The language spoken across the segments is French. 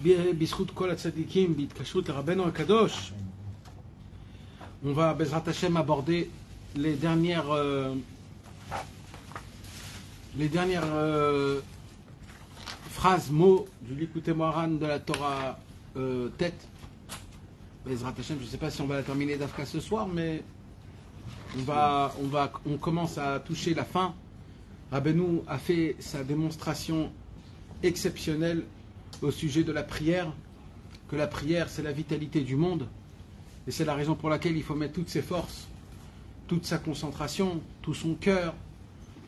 בזכות כל הצדיקים, בהתקשרות לרבנו הקדוש, on va, Bezrat Hashem, aborder les dernières phrases, mots du Likutei Moharan de la Torah tête. Bezrat Hashem, je ne sais pas si on va la terminer d'Afka ce soir, mais on commence à toucher la fin. Rabbeinu a fait sa démonstration exceptionnelle au sujet de la prière, que la prière c'est la vitalité du monde, et c'est la raison pour laquelle il faut mettre toutes ses forces, toute sa concentration, tout son cœur,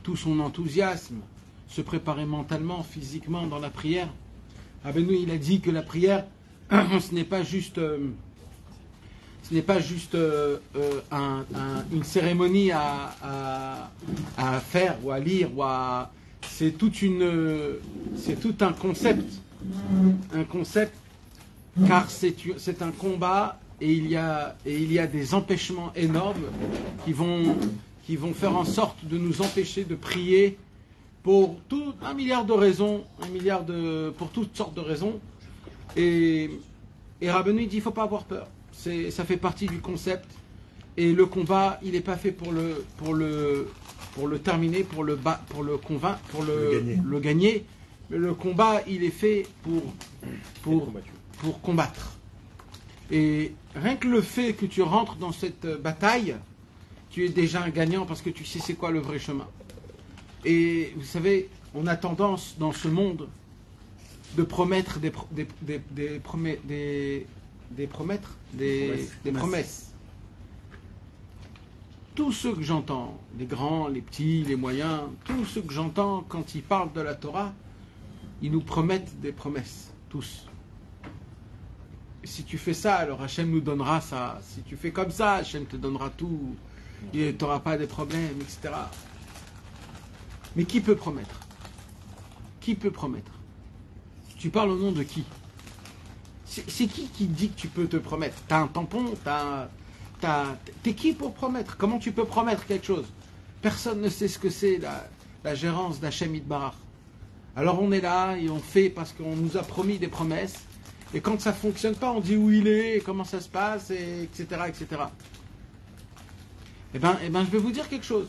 tout son enthousiasme, se préparer mentalement, physiquement dans la prière. Rabbeinu il a dit que la prière ce n'est pas juste une cérémonie à faire ou à lire, c'est tout un concept, car c'est un combat, et il y a des empêchements énormes qui vont faire en sorte de nous empêcher de prier pour tout un milliard de raisons, pour toutes sortes de raisons. Et Rabbeinu dit il ne faut pas avoir peur. Ça fait partie du concept, et le combat il n'est pas fait pour le terminer, pour le convaincre, pour le gagner, mais le combat il est fait pour combattre. Et rien que le fait que tu rentres dans cette bataille, tu es déjà un gagnant, parce que tu sais c'est quoi le vrai chemin. Et vous savez, on a tendance dans ce monde de promettre des promesses. Tous ceux que j'entends, les grands, les petits, les moyens, tous ceux que j'entends quand ils parlent de la Torah, ils nous promettent des promesses, tous. Et si tu fais ça, alors Hachem nous donnera ça. Si tu fais comme ça, Hachem te donnera tout. Et tu n'auras pas de problèmes, etc. Mais qui peut promettre? Qui peut promettre? Tu parles au nom de qui? C'est qui dit que tu peux te promettre? T'as un tampon? T'es qui pour promettre? Comment tu peux promettre quelque chose? Personne ne sait ce que c'est la gérance d'Hachem Yitbarach. Alors on est là et on fait parce qu'on nous a promis des promesses. Et quand ça ne fonctionne pas, on dit où il est, comment ça se passe, etc., etc. Eh ben, je vais vous dire quelque chose.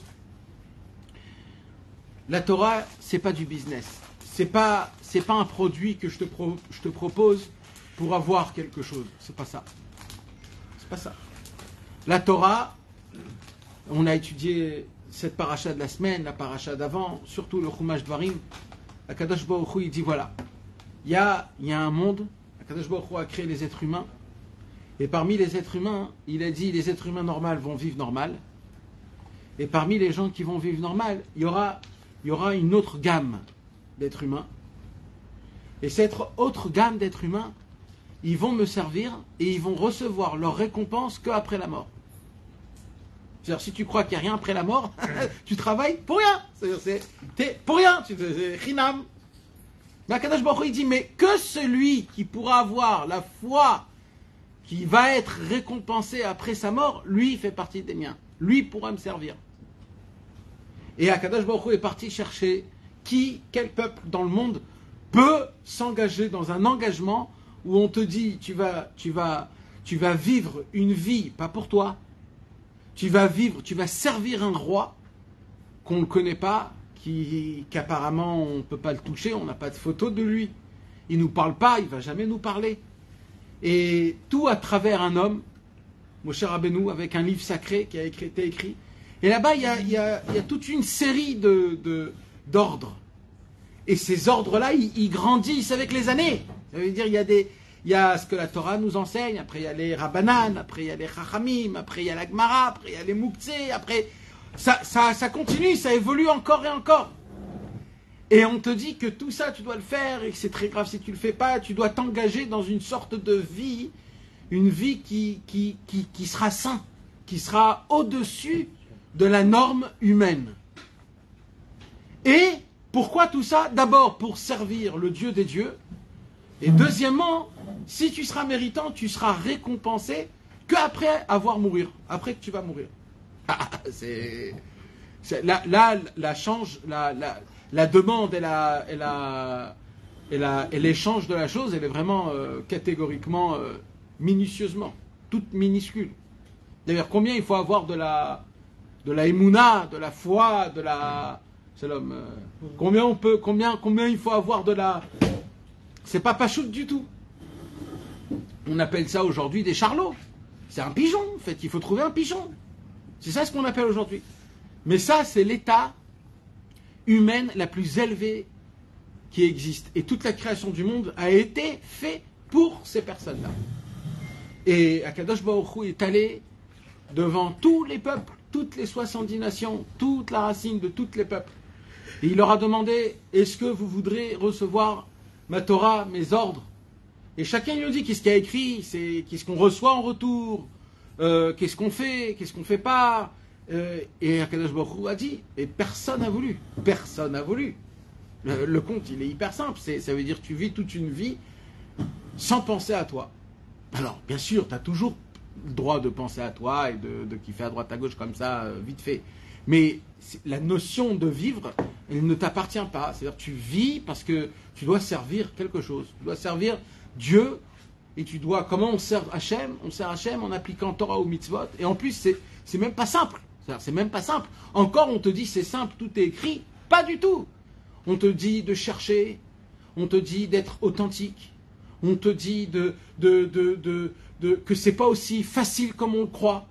La Torah, c'est pas du business. C'est pas un produit que je te propose pour avoir quelque chose. C'est pas ça. C'est pas ça. La Torah, on a étudié cette paracha de la semaine, la paracha d'avant, surtout le Chumash Dvarim. Akadosh Baruch Hu, il dit voilà, il y a un monde. Akadosh Baruch Hu a créé les êtres humains, et parmi les êtres humains, il a dit les êtres humains normaux vont vivre normal, et parmi les gens qui vont vivre normal, il y aura une autre gamme d'êtres humains, et cette autre gamme d'êtres humains, ils vont me servir et ils vont recevoir leur récompense qu'après la mort. C'est-à-dire, si tu crois qu'il n'y a rien après la mort, tu travailles pour rien. C'est pour rien, c'est chinam. Mais Akadosh Baruch Hu, il dit, mais que celui qui pourra avoir la foi qui va être récompensé après sa mort, lui fait partie des miens. Lui pourra me servir. Et Akadosh Baruch Hu est parti chercher quel peuple dans le monde peut s'engager dans un engagement où on te dit, tu vas vivre une vie, pas pour toi, tu vas servir un roi qu'on ne connaît pas, qu'apparemment on ne peut pas le toucher, on n'a pas de photo de lui. Il ne nous parle pas, il ne va jamais nous parler. Et tout à travers un homme, Moshe Rabbeinu, avec un livre sacré qui a été écrit. Et là-bas, il y a toute une série d'ordres. Et ces ordres-là, ils grandissent avec les années. Ça veut dire, il y a ce que la Torah nous enseigne, après il y a les Rabbanan, après il y a les Chachamim, après il y a la Gemara, après il y a les Mouktsé, après... Ça continue, ça évolue encore et encore. Et on te dit que tout ça, tu dois le faire, et que c'est très grave si tu ne le fais pas, tu dois t'engager dans une sorte de vie, une vie qui sera sainte, qui sera au-dessus de la norme humaine. Et pourquoi tout ça? D'abord, pour servir le Dieu des dieux, et deuxièmement, si tu seras méritant, tu seras récompensé qu'après avoir mourir, après que tu vas mourir. La demande et et l'échange de la chose, elle est vraiment catégoriquement, minutieusement, toute minuscule. D'ailleurs, combien il faut avoir de la émouna, de la foi, de la... C'est l'homme. Combien il faut avoir de la... C'est pas pachoute du tout. On appelle ça aujourd'hui des charlots. C'est un pigeon, en fait. Il faut trouver un pigeon. C'est ça ce qu'on appelle aujourd'hui. Mais ça, c'est l'état humaine la plus élevée qui existe. Et toute la création du monde a été faite pour ces personnes-là. Et Akadosh Baruch Hu est allé devant tous les peuples, toutes les 70 nations, toute la racine de tous les peuples. Et il leur a demandé, est-ce que vous voudrez recevoir ma Torah, mes ordres? Et chacun lui dit, qu'est-ce qu'il y a écrit, qu'est-ce qu'on reçoit en retour, qu'est-ce qu'on fait pas. Et Akadosh Baruch Hu a dit, et personne n'a voulu. Personne n'a voulu. Le conte, il est hyper simple. Ça veut dire que tu vis toute une vie sans penser à toi. Alors, bien sûr, tu as toujours le droit de penser à toi et de kiffer à droite à gauche comme ça, vite fait. Mais la notion de vivre, elle ne t'appartient pas. C'est-à-dire que tu vis parce que tu dois servir quelque chose. Tu dois servir Dieu et tu dois... Comment on sert Hachem? On sert Hachem en appliquant Torah ou mitzvot. Et en plus, c'est même pas simple. C'est même pas simple. Encore, on te dit c'est simple, tout est écrit. Pas du tout. On te dit de chercher. On te dit d'être authentique. On te dit que c'est pas aussi facile comme on le croit.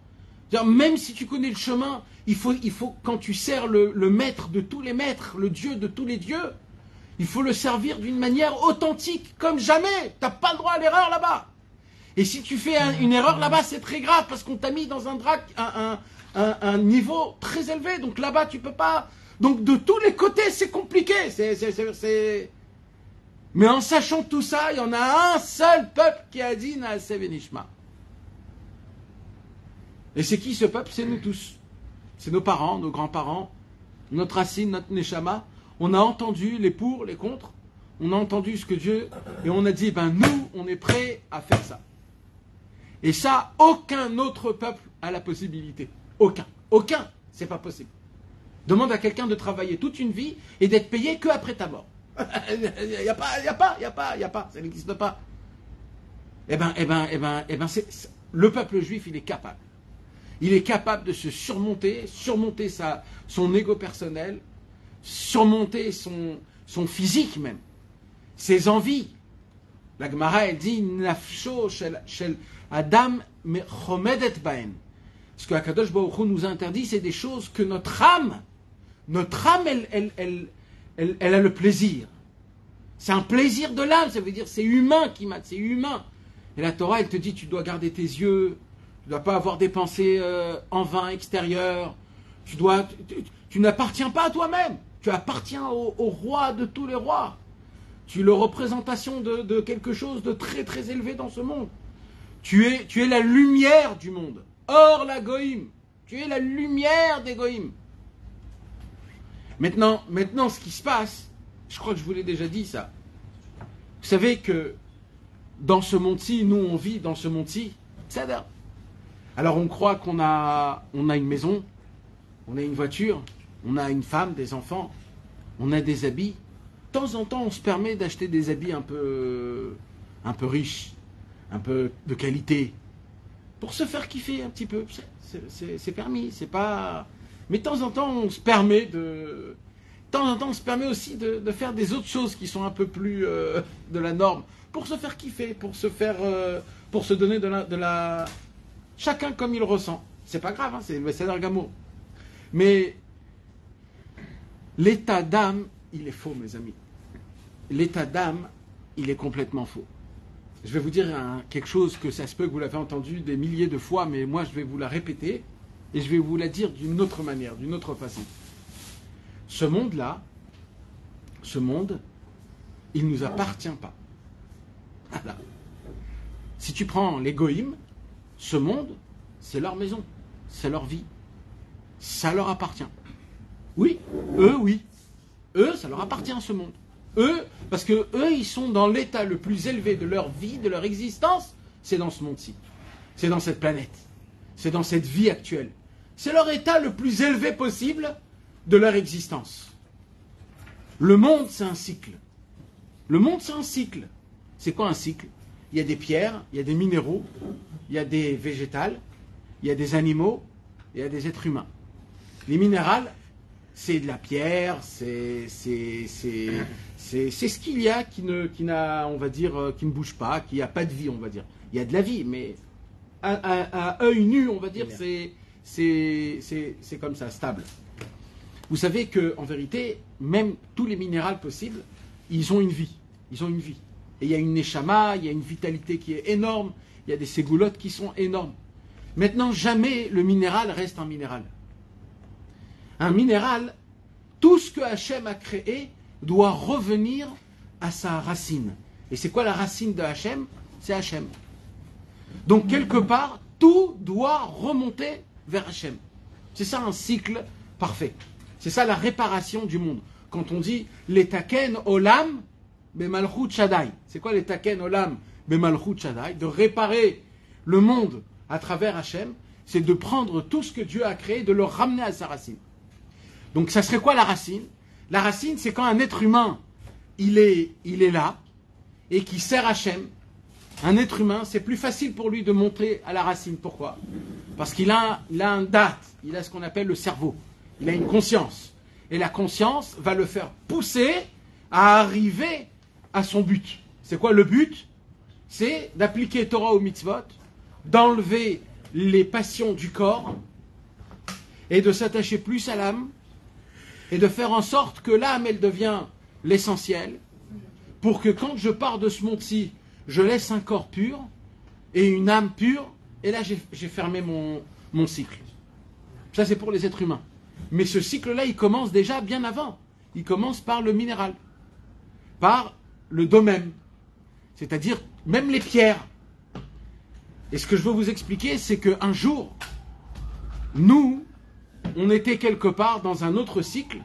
Même si tu connais le chemin, il faut quand tu sers le maître de tous les maîtres, le Dieu de tous les dieux, il faut le servir d'une manière authentique, comme jamais. Tu n'as pas le droit à l'erreur là-bas. Et si tu fais une erreur là-bas, c'est très grave, parce qu'on t'a mis dans un niveau très élevé. Donc là-bas, tu peux pas... Donc de tous les côtés, c'est compliqué. Mais en sachant tout ça, il y en a un seul peuple qui a dit Naaseh Venishma. Et c'est qui ce peuple? C'est nous tous. C'est nos parents, nos grands-parents, notre racine, notre neshama. On a entendu les pour, les contre. On a entendu ce que Dieu... Et on a dit, nous, on est prêts à faire ça. Et ça, aucun autre peuple a la possibilité. Aucun. C'est pas possible. Demande à quelqu'un de travailler toute une vie et d'être payé qu'après ta mort. Il n'y a pas. Ça n'existe pas. Le peuple juif, il est capable. Il est capable de se surmonter son ego personnel, surmonter son physique même, ses envies. La Gemara, elle dit Nafsho shel Adam mechomedet baen. Ce que Akadosh Baruch Hu nous interdit, c'est des choses que notre âme, elle a le plaisir. C'est un plaisir de l'âme, ça veut dire c'est humain c'est humain. Et la Torah, elle te dit, tu dois garder tes yeux, tu ne dois pas avoir des pensées en vain extérieures, tu n'appartiens pas à toi-même, tu appartiens au roi de tous les rois. Tu es la représentation de quelque chose de très très élevé dans ce monde. Tu es la lumière du monde. Or la Goïm, tu es la lumière des Goïm. Maintenant, ce qui se passe, je crois que je vous l'ai déjà dit ça. Vous savez que dans ce monde-ci, nous on vit dans ce monde-ci, tzadar. Alors on croit qu'on a une maison, on a une voiture, on a une femme, des enfants, on a des habits. De temps en temps, on se permet d'acheter des habits un peu riches, un peu de qualité, pour se faire kiffer un petit peu. C'est permis, c'est pas... Mais de temps en temps, on se permet aussi de faire des autres choses qui sont un peu plus de la norme, pour se faire kiffer, pour se donner de la... Chacun comme il ressent. C'est pas grave, c'est l'ergamour. Mais l'état d'âme, il est faux, mes amis. L'état d'âme, il est complètement faux. Je vais vous dire quelque chose que ça se peut que vous l'avez entendu des milliers de fois, mais moi je vais vous la répéter et je vais vous la dire d'une autre manière, d'une autre façon. Ce monde-là, il ne nous appartient pas. Voilà. Si tu prends les goïms, ce monde, c'est leur maison, c'est leur vie. Ça leur appartient. Oui. Eux, ça leur appartient, ce monde. Eux, parce que eux, ils sont dans l'état le plus élevé de leur vie, de leur existence, c'est dans ce monde-ci. C'est dans cette planète. C'est dans cette vie actuelle. C'est leur état le plus élevé possible de leur existence. Le monde, c'est un cycle. Le monde, c'est un cycle. C'est quoi un cycle? Il y a des pierres, il y a des minéraux, il y a des végétales, il y a des animaux, il y a des êtres humains. Les minérales, c'est de la pierre, c'est ce qu'il y a qui ne bouge pas, qui n'a pas de vie, on va dire. Il y a de la vie, mais à œil nu, on va dire, c'est comme ça, stable. Vous savez qu'en vérité, même tous les minéraux possibles, ils ont une vie. Ils ont une vie. Et il y a une neshama, il y a une vitalité qui est énorme, il y a des ségoulottes qui sont énormes. Maintenant, jamais le minéral reste un minéral. Un minéral, tout ce que Hachem a créé doit revenir à sa racine. Et c'est quoi la racine de Hachem? C'est Hachem. Donc, quelque part, tout doit remonter vers Hachem. C'est ça un cycle parfait. C'est ça la réparation du monde. Quand on dit l'etaken olam bemalchut shaddai. C'est quoi l'etaken olam bemalchut shaddai? De réparer le monde à travers Hachem, c'est de prendre tout ce que Dieu a créé, de le ramener à sa racine. Donc ça serait quoi la racine? La racine, c'est quand un être humain, il est là, et qui sert Hachem. Un être humain, c'est plus facile pour lui de monter à la racine. Pourquoi? Parce qu'il a un date, il a ce qu'on appelle le cerveau. Il a une conscience. Et la conscience va le faire pousser à arriver à son but. C'est quoi le but? C'est d'appliquer Torah au mitzvot, d'enlever les passions du corps et de s'attacher plus à l'âme et de faire en sorte que l'âme, elle devient l'essentiel pour que quand je pars de ce monde-ci, je laisse un corps pur et une âme pure et là j'ai fermé mon cycle. Ça c'est pour les êtres humains. Mais ce cycle-là, il commence déjà bien avant. Il commence par le minéral, par le domaine, c'est-à-dire même les pierres. Et ce que je veux vous expliquer, c'est qu'un jour, nous, on était quelque part dans un autre cycle.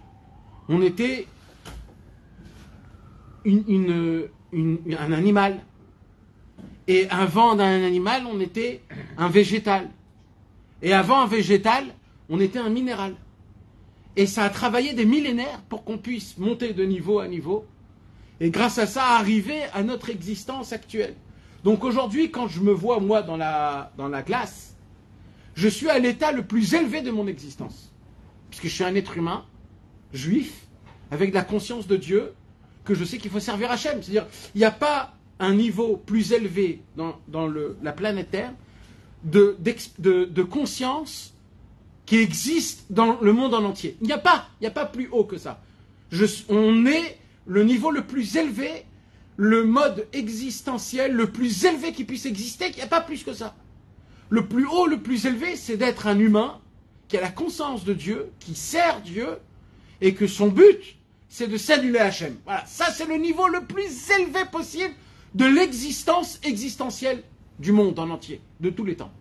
On était un animal. Et avant d'un animal, on était un végétal. Et avant un végétal, on était un minéral. Et ça a travaillé des millénaires pour qu'on puisse monter de niveau à niveau. Et grâce à ça, arriver à notre existence actuelle. Donc aujourd'hui, quand je me vois, moi, dans la glace, je suis à l'état le plus élevé de mon existence. Puisque je suis un être humain, juif, avec de la conscience de Dieu, que je sais qu'il faut servir Hachem. C'est-à-dire, il n'y a pas un niveau plus élevé dans la planète Terre de conscience qui existe dans le monde en entier. Il n'y a pas plus haut que ça. On est le niveau le plus élevé, le mode existentiel le plus élevé qui puisse exister, il n'y a pas plus que ça. Le plus haut, le plus élevé, c'est d'être un humain qui a la conscience de Dieu, qui sert Dieu, et que son but, c'est de s'annuler à Hachem. Voilà, ça c'est le niveau le plus élevé possible de l'existence existentielle du monde en entier, de tous les temps.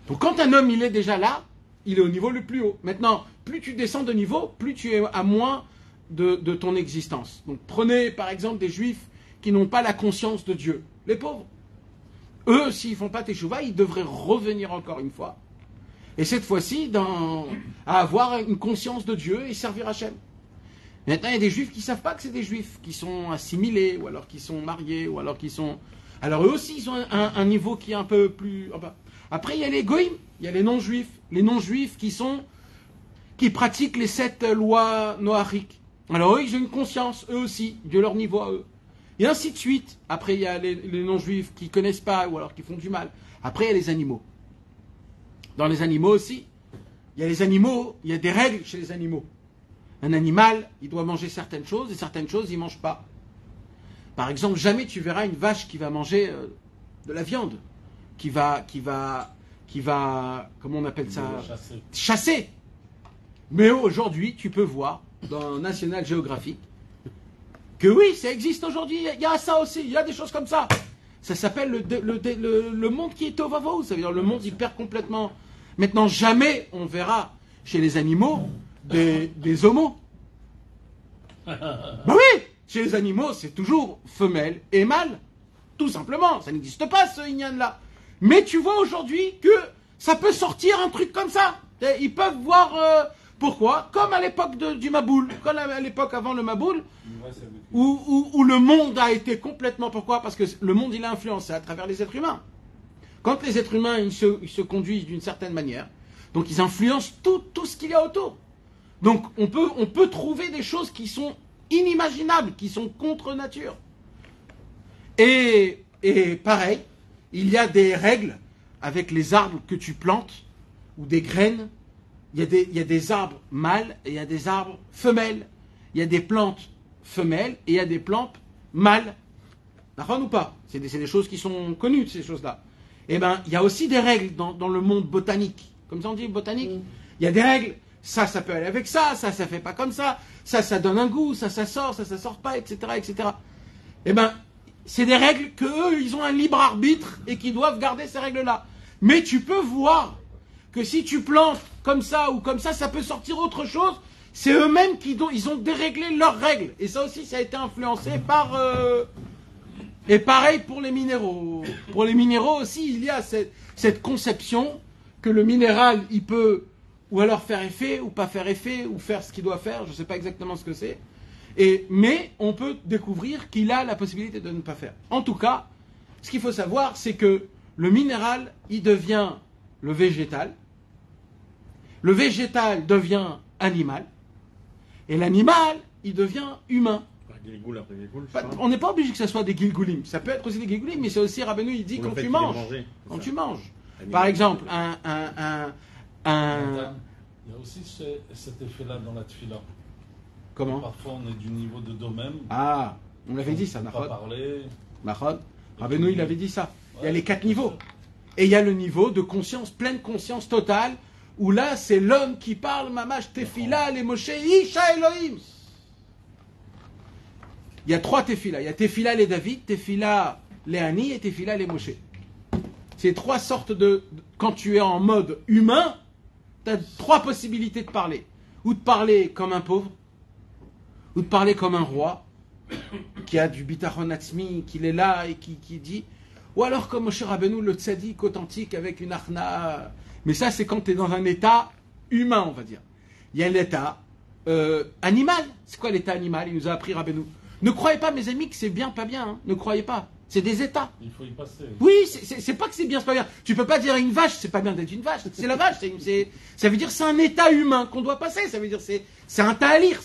Donc quand un homme il est déjà là, il est au niveau le plus haut. Maintenant, plus tu descends de niveau, plus tu es à moins de ton existence. Donc prenez par exemple des juifs qui n'ont pas la conscience de Dieu. Les pauvres. Eux, s'ils ne font pas teshuva, ils devraient revenir encore une fois. Et cette fois-ci, à avoir une conscience de Dieu et servir Hachem. Maintenant, il y a des juifs qui ne savent pas que c'est des juifs, qui sont assimilés, ou alors qui sont mariés, ou alors qui sont... Alors eux aussi, ils ont un niveau qui est un peu plus... Après, il y a les goïms, il y a les non-juifs. Les non-juifs qui pratiquent les 7 lois noachiques. Alors eux, ils ont une conscience, eux aussi, de leur niveau à eux. Et ainsi de suite. Après, il y a les non-juifs qui ne connaissent pas, ou alors qui font du mal. Après, il y a les animaux. Dans les animaux aussi, il y a les animaux, il y a des règles chez les animaux. Un animal, il doit manger certaines choses, et certaines choses, il ne mange pas. Par exemple, jamais tu verras une vache qui va manger de la viande, qui va, comment on appelle ça, chasser. Mais aujourd'hui, tu peux voir, dans National Geographic, que oui, ça existe aujourd'hui, il y a ça aussi, il y a des choses comme ça. Ça s'appelle le monde qui est au vavo, ça veut dire le monde il perd complètement. Maintenant, jamais on verra chez les animaux des homos. Ben oui, chez les animaux, c'est toujours femelle et mâle. Tout simplement, ça n'existe pas ce yin-là. Mais tu vois aujourd'hui que ça peut sortir un truc comme ça. Ils peuvent voir Pourquoi? Comme à l'époque du Maboul, comme à l'époque avant le Maboul, où le monde a été complètement... Pourquoi? Parce que le monde, il est influencé à travers les êtres humains. Quand les êtres humains, ils se conduisent d'une certaine manière, donc ils influencent tout ce qu'il y a autour. Donc on peut trouver des choses qui sont inimaginables, qui sont contre nature. Et pareil, il y a des règles avec les arbres que tu plantes, ou des graines. Il y a des arbres mâles et il y a des arbres femelles. Il y a des plantes femelles et il y a des plantes mâles. D'accord ou pas? C'est des choses qui sont connues, ces choses-là. Eh bien, il y a aussi des règles dans le monde botanique. Comme ça on dit, botanique. Il y a des règles. Ça peut aller avec ça fait pas comme ça. Ça donne un goût, ça sort pas, etc., etc. Eh bien, c'est des règles qu'eux, ils ont un libre arbitre et qu'ils doivent garder ces règles-là. Mais tu peux voir que si tu plantes comme ça ou comme ça peut sortir autre chose. C'est eux-mêmes ils ont déréglé leurs règles. Et ça aussi, ça a été influencé par... Et pareil pour les minéraux. Pour les minéraux aussi, il y a cette conception que le minéral, il peut ou alors faire effet, ou pas faire effet, ou faire ce qu'il doit faire, je ne sais pas exactement ce que c'est. Mais on peut découvrir qu'il a la possibilité de ne pas faire. En tout cas, ce qu'il faut savoir, c'est que le minéral, il devient le végétal devient animal, et l'animal, il devient humain. On n'est pas obligé que ce soit des gilgoulim. Ça peut être aussi des gilgoulim, mais c'est aussi, Rabbeinu, il dit quand tu manges. Quand tu manges. Par exemple, Il y a aussi cet effet-là dans la tefila. Comment? Parfois, on est du niveau de domaine. Ah, on l'avait dit ça, Nahod. Nahod. Rabbeinu, il avait dit ça. Il y a les 4 niveaux. Et il y a le niveau de conscience, pleine conscience totale, où là, c'est l'homme qui parle, Mamash Tefila, les Moshe, Isha Elohim. Il y a 3 Tefila. Il y a Tefila les David, Tefila les Ani et Tefila les Moshe. C'est 3 sortes de... Quand tu es en mode humain, tu as 3 possibilités de parler. Ou de parler comme un pauvre, ou de parler comme un roi, qui a du bitachon atzmi, qu'il est là et qui dit... Ou alors comme Moshe Rabbeinu, le tzaddik authentique avec une arna... Mais ça, c'est quand tu es dans un état humain, on va dire. Il y a l'état animal. C'est quoi l'état animal? Il nous a appris Rabbeinu. Ne croyez pas, mes amis, que c'est bien, pas bien. Hein. Ne croyez pas. C'est des états. Il faut y passer. Oui, c'est pas que c'est bien, c'est pas bien. Tu peux pas dire à une vache, c'est pas bien d'être une vache. C'est la vache. Ça veut dire c'est un état humain qu'on doit passer. Ça veut dire c'est un talir.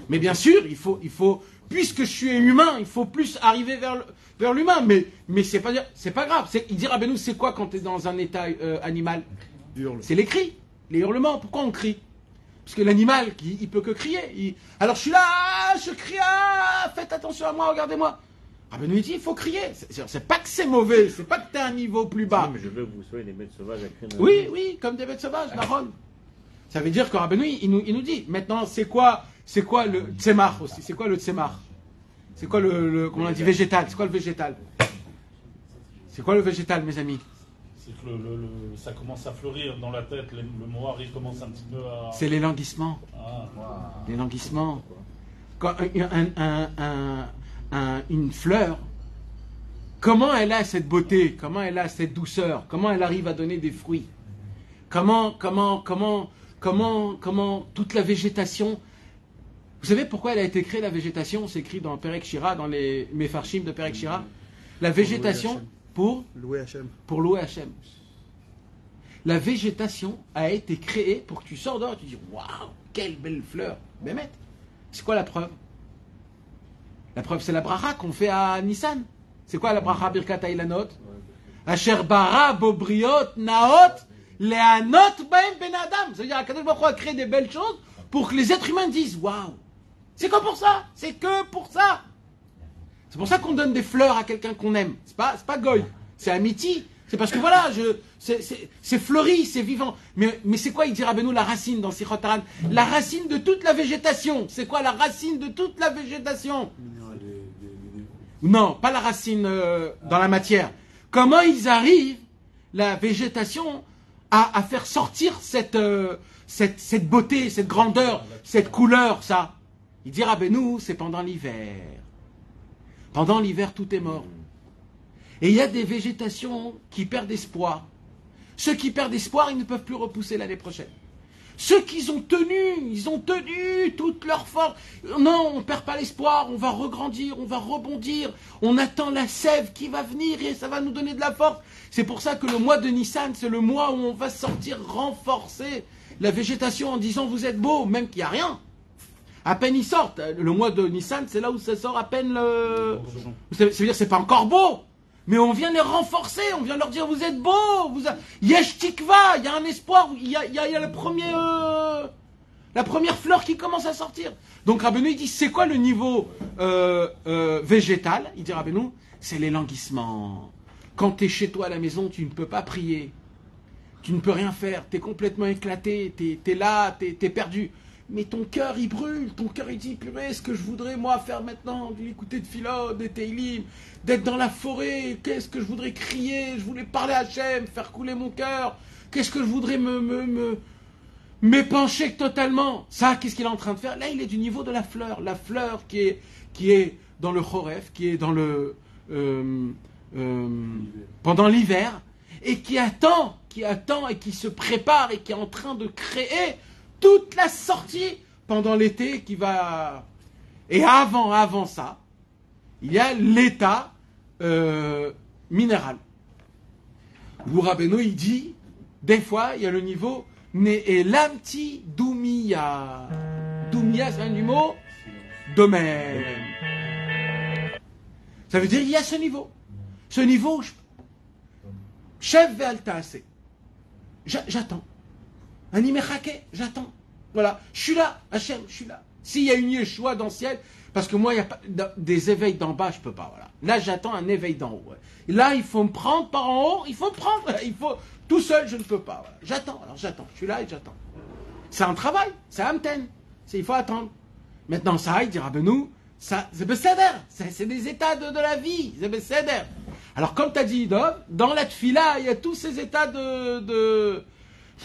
Mais bien sûr, il faut, puisque je suis humain, il faut plus arriver vers l'humain. Mais c'est pas grave. Il dit Rabbeinu, c'est quoi quand tu es dans un état animal? C'est les cris, les hurlements. Pourquoi on crie? Parce que l'animal, il peut que crier. Alors je suis là, je crie, faites attention à moi, regardez-moi. Rabbeinu dit, il faut crier. C'est pas que c'est mauvais, c'est pas que tu es à un niveau plus bas. Oui, mais je veux que vous soyez des bêtes sauvages à crier. Oui, comme des bêtes sauvages, Naron. Ça veut dire que Rabbeinu, il nous dit, maintenant, c'est quoi le tsemar aussi? C'est quoi le tsemar? C'est quoi comment on dit, végétal? C'est quoi le végétal? C'est quoi le végétal, mes amis? C'est que ça commence à fleurir dans la tête, le moire, il commence un petit peu à... C'est l'élanguissement. L'élanguissement. Quand une fleur, comment elle a cette beauté, comment elle a cette douceur, comment elle arrive à donner des fruits, comment toute la végétation. Vous savez pourquoi elle a été créée, la végétation? C'est écrit dans Perek Shira, dans les Mefarshim de Perek Shira. La végétation pour louer Hachem. La végétation a été créée pour que tu sors dehors et tu dis waouh, quelle belle fleur. Mais c'est quoi la preuve? La preuve, c'est la bracha qu'on fait à Nissan. C'est quoi la bracha Birkat Ailanot? Asher bara bobriot naot leanot baem ben adam. Ça veut dire qu'Akadosh Baruch Hu a créé des belles choses pour que les êtres humains disent waouh. C'est que pour ça. C'est que pour ça. C'est pour ça qu'on donne des fleurs à quelqu'un qu'on aime. C'est pas goy. C'est amitié. C'est parce que voilà, c'est fleuri, c'est vivant. Mais c'est quoi, il dit Rabbeinu, la racine dans Sichot Haran? La racine de toute la végétation. C'est quoi la racine de toute la végétation? Non, pas la racine dans la matière. Comment ils arrivent, la végétation, à faire sortir cette beauté, cette grandeur, cette couleur, ça? Il dit Rabbeinu, c'est pendant l'hiver. Pendant l'hiver, tout est mort. Et il y a des végétations qui perdent espoir. Ceux qui perdent espoir, ils ne peuvent plus repousser l'année prochaine. Ceux qui ont tenu toute leur force. Non, on ne perd pas l'espoir, on va regrandir, on va rebondir. On attend la sève qui va venir et ça va nous donner de la force. C'est pour ça que le mois de Nissan, c'est le mois où on va sortir renforcer la végétation en disant vous êtes beau, même qu'il n'y a rien. À peine ils sortent. Le mois de Nissan, c'est là où ça sort à peine le... Ça veut dire c'est pas encore beau. Mais on vient les renforcer, on vient leur dire vous êtes beaux, Yesh Tikva, il y a un espoir, il y a la première fleur qui commence à sortir. Donc Rabbeinu il dit c'est quoi le niveau végétal? Il dit Rabbeinu, c'est l'élanguissement. Quand tu es chez toi à la maison, tu ne peux pas prier, tu ne peux rien faire, tu es complètement éclaté, tu es là, tu es perdu. Mais ton cœur il brûle, ton cœur il dit purée, ce que je voudrais moi faire maintenant, d'écouter de Philod, des Teilim, d'être dans la forêt, qu'est-ce que je voudrais crier, je voulais parler à Hachem, faire couler mon cœur, qu'est-ce que je voudrais m'épancher totalement. Ça, qu'est-ce qu'il est en train de faire? Là, il est du niveau de la fleur qui est dans le Choref, qui est dans le pendant l'hiver, et qui attend et qui se prépare et qui est en train de créer toute la sortie pendant l'été qui va... Et avant ça, il y a l'état minéral. Où Rabbeinu, il dit, des fois, il y a le niveau Ne'elamti Doumia. Doumia, c'est un du mot domaine. Ça veut dire, il y a ce niveau. Ce niveau, chef ve'altaase. J'attends. Animechake, j'attends. Voilà, je suis là, Hachem, je suis là. S'il y a une Yeshua dans le ciel, parce que moi, il n'y a pas des éveils d'en bas, je ne peux pas. Voilà. Là, j'attends un éveil d'en haut. Ouais. Là, il faut me prendre par en haut, il faut me prendre, tout seul, je ne peux pas. Voilà. J'attends, je suis là et j'attends. C'est un travail, c'est Amten. Il faut attendre. Maintenant, ça, il dira, ça, c'est Besséder. C'est des états de la vie, c'est Besséder. Alors, comme tu as dit, Dov, dans la tfila, il y a tous ces états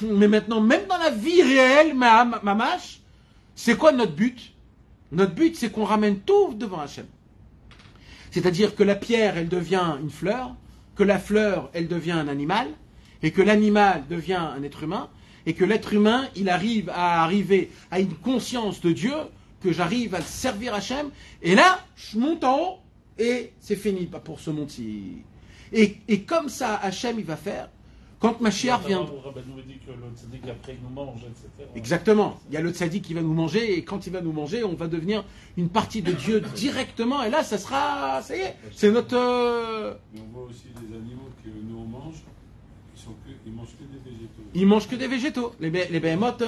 Mais maintenant, même dans la vie réelle, mamash, c'est quoi notre but? Notre but, c'est qu'on ramène tout devant Hachem. C'est-à-dire que la pierre, elle devient une fleur, que la fleur, elle devient un animal, et que l'animal devient un être humain, et que l'être humain, il arrive à une conscience de Dieu, que j'arrive à servir Hachem, et là, je monte en haut, et c'est fini pour ce monde-ci. Et comme ça, Hachem, il va faire. Quand Mashiach vient... Exactement. Il y a le tzaddik qui va nous manger, et quand il va nous manger, on va devenir une partie de Dieu directement, et là, ça sera... Ça y est, c'est notre... Mais on voit aussi des animaux que nous on mange, ils mangent que des végétaux. Ils mangent que des végétaux. Les behemoths,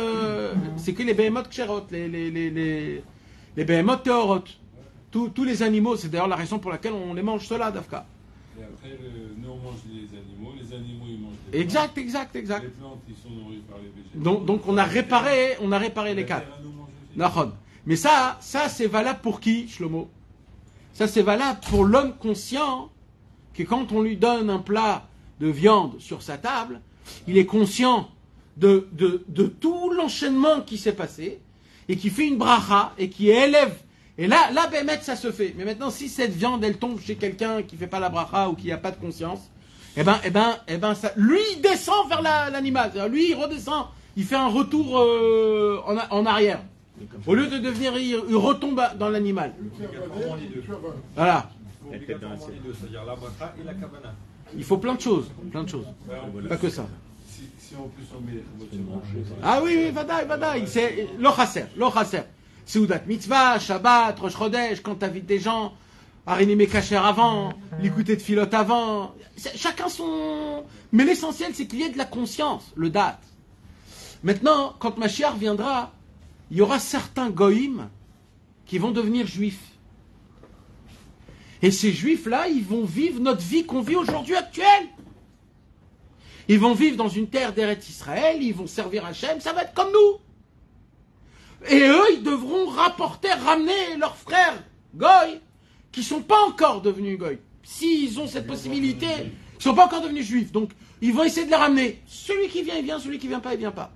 c'est que les behemoths kshérot, les behemoths théorot. Tous les animaux, c'est d'ailleurs la raison pour laquelle on les mange ceux-là, Dafka. Et après, nous on mange les animaux ils mangent les exact. plantes. Les plantes, ils sont nourries par les végétaux. Donc on a réparé les quatre. Mais ça c'est valable pour qui, Shlomo? Ça c'est valable pour l'homme conscient que quand on lui donne un plat de viande sur sa table, il est conscient de tout l'enchaînement qui s'est passé et qui fait une bracha et qui élève. Et là, Bémet, ça se fait. Mais maintenant, si cette viande, elle tombe chez quelqu'un qui fait pas la bracha ou qui n'a pas de conscience, ça, lui, il descend vers l'animal. Lui, il redescend, il fait un retour en arrière. Au lieu de devenir, il retombe dans l'animal. Voilà. C'est-à-dire la bracha et la kavana. Il faut plein de choses. Pas que ça. Si en plus on met les ah oui, vadaï. C'est lo chasser. Seudat mitzvah, Shabbat, Rosh Chodesh, quand t'invites des gens, Arinime Kacher avant, l'écouter de Philot avant, chacun son... Mais l'essentiel, c'est qu'il y ait de la conscience, le date. Maintenant, quand Mashiach viendra, il y aura certains goïms qui vont devenir juifs. Et ces juifs-là, ils vont vivre notre vie qu'on vit aujourd'hui actuelle. Ils vont vivre dans une terre d'Eretz Israël, ils vont servir Hachem, ça va être comme nous. Et eux, ils devront ramener leurs frères goy, qui ne sont pas encore devenus goy. S'ils ont cette possibilité, ils ne sont pas encore devenus juifs. Donc, ils vont essayer de les ramener. Celui qui vient, il vient. Celui qui ne vient pas, il ne vient pas.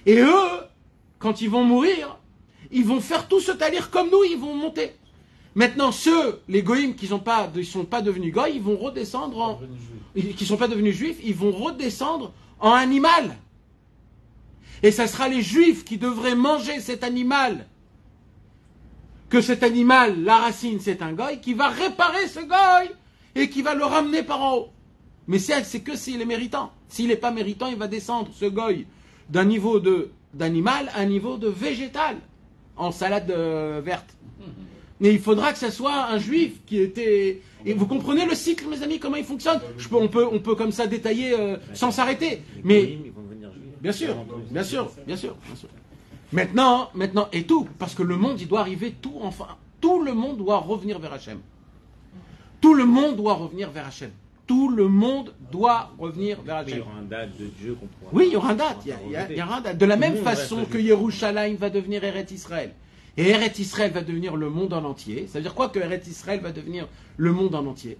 Et eux, quand ils vont mourir, ils vont faire tout ce talir comme nous, ils vont monter. Maintenant, les goïms qui ne sont pas devenus goy, ils vont redescendre qui ne sont pas devenus juifs, ils vont redescendre en animal. Et ça sera les Juifs qui devraient manger cet animal. Que cet animal, la racine, c'est un goy, qui va réparer ce goy et qui va le ramener par en haut. Mais c'est que s'il est méritant. S'il n'est pas méritant, il va descendre, ce goy, d'un niveau d'animal à un niveau de végétal, en salade verte. Mais il faudra que ce soit un juif qui était... Et vous comprenez le cycle, mes amis, comment il fonctionne? On peut comme ça détailler sans s'arrêter. Mais bien sûr. Maintenant, et tout, parce que le monde, il doit arriver tout le monde doit revenir vers Hachem. Tout le monde doit revenir vers Hachem. Tout le monde doit revenir vers Hachem. Il y aura un date de Dieu qu'on pourra... Oui, il y aura un date. Il y aura un date. De la même façon que Yerushalayim va devenir Eretz Israël. Et Eretz Israël va devenir le monde en entier. Ça veut dire quoi que Eretz Israël va devenir le monde en entier?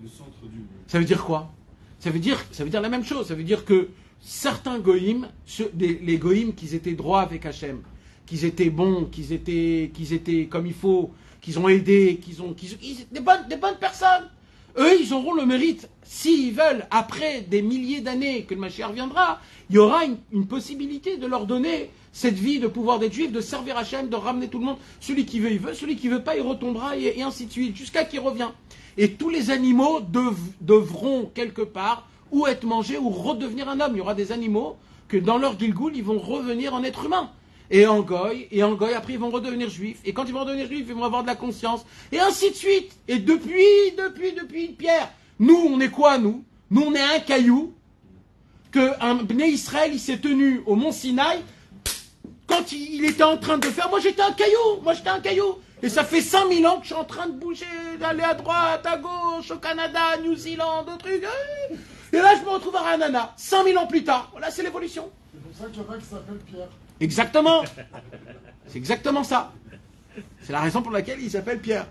Le centre du monde. Ça veut dire quoi? Ça veut dire la même chose. Ça veut dire que certains goïms, les goïms qui étaient droits avec Hachem, qu'ils étaient bons, qu'ils étaient comme il faut, qu'ils ont aidé, des bonnes personnes. Eux, ils auront le mérite, s'ils veulent, après des milliers d'années que le Mashiach viendra, il y aura une possibilité de leur donner cette vie de pouvoir d'être juif, de servir Hachem, de ramener tout le monde. Celui qui veut, il veut. Celui qui veut pas, il retombera, et ainsi de suite, jusqu'à qu'il revient. Et tous les animaux devront, quelque part, ou être mangés, ou redevenir un homme. Il y aura des animaux que, dans leur Gilgoul, ils vont revenir en être humain. Et en goy, après ils vont redevenir juifs. Et quand ils vont redevenir juifs, ils vont avoir de la conscience. Et ainsi de suite. Et depuis Pierre, nous, on est quoi, nous? Nous, on est un caillou qu'un Bnei Israël, il s'est tenu au mont Sinaï quand il était en train de faire. Moi, j'étais un caillou. Et ça fait 5000 ans que je suis en train de bouger, d'aller à droite, à gauche, au Canada, New Zealand, d'autres trucs. Et là, je me retrouve à Ranana, 5000 ans plus tard. Voilà, c'est l'évolution. C'est pour ça qu'il y en a qui s'appellent Pierre. Exactement. C'est exactement ça. C'est la raison pour laquelle il s'appelle Pierre.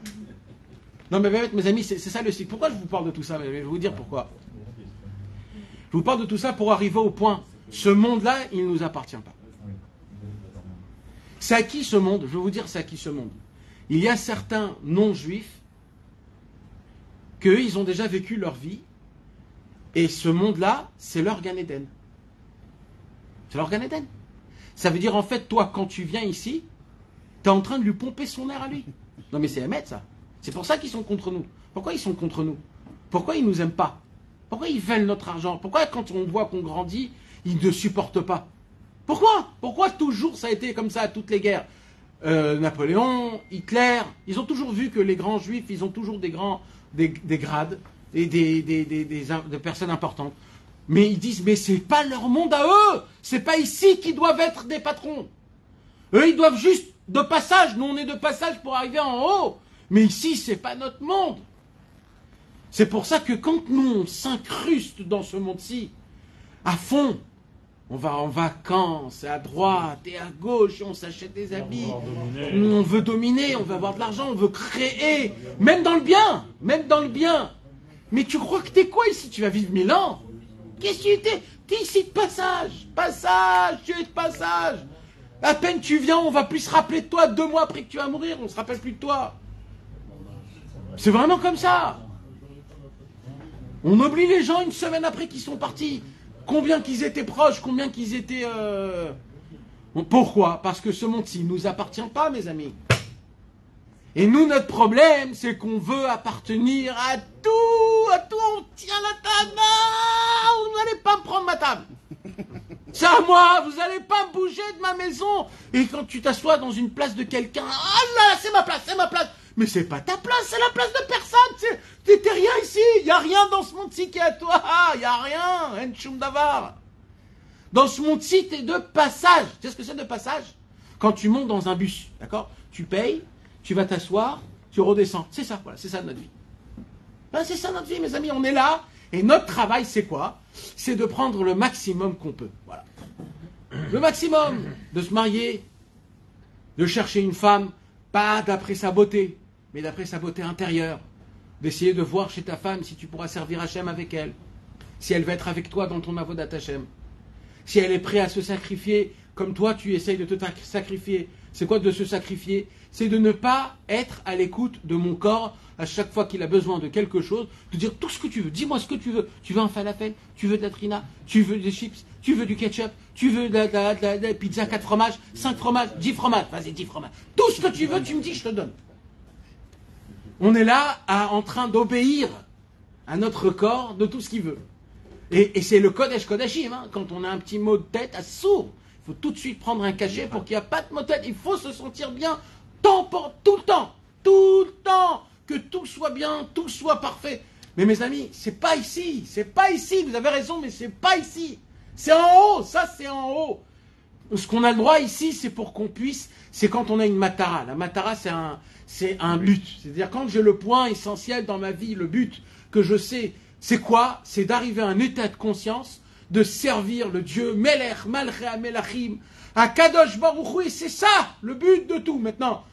Non mais mes amis, c'est ça le cycle. Pourquoi je vous parle de tout ça? Je vais vous dire pourquoi. Je vous parle de tout ça pour arriver au point. Ce monde-là, il ne nous appartient pas. C'est à qui ce monde? Je vais vous dire c'est à qui ce monde. Il y a certains non-juifs qu'eux, ils ont déjà vécu leur vie. Et ce monde-là, c'est leur Gan Eden. C'est leur Gan Eden. Ça veut dire, en fait, toi, quand tu viens ici, tu es en train de lui pomper son air à lui. Non, mais c'est Emet, ça. C'est pour ça qu'ils sont contre nous. Pourquoi ils sont contre nous? Pourquoi ils ne nous aiment pas? Pourquoi ils veulent notre argent? Pourquoi, quand on voit qu'on grandit, ils ne supportent pas? Pourquoi toujours ça a été comme ça à toutes les guerres? Napoléon, Hitler, ils ont toujours vu que les grands juifs, ils ont toujours des grades et des personnes importantes. Mais ils disent, mais c'est pas leur monde à eux. C'est pas ici qu'ils doivent être des patrons. Eux, ils doivent juste de passage. Nous, on est de passage pour arriver en haut. Mais ici, c'est pas notre monde. C'est pour ça que quand nous, on s'incruste dans ce monde-ci, à fond, on va en vacances, à droite et à gauche, et on s'achète des habits. On veut dominer, on veut avoir de l'argent, on veut créer. Même dans le bien. Mais tu crois que t'es quoi ici? Tu vas vivre 1000 ans? Qu'est-ce que tu es? T'es ici de passage. Tu es de passage. À peine tu viens, on va plus se rappeler de toi 2 mois après que tu vas mourir, on se rappelle plus de toi. C'est vraiment comme ça. On oublie les gens 1 semaine après qu'ils sont partis. Combien qu'ils étaient proches, combien qu'ils étaient... Pourquoi? Parce que ce monde-ci ne nous appartient pas, mes amis. Et nous, notre problème, c'est qu'on veut appartenir à tout, on tient la table. Non, vous n'allez pas me prendre ma table. C'est à moi, vous n'allez pas me bouger de ma maison. Et quand tu t'assois dans une place de quelqu'un, ah là, c'est ma place. Mais c'est pas ta place, c'est la place de personne. T'es rien ici, il n'y a rien dans ce monde-ci qui est à toi. Il n'y a rien, en choum d'avar. Dans ce monde-ci, t'es de passage. Tu sais ce que c'est de passage? Quand tu montes dans un bus, d'accord? Tu payes. Tu vas t'asseoir, tu redescends. C'est ça, voilà, c'est ça notre vie. Ben, c'est ça notre vie, mes amis, on est là. Et notre travail, c'est quoi? C'est de prendre le maximum qu'on peut. Voilà. Le maximum. De se marier, de chercher une femme, pas d'après sa beauté, mais d'après sa beauté intérieure. D'essayer de voir chez ta femme si tu pourras servir Hachem avec elle. Si elle va être avec toi dans ton avodat Hachem. Si elle est prête à se sacrifier, comme toi, tu essayes de te sacrifier. C'est quoi de se sacrifier? C'est de ne pas être à l'écoute de mon corps à chaque fois qu'il a besoin de quelque chose, de dire tout ce que tu veux, dis-moi ce que tu veux. Tu veux un falafel, tu veux de la trina, tu veux des chips, tu veux du ketchup, Tu veux de la pizza 4 fromages, 5 fromages, 10 fromages. Vas-y, 10 fromages. Tout ce que tu veux, tu me dis, je te donne. On est là en train d'obéir à notre corps de tout ce qu'il veut. Et c'est le Kodesh Kodashim. Hein. Quand on a un petit mot de tête à sourd, il faut tout de suite prendre un cachet pour qu'il n'y ait pas de mot de tête. Il faut se sentir bien tout le temps. Tout le temps. Que tout soit bien, tout soit parfait. Mais mes amis, c'est pas ici. C'est pas ici. Vous avez raison, mais c'est pas ici. C'est en haut. Ça, c'est en haut. Ce qu'on a le droit ici, c'est pour qu'on puisse... C'est quand on a une matara. La matara, c'est un but. C'est-à-dire quand j'ai le point essentiel dans ma vie, le but que je sais, c'est quoi? C'est d'arriver à un état de conscience, de servir le Dieu Melech, Malchei Melachim, à Kadosh Baruch Hu, et c'est ça le but de tout. Maintenant,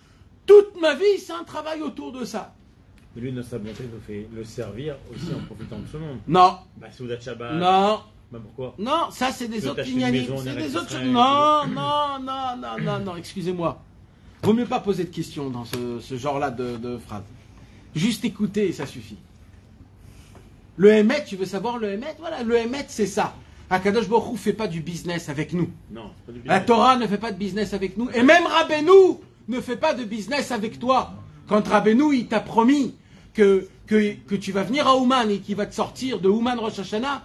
toute ma vie, c'est un travail autour de ça. Mais lui, dans sa bonté, il fait le servir aussi en profitant de ce monde. Non. Bah, Soudat Shabbat. Non. Bah, pourquoi? Non, ça c'est des autres lignes. C'est des autres choses. Non, excusez-moi. Vaut mieux pas poser de questions dans ce genre-là de phrases. Juste écouter et ça suffit. Le Hémet, tu veux savoir le Hémet? Voilà, le Hémet c'est ça. Akadosh Baruch Hu fait pas du business avec nous. Non, c'est pas du business. La Torah ne fait pas de business avec nous. Et même Rabbeinu ne fait pas de business avec toi. Quand Rabbeinu, il t'a promis que tu vas venir à Ouman et qu'il va te sortir de Ouman Rosh Hashanah,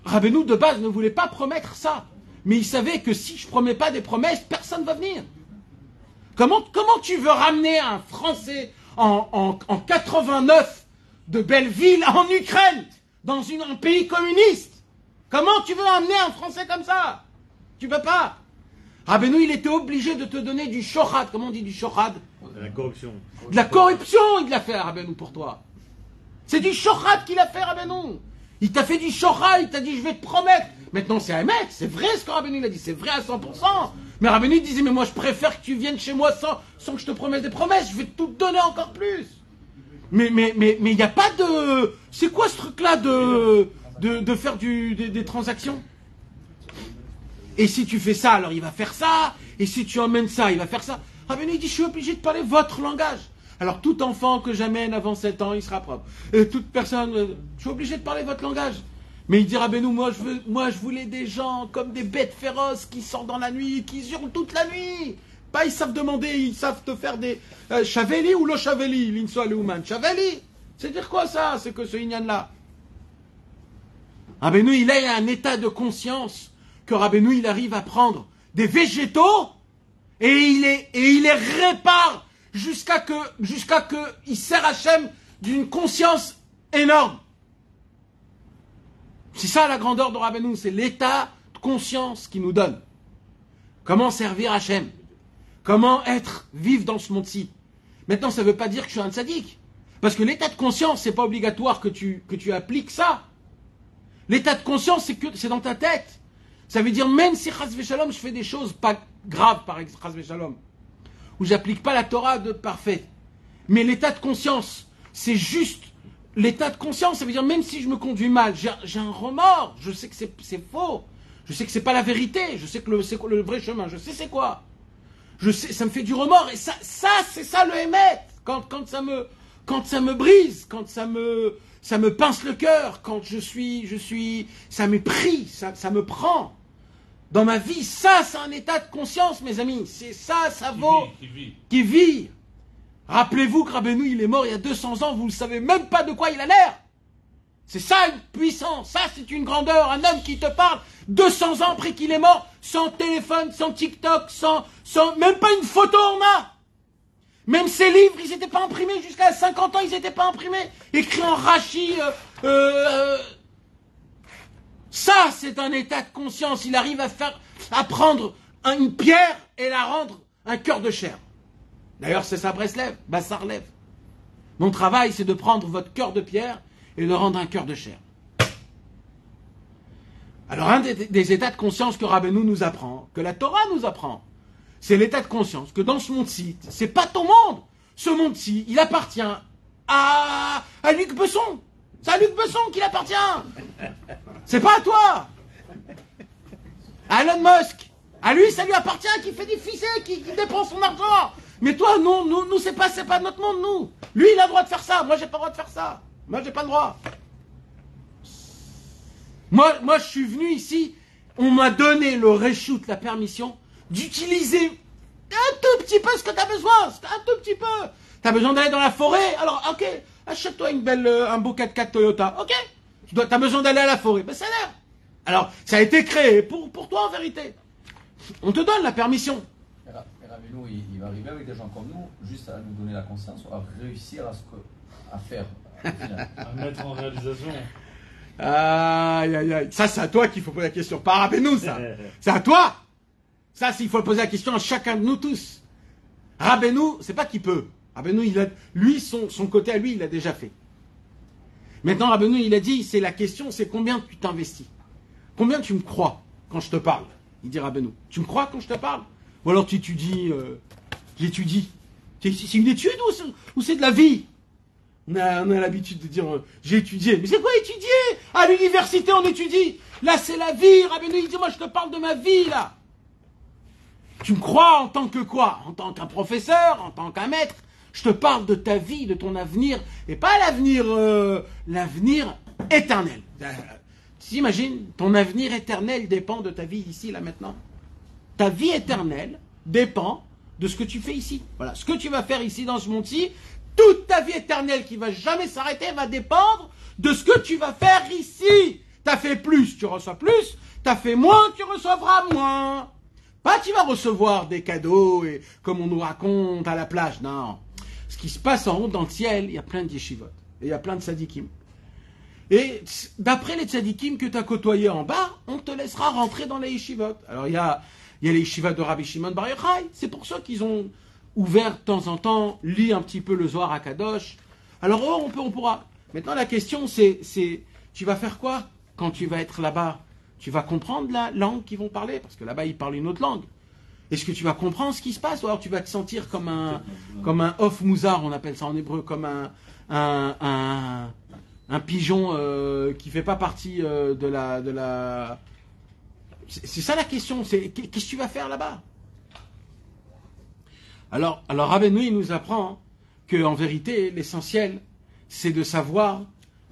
Rabbeinu de base ne voulait pas promettre ça. Mais il savait que si je promets pas des promesses, personne ne va venir. Comment tu veux ramener un Français en 89 de Belleville en Ukraine, dans un pays communiste? Comment tu veux amener un Français comme ça? Tu peux pas. Rabbeinu, il était obligé de te donner du shochad. Comment on dit du shochad? De la corruption. De la corruption, il l'a fait, Rabbeinu, pour toi. C'est du shochad qu'il a fait, Rabbeinu. Il t'a fait du shochad, il t'a dit, je vais te promettre. Maintenant, c'est un mec, c'est vrai ce que Rabbeinu il a dit, c'est vrai à 100%. Mais Rabbeinu disait, mais moi, je préfère que tu viennes chez moi sans que je te promette des promesses, je vais tout te donner encore plus. Mais il n'y a pas de... C'est quoi ce truc-là de faire des transactions? Et si tu fais ça, alors il va faire ça. Et si tu emmènes ça, il va faire ça. Rabbeinu dit, je suis obligé de parler votre langage. Alors tout enfant que j'amène avant 7 ans, il sera propre. Et toute personne, je suis obligé de parler votre langage. Mais il dit, Rabbeinu, moi je voulais des gens comme des bêtes féroces qui sortent dans la nuit, qui hurlent toute la nuit. Pas ils savent demander, ils savent te faire des... Chaveli ou lo Chaveli, l'inso aleuman. Chaveli, c'est dire quoi ça? C'est que ce Inyan-là. Rabbeinu, il a un état de conscience que Rabbeinu, il arrive à prendre des végétaux et il les répare jusqu'à que il sert Hachem d'une conscience énorme. C'est ça la grandeur de Rabbeinu, c'est l'état de conscience qu'il nous donne. Comment servir Hachem? Comment vivre dans ce monde-ci? Maintenant, ça ne veut pas dire que je suis un tzaddik. Parce que l'état de conscience, c'est pas obligatoire que tu appliques ça. L'état de conscience, c'est dans ta tête. Ça veut dire, même si chas v'shalom, je fais des choses pas graves, par exemple, chas v'shalom, où j'applique pas la Torah de parfait. Mais l'état de conscience, c'est juste l'état de conscience. Ça veut dire, même si je me conduis mal, j'ai un remords. Je sais que c'est faux. Je sais que c'est pas la vérité. Je sais que c'est le vrai chemin. Je sais c'est quoi. Je sais, ça me fait du remords. Et ça c'est ça le émet. Quand ça me brise, quand ça me pince le cœur, quand ça me prie, ça me prend. Dans ma vie, ça, c'est un état de conscience, mes amis. C'est ça vaut. Qui vit. Rappelez-vous que Rabbeinu, il est mort il y a 200 ans, vous ne savez même pas de quoi il a l'air. C'est ça une puissance, ça c'est une grandeur. Un homme qui te parle 200 ans après qu'il est mort, sans téléphone, sans TikTok, sans même pas une photo on a. Même ses livres, ils n'étaient pas imprimés jusqu'à 50 ans, ils n'étaient pas imprimés. Écrits en rachi. Ça, c'est un état de conscience. Il arrive à prendre une pierre et la rendre un cœur de chair. D'ailleurs, c'est ça Breslev, Bassarlev. Mon travail, c'est de prendre votre cœur de pierre et de le rendre un cœur de chair. Alors, un des états de conscience que Rabbeinu nous apprend, que la Torah nous apprend, c'est l'état de conscience que dans ce monde-ci, c'est pas ton monde. Ce monde-ci, il appartient à Luc Besson. C'est à Luc Besson qu'il appartient. C'est pas à toi. À Elon Musk. À lui, ça lui appartient, qui fait des ficelles, qui dépense son argent. Mais toi, non, nous, c'est pas notre monde, nous. Lui, il a le droit de faire ça. Moi, j'ai pas le droit de faire ça. Moi, j'ai pas le droit. Moi, je suis venu ici on m'a donné le reshoot, la permission, d'utiliser un tout petit peu ce que tu as besoin, un tout petit peu. Tu as besoin d'aller dans la forêt, alors ok, achète-toi un beau 4x4 Toyota, ok. Tu as besoin d'aller à la forêt, ben ça a l'air. Alors, ça a été créé pour toi en vérité. On te donne la permission. Rabbeinu, il va arriver avec des gens comme nous, juste à nous donner la conscience, à réussir à faire, à mettre en réalisation. Aïe, aïe, aïe. Ça, c'est à toi qu'il faut poser la question. Pas à Rabbeinu, ça. C'est à toi. Ça, il faut poser la question à chacun de nous tous. Rabbeinu, c'est pas qu'il peut. Rabbeinu, lui, son côté à lui, il a déjà fait. Maintenant, Rabbeinu, il a dit, c'est la question, c'est combien tu t'investis. Combien tu me crois quand je te parle. Il dit Rabbeinu. Tu me crois quand je te parle? Ou alors tu étudies, j'étudie. C'est une étude ou c'est de la vie? On a l'habitude de dire j'ai étudié. Mais c'est quoi étudier? À l'université on étudie. Là c'est la vie. Rabbeinu il dit moi je te parle de ma vie là. Tu me crois en tant que quoi? En tant qu'un professeur, en tant qu'un maître. Je te parle de ta vie, de ton avenir. Et pas l'avenir éternel. Tu imagines, ton avenir éternel dépend de ta vie ici, là maintenant. Ta vie éternelle dépend de ce que tu fais ici. Voilà, ce que tu vas faire ici dans ce monde-ci, toute ta vie éternelle qui va jamais s'arrêter va dépendre de ce que tu vas faire ici. T'as fait plus, tu reçois plus. T'as fait moins, tu recevras moins. Pas tu vas recevoir des cadeaux et comme on nous raconte à la plage. Non. Ce qui se passe en haut dans le ciel, il y a plein de yeshivot. Et il y a plein de tzadikim. Et d'après les tzadikim que tu as côtoyés en bas, on te laissera rentrer dans les yeshivot. Alors il y a les yeshivot de Rabbi Shimon Bar Yochai. C'est pour ça qu'ils ont ouvert de temps en temps, lit un petit peu le Zohar à Kadosh. Alors on pourra. Maintenant la question c'est tu vas faire quoi quand tu vas être là-bas? Tu vas comprendre la langue qu'ils vont parler, parce que là-bas ils parlent une autre langue. Est-ce que tu vas comprendre ce qui se passe, ou alors tu vas te sentir comme un off mouzar, on appelle ça en hébreu, comme un pigeon qui fait pas partie de la. C'est ça la question. C'est qu'est-ce que tu vas faire là-bas? Alors Rabbeinu il nous apprend que en vérité l'essentiel c'est de savoir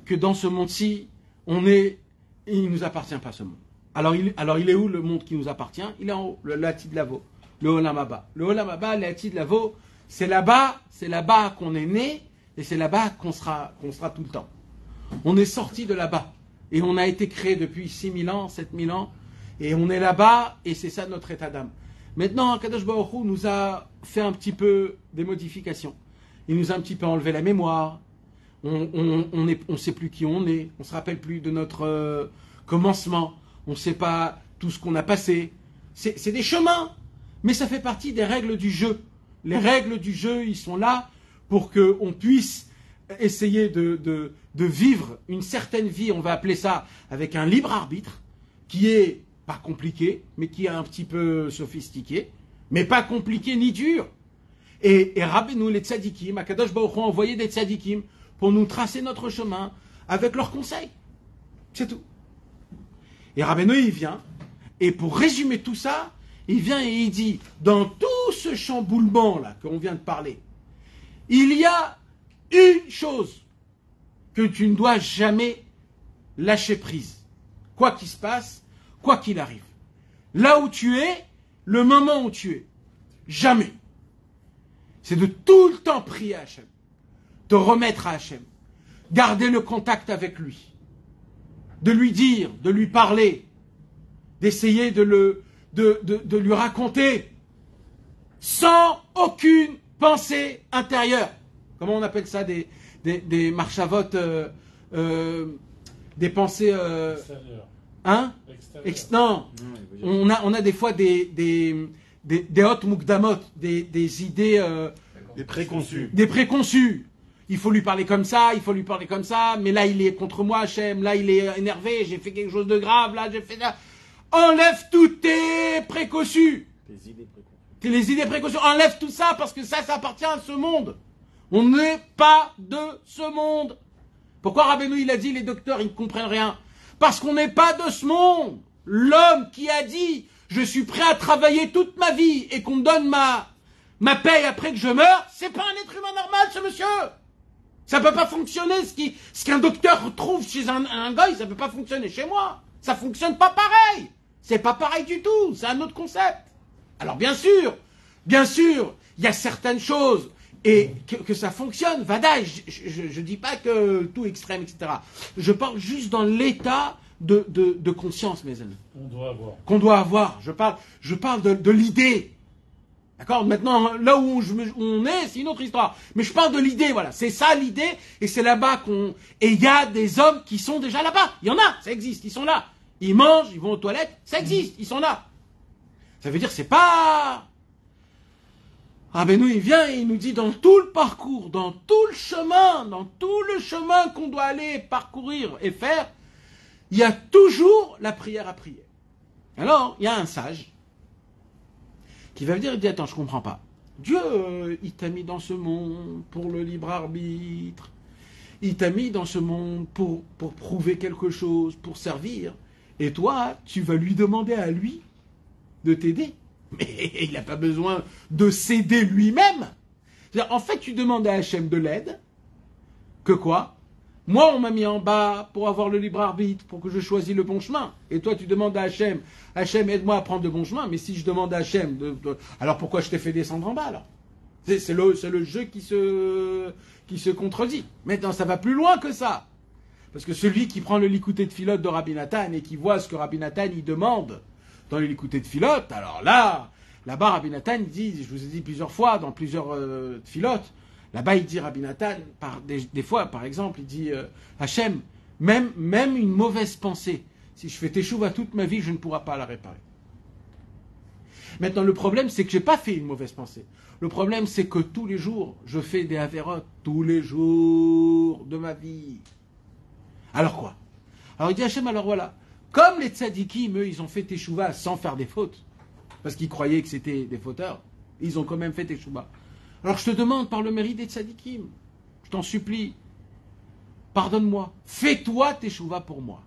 que dans ce monde-ci il nous appartient pas ce monde. Alors il est où le monde qui nous appartient? Il est en haut, le Latid Lavo, le Olam Haba. Le Olam Haba, le Latid Lavo, c'est là-bas qu'on est né et c'est là-bas qu'on sera tout le temps. On est sorti de là-bas et on a été créé depuis 6000 ans, 7000 ans et on est là-bas et c'est ça notre état d'âme. Maintenant, Kadosh Baruch Hu nous a fait un petit peu des modifications. Il nous a un petit peu enlevé la mémoire. On sait plus qui on est. On se rappelle plus de notre commencement. On ne sait pas tout ce qu'on a passé. C'est des chemins, mais ça fait partie des règles du jeu. Les règles du jeu, ils sont là pour qu'on puisse essayer de vivre une certaine vie, on va appeler ça, avec un libre arbitre, qui est pas compliqué, mais qui est un petit peu sophistiqué, mais pas compliqué ni dur. Et Rabbeinu, les tzadikim, Akadosh Baruch Hu a envoyé des tzadikim pour nous tracer notre chemin avec leurs conseils. C'est tout. Et Rabbeinu, il vient, et pour résumer tout ça, il vient et il dit, dans tout ce chamboulement-là qu'on vient de parler, il y a une chose que tu ne dois jamais lâcher prise. Quoi qu'il se passe, quoi qu'il arrive. Là où tu es, le moment où tu es. Jamais. C'est de tout le temps prier à Hachem. Te remettre à Hachem. Garder le contact avec lui. De lui dire, de lui parler. D'essayer de lui raconter. Sans aucune pensée intérieure. Comment on appelle ça? Des marchavotes, des pensées... Hein? Non. On a des fois des hot mukdamot, des idées... des préconçus. Des préconçus. Il faut lui parler comme ça, il faut lui parler comme ça, mais là il est contre moi, Hachem, là il est énervé, j'ai fait quelque chose de grave, là j'ai fait ça. Enlève tous tes préconçus. Les idées préconçues. Enlève tout ça parce que ça appartient à ce monde. On n'est pas de ce monde. Pourquoi Rabbeinu il a dit les docteurs ils ne comprennent rien? Parce qu'on n'est pas de ce monde. L'homme qui a dit je suis prêt à travailler toute ma vie et qu'on me donne ma paye après que je meure, c'est pas un être humain normal ce monsieur. Ça peut pas fonctionner ce qu'un docteur trouve chez un gars, ça peut pas fonctionner chez moi. Ça fonctionne pas pareil. C'est pas pareil du tout, c'est un autre concept. Alors bien sûr, il y a certaines choses et que ça fonctionne, vadaï, je dis pas que tout extrême, etc. Je parle juste dans l'état de conscience, mes amis. Qu'on doit avoir. Je parle de l'idée. D'accord? Maintenant, là où on est, c'est une autre histoire. Mais je parle de l'idée, voilà. C'est ça l'idée, et c'est là-bas et il y a des hommes qui sont déjà là-bas. Il y en a, ça existe, ils sont là. Ils mangent, ils vont aux toilettes, ça existe, ils sont là. Ça veut dire, c'est pas... Ah ben nous, il vient et il nous dit dans tout le parcours, dans tout le chemin qu'on doit aller parcourir et faire, il y a toujours la prière à prier. Alors, il y a un sage qui va venir et dire, attends, je comprends pas. Dieu, il t'a mis dans ce monde pour le libre arbitre. Il t'a mis dans ce monde pour prouver quelque chose, pour servir. Et toi, tu vas lui demander à lui de t'aider. Mais il n'a pas besoin de s'aider lui-même. C'est-à-dire, en fait, tu demandes à Hachem de l'aide. Que quoi? Moi, on m'a mis en bas pour avoir le libre arbitre, pour que je choisisse le bon chemin. Et toi, tu demandes à Hachem, Hachem, aide-moi à prendre le bon chemin. Mais si je demande à Hachem, alors pourquoi je t'ai fait descendre en bas alors? C'est le jeu qui se contredit. Maintenant, ça va plus loin que ça. Parce que celui qui prend le likouté de Philote de Rabbi Nathan et qui voit ce que Rabbi Nathan y demande dans le likouté de Philote, alors là-bas, Rabbi Nathan dit, je vous ai dit plusieurs fois, dans plusieurs Philotes, là-bas, il dit, Rabbi Nathan, des fois, par exemple, il dit, Hachem, même une mauvaise pensée, si je fais teshuva toute ma vie, je ne pourrai pas la réparer. Maintenant, le problème, c'est que je n'ai pas fait une mauvaise pensée. Le problème, c'est que tous les jours, je fais des avérotes, tous les jours de ma vie. Alors quoi? Alors il dit, Hachem, alors voilà, comme les tzadikim, eux, ils ont fait teshuva sans faire des fautes, parce qu'ils croyaient que c'était des fauteurs, ils ont quand même fait teshuva. Alors je te demande, par le mérite des tzadikim, je t'en supplie, pardonne-moi, fais-toi teshuva pour moi.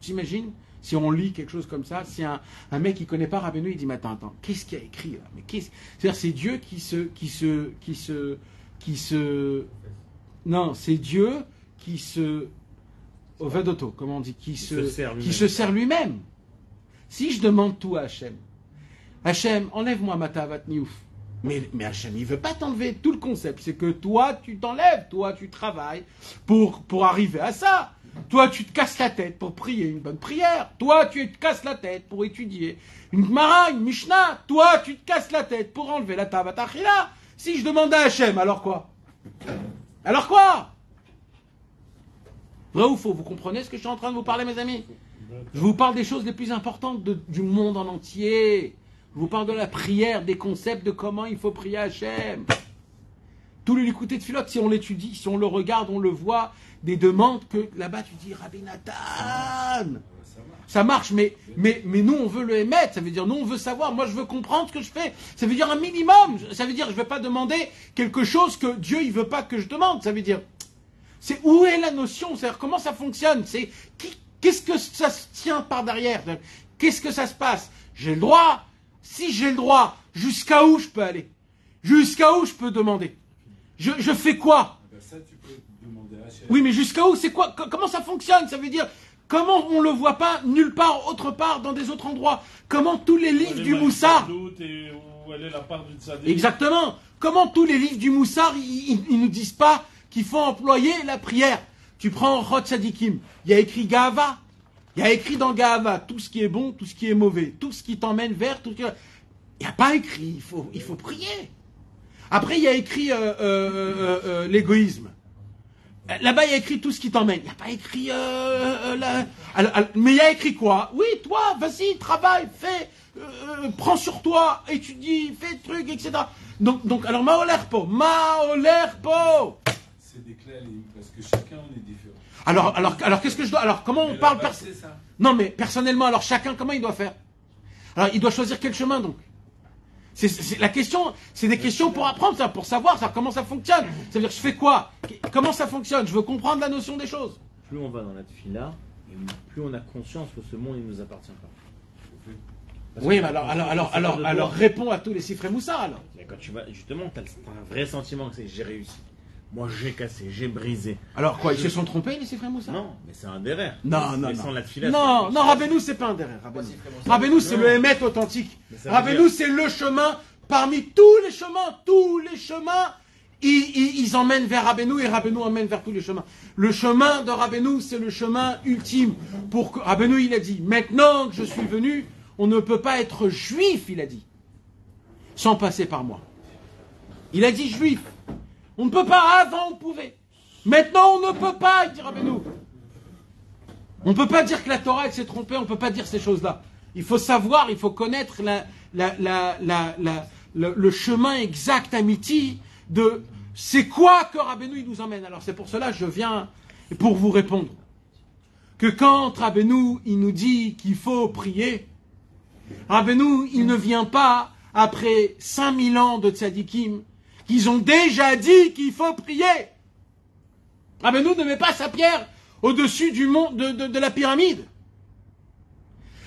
T'imagines, si on lit quelque chose comme ça, si un mec qui ne connaît pas Rabbeinu, il dit, mais attends, qu'est-ce qu'il y a écrit là? Mais c'est-à-dire, c'est Dieu non, c'est Dieu qui se... Au Vadoto, comment on dit, qui se sert lui-même. Si je demande tout à Hachem, Hachem, enlève-moi ma tavat niouf. Mais Hachem, il ne veut pas t'enlever. Tout le concept, c'est que toi, tu t'enlèves, toi, tu travailles pour arriver à ça. Toi, tu te casses la tête pour prier une bonne prière. Toi, tu te casses la tête pour étudier une Gemara, une Mishnah. Toi, tu te casses la tête pour enlever la tavat achila. Si je demande à Hachem, alors quoi? Alors quoi? Vrai ou faux? Vous comprenez ce que je suis en train de vous parler, mes amis? Je vous parle des choses les plus importantes du monde en entier. Je vous parle de la prière, des concepts de comment il faut prier à Hachem. Tout le likouté de Philote, si on l'étudie, si on le regarde, on le voit, des demandes que là-bas tu dis, Rabbi Nathan, ça marche, mais nous on veut le émettre, ça veut dire nous on veut savoir, moi je veux comprendre ce que je fais, ça veut dire un minimum, ça veut dire je ne vais pas demander quelque chose que Dieu il veut pas que je demande, ça veut dire, c'est où est la notion, c'est-à-dire comment ça fonctionne, c'est qu'est-ce que ça se tient par derrière, qu'est-ce que ça se passe, j'ai le droit, si j'ai le droit, jusqu'à où je peux aller, jusqu'à où je peux demander, je fais quoi? Ça, tu peux demander à Hachem. Oui, mais jusqu'à où? C'est quoi? Comment ça fonctionne? Ça veut dire, comment on ne le voit pas nulle part, autre part, dans des autres endroits? Comment tous les livres du Moussard... Où elle est la part du tzaddik. Exactement. Comment tous les livres du Moussard, ils nous disent pas qu'il faut employer la prière? Tu prends Chot Tzadikim, il y a écrit Gahava. Il y a écrit dans Gahava tout ce qui est bon, tout ce qui est mauvais, tout ce qui t'emmène vers... Il n'y a pas écrit, il faut prier. Après, il y a écrit l'égoïsme. Là-bas, il y a écrit tout ce qui t'emmène. Il n'y a pas écrit... mais il y a écrit quoi? Oui, toi, vas-y, travaille, fais, prends sur toi, étudie, fais des trucs, etc. Donc alors, Maolerpo. C'est des clés à ligne, parce que chacun on est différent. Alors qu'est-ce que je dois... Alors, comment on parle... Non, mais personnellement, alors chacun, comment il doit faire? Alors, il doit choisir quel chemin, donc? La question, c'est des questions pour apprendre, ça, pour savoir ça, comment ça fonctionne. Ça veut dire, je fais quoi? Comment ça fonctionne? Je veux comprendre la notion des choses. Plus on va dans la tefila, et plus on a conscience que ce monde ne nous appartient pas. Oui, mais alors réponds à tous les cifres et moussards, alors. Mais quand tu vas, justement, tu as un vrai sentiment que c'est j'ai réussi. Moi, j'ai cassé, j'ai brisé. Alors quoi, ils se sont trompés, les Ephraim Moussa? Non, mais c'est un derrière. Non, non, Mais non. sans la tefila, Non, non, Rabbeinu, c'est pas un derrière. Rabbeinu, c'est le Hémet authentique. Mais ça veut Rabbeinu, dire- c'est le chemin parmi tous les chemins. Ils emmènent vers Rabbeinu et Rabbeinu emmène vers tous les chemins. Le chemin de Rabbeinu, c'est le chemin ultime. Pour que Rabbeinu, il a dit, maintenant que je suis venu, on ne peut pas être juif, il a dit, sans passer par moi. Il a dit juif. On ne peut pas, avant on pouvait. Maintenant on ne peut pas, il dit Rabbeinu. On ne peut pas dire que la Torah elle s'est trompée, on ne peut pas dire ces choses-là. Il faut savoir, il faut connaître le chemin exact, amiti, de c'est quoi que Rabbeinu il nous emmène. Alors c'est pour cela que je viens pour vous répondre. Que quand Rabbeinu il nous dit qu'il faut prier, Rabbeinu il ne vient pas après 5000 ans de tzadikim, qu'ils ont déjà dit qu'il faut prier. Rabbeinu ne met pas sa pierre au-dessus du mont de la pyramide.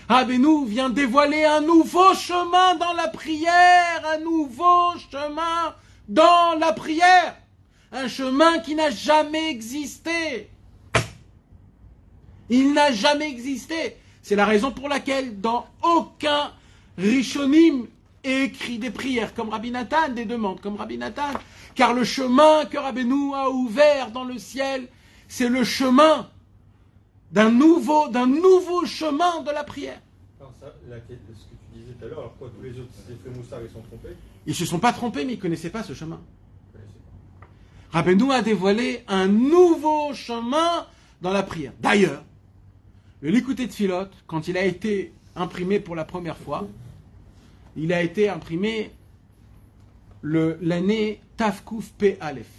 Rabbeinu vient dévoiler un nouveau chemin dans la prière, un nouveau chemin dans la prière, un chemin qui n'a jamais existé. Il n'a jamais existé. C'est la raison pour laquelle dans aucun Rishonim est écrit des prières comme Rabbi Nathan, des demandes comme Rabbi Nathan, car le chemin que Rabbeinu a ouvert dans le ciel, c'est le chemin d'un nouveau chemin de la prière. Alors ça, ce que tu disais tout à l'heure, alors quoi, tous les autres Ephraim Moussa, ils sont trompés? Ils ne se sont pas trompés, mais ils ne connaissaient pas ce chemin. Rabbeinu a dévoilé un nouveau chemin dans la prière. D'ailleurs, le Likutei Tfilot, quand il a été imprimé pour la première fois, il a été imprimé l'année Tafkouf P Aleph,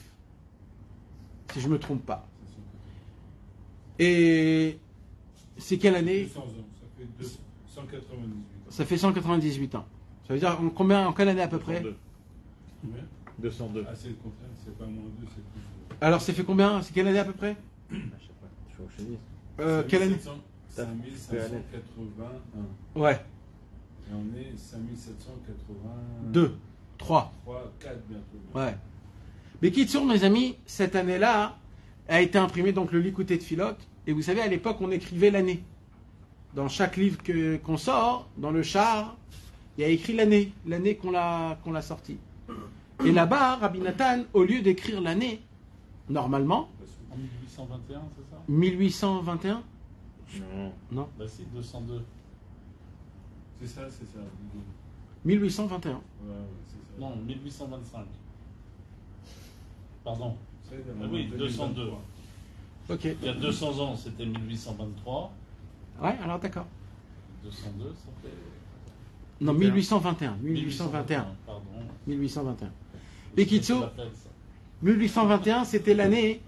si je ne me trompe pas. Et c'est quelle année? 200 ans, ça fait 198 ans. Ça fait 198 ans. Ça veut dire en quelle année à peu près? 202. Ah, c'est le contraire, c'est pas moins 2, c'est plus. Alors c'est fait combien? C'est quelle année à peu près? Je sais pas, il faut que je te dise. Quelle année? 5581. Ouais. Et on est 5782. 2, 3. 3, 4 bientôt. Ouais. Mais Kitsour, mes amis, cette année-là a été imprimé donc le Likutei Tfilot. Et vous savez, à l'époque, on écrivait l'année. Dans chaque livre qu'on sort, dans le char, il y a écrit l'année qu'on l'a sorti. Et là-bas, Rabbi Nathan, au lieu d'écrire l'année, normalement, En 1821, c'est ça? 1821, Non. non, Bah si, 202. C'est ça, c'est ça. 1821. Ouais, c'est ça. Non, 1825. Pardon. C'est Ah oui, 202. Ok. Il y a 200 ans, c'était 1823. Ouais, alors d'accord. 202, ça fait... Non, 1821. 1821. Pardon. 1821. C'est Bekitsour, la fête, ça. 1821, c'était l'année.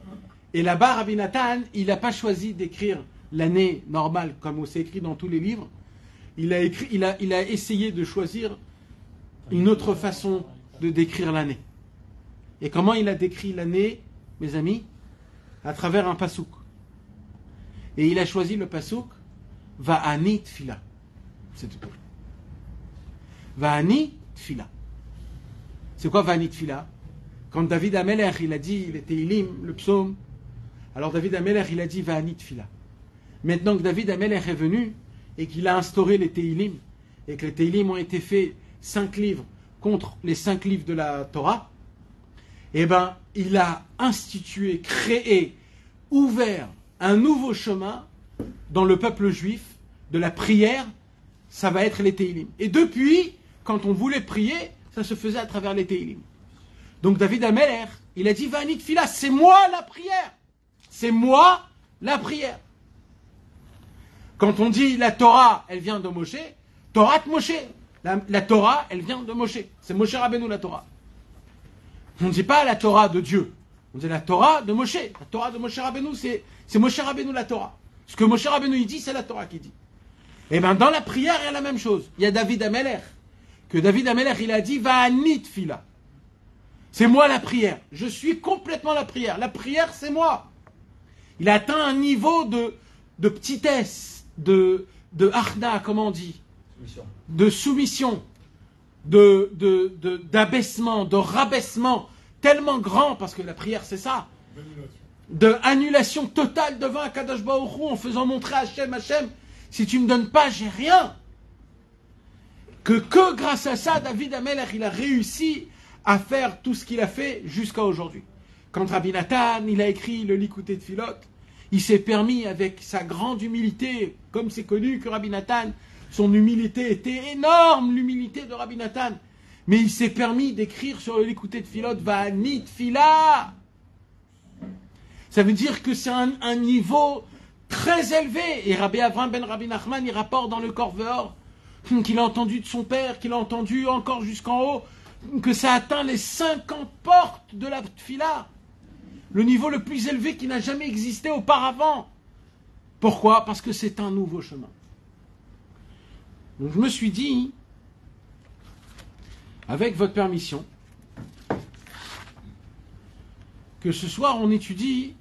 Et là-bas, Rabbi Nathan, il n'a pas choisi d'écrire l'année normale, comme c'est écrit dans tous les livres. Il a essayé de choisir une autre façon de décrire l'année. Et comment il a décrit l'année, mes amis? À travers un pasouk. Et il a choisi le pasouk Va'ani Tfila. C'est tout. Va'ani Tfila. C'est quoi Va'ani Tfila? Quand David Amelech, il a dit les Teilim, le psaume, alors David Amelech, il a dit Va'ani Tfila. Maintenant que David Amelech est venu et qu'il a instauré les Teilim, et que les Teilim ont été faits 5 livres contre les 5 livres de la Torah, eh bien, il a institué, créé, ouvert un nouveau chemin dans le peuple juif de la prière, ça va être les Teilim. Et depuis, quand on voulait prier, ça se faisait à travers les Teilim. Donc David Amelech, il a dit Va'ani Tfila, c'est moi la prière. C'est moi la prière. Quand on dit la Torah, elle vient de Moshe, Torah de Moshe. La Torah, elle vient de Moshe. C'est Moshe Rabbeinu la Torah. On ne dit pas la Torah de Dieu. On dit la Torah de Moshe. La Torah de Moshe Rabbeinu, c'est Moshe Rabbeinu la Torah. Ce que Moshe Rabbeinu il dit, c'est la Torah qui dit. Et bien dans la prière, il y a la même chose. Il y a David Amelech. Que David Amelech, il a dit Va'ani Tfila. C'est moi la prière. Je suis complètement la prière. La prière, c'est moi. Il a atteint un niveau de petitesse, de achna, comment on dit, de soumission, d'abaissement, de rabaissement, tellement grand, parce que la prière c'est ça, de annulation totale devant Akadosh Baruch Hu, en faisant montrer à Hachem, si tu me donnes pas, j'ai rien. Que grâce à ça, David Amelech, il a réussi à faire tout ce qu'il a fait jusqu'à aujourd'hui. Quand Rabbi Nathan, il a écrit le Likutei Tfilot, il s'est permis, avec sa grande humilité, comme c'est connu que Rabbi Nathan, son humilité était énorme, l'humilité de Rabbi Nathan, mais il s'est permis d'écrire sur le Likutei Tfilot, Va'ani Tfila. Ça veut dire que c'est un niveau très élevé. Et Rabbi Avram ben Rabbi Nachman, il rapporte dans le Korveor qu'il a entendu de son père, qu'il a entendu encore jusqu'en haut, que ça atteint les 50 portes de la Tfila. Le niveau le plus élevé qui n'a jamais existé auparavant. Pourquoi? Parce que c'est un nouveau chemin. Donc je me suis dit, avec votre permission, que ce soir on étudie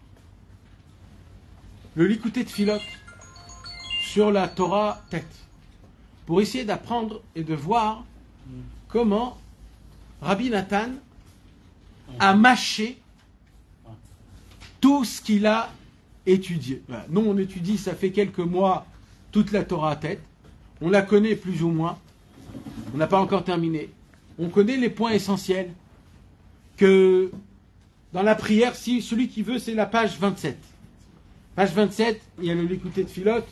le Likutei Tfilot sur la Torah tête, pour essayer d'apprendre et de voir comment Rabbi Nathan a mâché tout ce qu'il a étudié. Voilà. Nous, on étudie, ça fait quelques mois, toute la Torah à tête. On la connaît plus ou moins. On n'a pas encore terminé. On connaît les points essentiels que dans la prière, si celui qui veut, c'est la page 27. Page 27, il y a le Likutei Tfilot.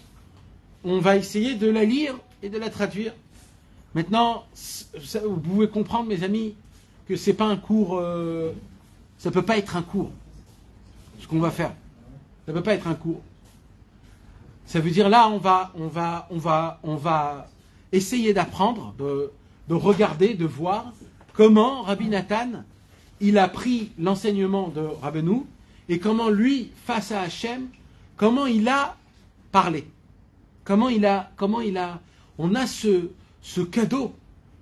On va essayer de la lire et de la traduire. Maintenant, vous pouvez comprendre, mes amis, que c'est pas un cours. Ça peut pas être un cours. Ce qu'on va faire, ça peut pas être un cours. Ça veut dire là, on va essayer d'apprendre, de regarder, de voir comment Rabbi Nathan il a pris l'enseignement de Rabbeinu et comment lui, face à Hachem, comment il a parlé. On a ce cadeau,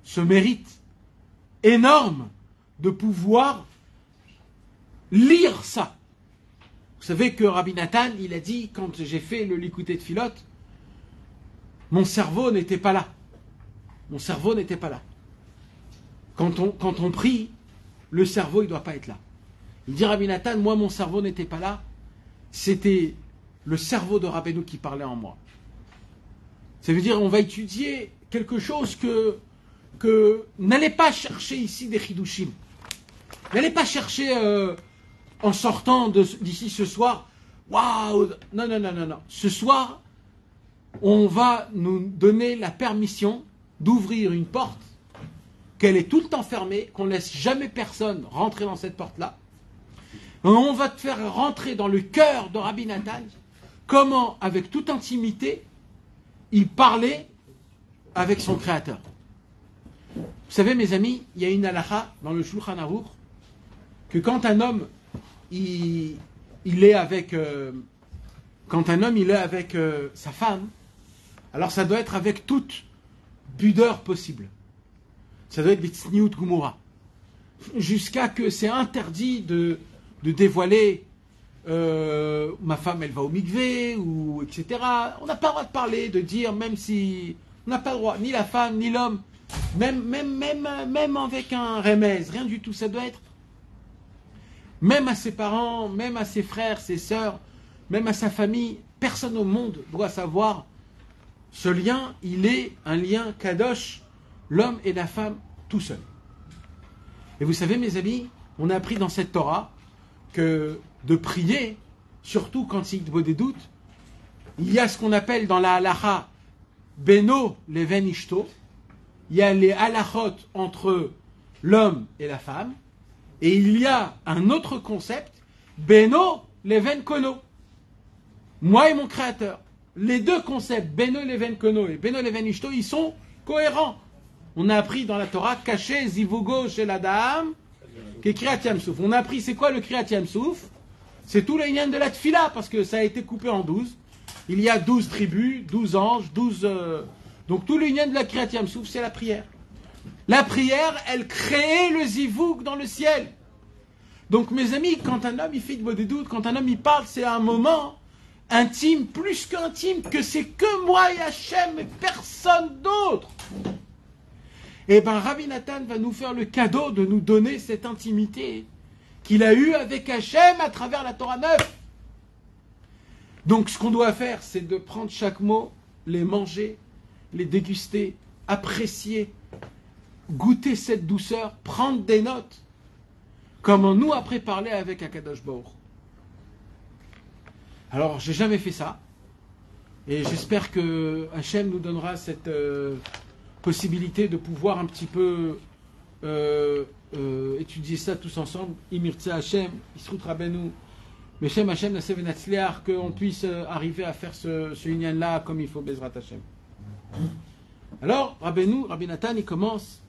ce mérite énorme de pouvoir lire ça. Vous savez que Rabbi Nathan, il a dit, quand j'ai fait le Likutei Tfilot, mon cerveau n'était pas là. Mon cerveau n'était pas là. Quand on prie, le cerveau, il ne doit pas être là. Il dit Rabbi Nathan, moi, mon cerveau n'était pas là. C'était le cerveau de Rabbeinu qui parlait en moi. Ça veut dire on va étudier quelque chose que n'allez pas chercher ici des chidushim. N'allez pas chercher en sortant d'ici ce soir. Waouh! Non. Ce soir, on va nous donner la permission d'ouvrir une porte, qu'elle est tout le temps fermée, qu'on ne laisse jamais personne rentrer dans cette porte-là. On va te faire rentrer dans le cœur de Rabbi Nathan, comment, avec toute intimité, il parlait avec son Créateur. Vous savez, mes amis, il y a une halakha dans le Shulchan Aruch, que quand un homme il est avec sa femme, alors ça doit être avec toute pudeur possible. Ça doit être des tsniout gumura. Jusqu'à que c'est interdit de dévoiler ma femme elle va au mikvé, ou etc. On n'a pas le droit de parler, de dire, même si on n'a pas le droit, ni la femme, ni l'homme, même avec un remez, rien du tout, ça doit être même à ses parents, même à ses frères, ses sœurs, même à sa famille, personne au monde doit savoir. Ce lien, il est un lien kadosh, l'homme et la femme tout seul. Et vous savez, mes amis, on a appris dans cette Torah que de prier, surtout quand il y a des doutes, il y a ce qu'on appelle dans la halacha beno leven ishto, il y a les halachot entre l'homme et la femme, et il y a un autre concept, beno leven kono, moi et mon créateur. Les deux concepts, beno leven kono et beno leven ishto, ils sont cohérents. On a appris dans la Torah, caché zivugo chez la dame, qui est Kriyat Yam Souf. On a appris c'est quoi le Kriyat Yam Souf? C'est tout l'inyan de la Tfila, parce que ça a été coupé en 12. Il y a 12 tribus, 12 anges, 12... Donc tout l'inyan de la Kriyat Yam Souf, c'est la prière. La prière, elle crée le zivouk dans le ciel. Donc mes amis, quand un homme il fait des doutes, quand un homme il parle, c'est un moment intime, plus qu'intime, que c'est que moi et Hachem et personne d'autre. Et bien Rabbi Nathan va nous faire le cadeau de nous donner cette intimité qu'il a eue avec Hachem à travers la Torah 9. Donc ce qu'on doit faire, c'est de prendre chaque mot, les manger, les déguster, apprécier, goûter cette douceur, prendre des notes. Comment nous après parler avec Akadosh Baruch. Alors j'ai jamais fait ça. Et j'espère que Hachem nous donnera cette possibilité de pouvoir un petit peu étudier ça tous ensemble. Imirtza Hachem, Yisrout Rabbeinu, Meshem Hachem Nasev Natzliach, qu'on puisse arriver à faire ce union-là comme il faut, Bezrat Hachem. Alors, Rabbi Nathan, il commence.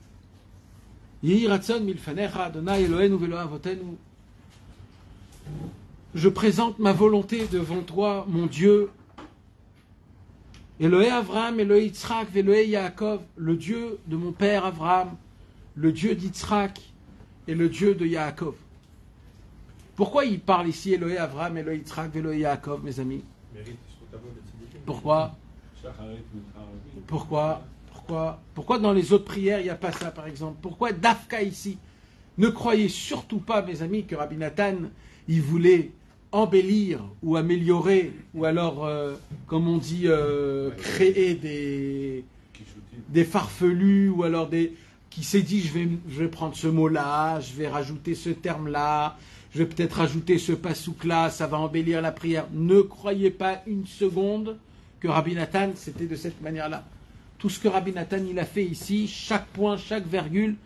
Yehi Ratzon milfanecha, Adonai Eloheinu velo avotenu. Je présente ma volonté devant toi, mon Dieu. Elohé Avraham, Elohé Yitzhak, Elohé Yaakov, le Dieu de mon père Avraham, le Dieu d'Yitzhak et le Dieu de Yaakov. Pourquoi il parle ici Elohé Avraham, Elohé Yitzhak, Elohé Yaakov, mes amis? Pourquoi? Pourquoi dans les autres prières il n'y a pas ça, par exemple? Pourquoi Dafka ici? Ne croyez surtout pas, mes amis, que Rabbi Nathan, il voulait embellir ou améliorer, ou alors, comme on dit, créer des farfelus, ou alors qui s'est dit, je vais prendre ce mot-là, je vais rajouter ce terme-là, je vais peut-être rajouter ce pasouk-là, ça va embellir la prière. Ne croyez pas une seconde que Rabbi Nathan, c'était de cette manière-là. Tout ce que Rabbi Nathan il a fait ici, chaque point, chaque virgule,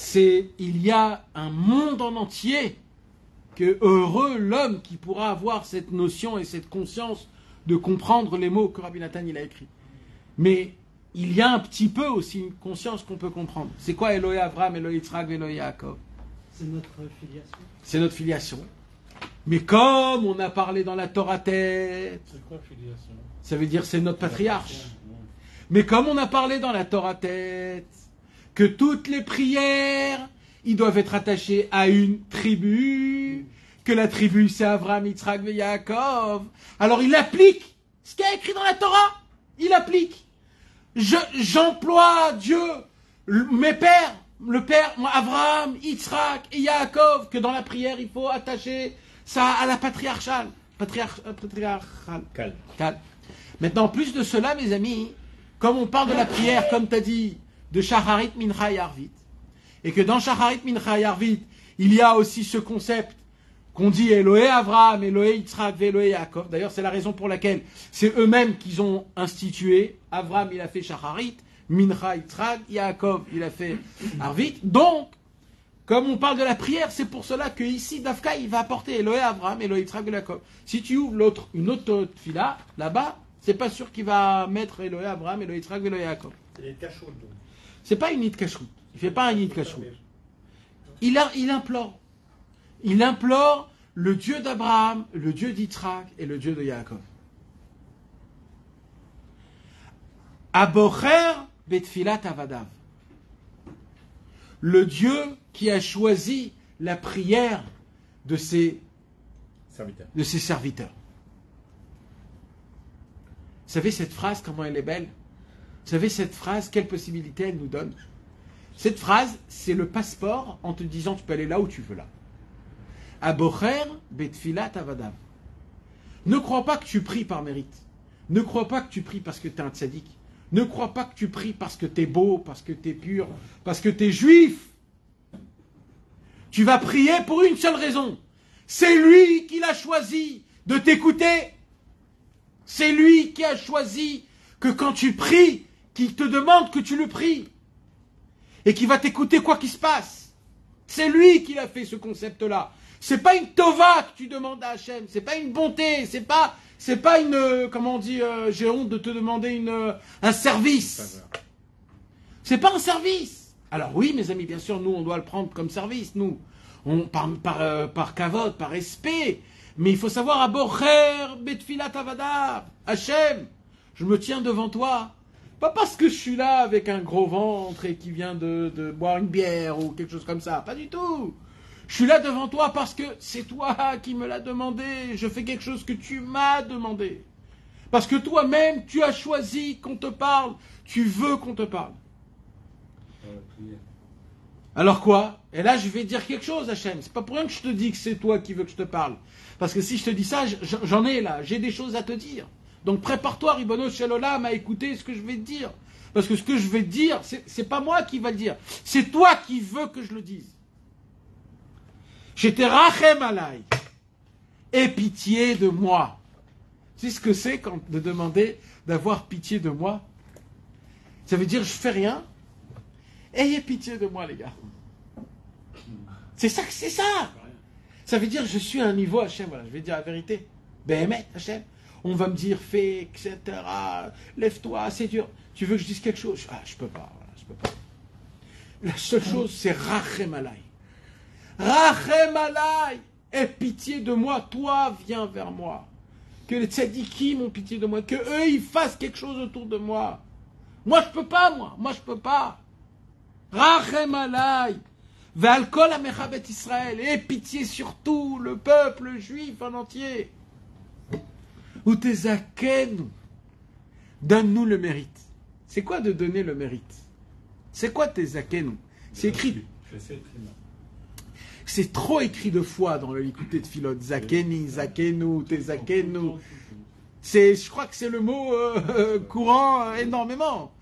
il y a un monde en entier que heureux l'homme qui pourra avoir cette notion et cette conscience de comprendre les mots que Rabbi Nathan il a écrits. Mais il y a un petit peu aussi une conscience qu'on peut comprendre. C'est quoi Elohé Avraham, Elohé Yitzhak, Elohé Yaakov? C'est notre filiation. C'est notre filiation. Mais comme on a parlé dans la Torah tête, C'est quoi filiation? ça veut dire c'est notre patriarche. Mais comme on a parlé dans la Torah tête, que toutes les prières, ils doivent être attachés à une tribu, que la tribu c'est Avraham, Yitzhak et Yaakov, alors il applique ce qui est écrit dans la Torah. Il applique. J'emploie Dieu, mes pères, le père, Avraham, Yitzhak et Yaakov, que dans la prière il faut attacher ça à la patriarcale. Calme. Maintenant, en plus de cela, mes amis, comme on parle de la prière, comme tu as dit, de Shacharit, Mincha et Arvit, et que dans Shacharit, Mincha et Arvit, il y a aussi ce concept qu'on dit Elohé Avraham, Elohé Yitzhak, Elohé Yaakov. D'ailleurs, c'est la raison pour laquelle c'est eux-mêmes qu'ils ont institué. Avraham, il a fait Shacharit, Mincha, Yitzhak, Yaakov, il a fait Arvit. Donc, comme on parle de la prière, c'est pour cela que ici, Dafka, il va apporter Elohé Avraham, Elohé Yitzhak, Yaakov. Si tu ouvres une autre fila, là-bas, c'est pas sûr qu'il va mettre Elohé Avraham, Elohé Yitzhak, Elohé Yaakov. C'est les cachots, donc. C'est pas une nid kashrut. Il fait pas un nid kashrut. Il implore. Il implore le Dieu d'Abraham, le Dieu d'Yitzhak et le Dieu de Yaakov. Abocher betfilat avadav. Le Dieu qui a choisi la prière de ses serviteurs. Vous savez cette phrase, comment elle est belle? Vous savez cette phrase, quelle possibilité elle nous donne? Cette phrase, c'est le passeport en te disant tu peux aller là où tu veux là. Abocher betfilat avadav. Ne crois pas que tu pries par mérite. Ne crois pas que tu pries parce que tu es un tzaddik. Ne crois pas que tu pries parce que tu es beau, parce que tu es pur, parce que tu es juif. Tu vas prier pour une seule raison. C'est lui qui l'a choisi de t'écouter. C'est lui qui a choisi que quand tu pries, qu'il te demande que tu le pries. Et qui va t'écouter quoi qu'il se passe. C'est lui qui a fait ce concept-là. C'est pas une tova que tu demandes à Hachem. C'est pas une bonté. C'est pas une, comment on dit, j'ai honte de te demander un service. C'est pas un service. Alors oui, mes amis, bien sûr, nous, on doit le prendre comme service, nous. Par kavod, par respect. Mais il faut savoir, Abocher betfilat avadav. Hachem, je me tiens devant toi. Pas parce que je suis là avec un gros ventre et qui vient de boire une bière ou quelque chose comme ça. Pas du tout. Je suis là devant toi parce que c'est toi qui me l'as demandé. Je fais quelque chose que tu m'as demandé. Parce que toi-même, tu as choisi qu'on te parle. Tu veux qu'on te parle. Alors quoi? Et là, je vais dire quelque chose, Hachem. C'est pas pour rien que je te dis que c'est toi qui veux que je te parle. Parce que si je te dis ça, j'en ai là. J'ai des choses à te dire. Donc prépare-toi, Ribono Shel Olam, à écouter ce que je vais te dire. Parce que ce que je vais te dire, c'est pas moi qui va le dire. C'est toi qui veux que je le dise. J'étais rachem alay. Aie pitié de moi. Tu sais ce que c'est quand de demander d'avoir pitié de moi? Ça veut dire je fais rien. Ayez pitié de moi, les gars. C'est ça que c'est ça. Ça veut dire je suis à un niveau, Hachem, voilà, je vais dire la vérité. Béhémet, Hachem. On va me dire fais, etc. Lève-toi, c'est dur. Tu veux que je dise quelque chose? Ah, je peux pas, voilà, je peux pas. La seule chose, c'est rachem alay. Rachem alay. Aie pitié de moi, toi, viens vers moi. Que les tzadikim ont pitié de moi, que eux, ils fassent quelque chose autour de moi. Moi, je peux pas, moi, je peux pas. Rachem alay. Ve'al kol amecha bet Israël. Aie pitié sur tout le peuple juif en entier. Ou tezakenu. Donne-nous le mérite. C'est quoi de donner le mérite? C'est quoi tezakenu? C'est écrit. C'est trop écrit de fois dans le Likutei Tfilot. Zakeni, zakenu, tezakenu. Je crois que c'est le mot courant énormément.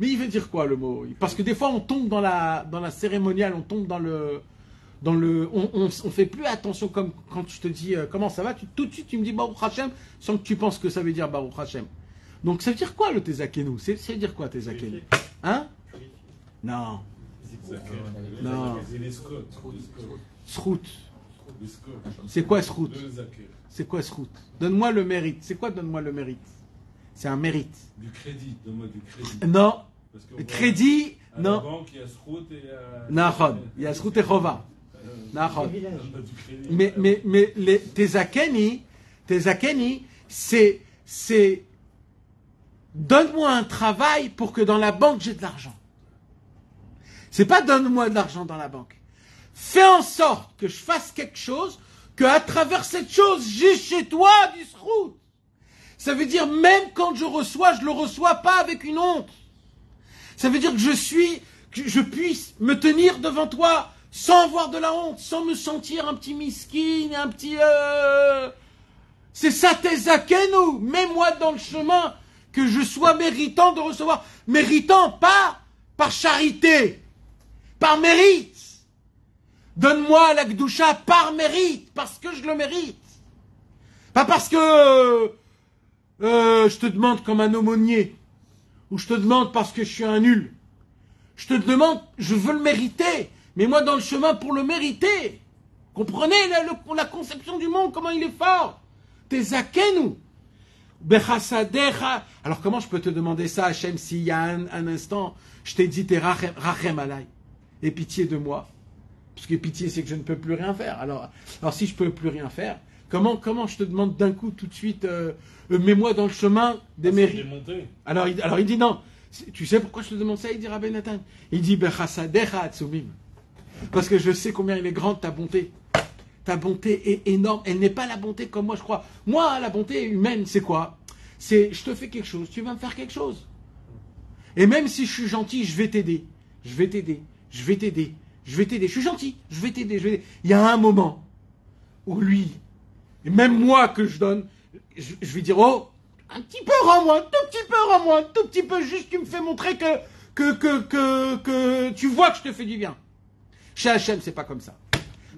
Mais il veut dire quoi le mot? Parce que des fois on tombe dans la cérémoniale, on tombe on fait plus attention comme quand je te dis comment ça va, tout de suite tu me dis Baruch Hashem sans que tu penses que ça veut dire Baruch Hashem. Donc ça veut dire quoi le tezakenu? Ça veut dire quoi tezakenu? Hein? Non. Non. Srout. C'est quoi srout? C'est quoi srout? Donne-moi le mérite. C'est quoi donne-moi le mérite? C'est un mérite. Du crédit, donne-moi du crédit. Non. Le crédit, non. À la banque, il y a srout et Nahon. Il y a srout et chova. Nahon. Mais les tezakeni, c'est donne-moi un travail pour que dans la banque j'ai de l'argent. C'est pas donne-moi de l'argent dans la banque. Fais en sorte que je fasse quelque chose, qu'à travers cette chose, j'ai chez toi du srout. Ça veut dire même quand je le reçois pas avec une honte. Ça veut dire que je puisse me tenir devant toi sans avoir de la honte, sans me sentir un petit miskin, un petit... C'est ça tezakenu. Mets-moi dans le chemin que je sois méritant de recevoir. Méritant, pas par charité, par mérite. Donne-moi la Gdusha par mérite, parce que je le mérite. Pas parce que je te demande comme un aumônier, ou je te demande parce que je suis un nul. Je te demande, je veux le mériter, mais moi dans le chemin pour le mériter. Comprenez la conception du monde, comment il est fort. Tezakenu. Bechasadecha. Alors comment je peux te demander ça, Hachem, s'il y a un instant, je t'ai dit, t'es rachem alay, et pitié de moi. Parce que pitié, c'est que je ne peux plus rien faire. Alors si je peux plus rien faire, comment je te demande d'un coup tout de suite, mets-moi dans le chemin des mérites. Alors il dit non. Tu sais pourquoi je te demande ça? Il dit Rabbi Nathan. Il dit Bechasadecha atzumim. Parce que je sais combien il est grande ta bonté. Ta bonté est énorme. Elle n'est pas la bonté comme moi je crois. Moi, la bonté humaine, c'est quoi? C'est je te fais quelque chose, tu vas me faire quelque chose. Et même si je suis gentil, je vais t'aider. Je vais t'aider. Je vais t'aider. Je vais t'aider. Je suis gentil. Je vais t'aider. Il y a un moment où lui, et même moi que je donne, je vais dire oh, un petit peu rends-moi, un tout petit peu rends-moi, un tout petit peu juste tu me fais montrer que tu vois que je te fais du bien. Chez Hachem, c'est pas comme ça.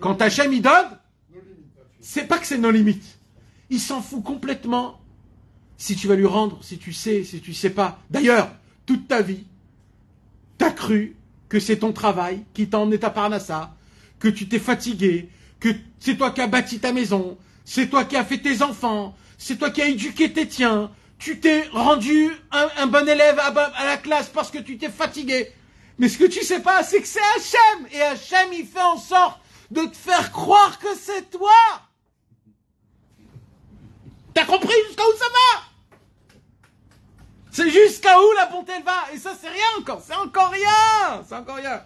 Quand Hachem il donne, c'est pas que c'est nos limites. Il s'en fout complètement si tu vas lui rendre, si tu sais pas. D'ailleurs, toute ta vie, t'as cru que c'est ton travail qui t'a emmené ta parnassa, que tu t'es fatigué, que c'est toi qui as bâti ta maison, c'est toi qui as fait tes enfants, c'est toi qui as éduqué tes tiens, tu t'es rendu un bon élève à la classe parce que tu t'es fatigué. Mais ce que tu sais pas, c'est que c'est Hachem. Et Hachem, il fait en sorte de te faire croire que c'est toi. T'as compris jusqu'à où ça va? C'est jusqu'à où la bonté elle va. Et ça, c'est rien encore. C'est encore rien. C'est encore rien.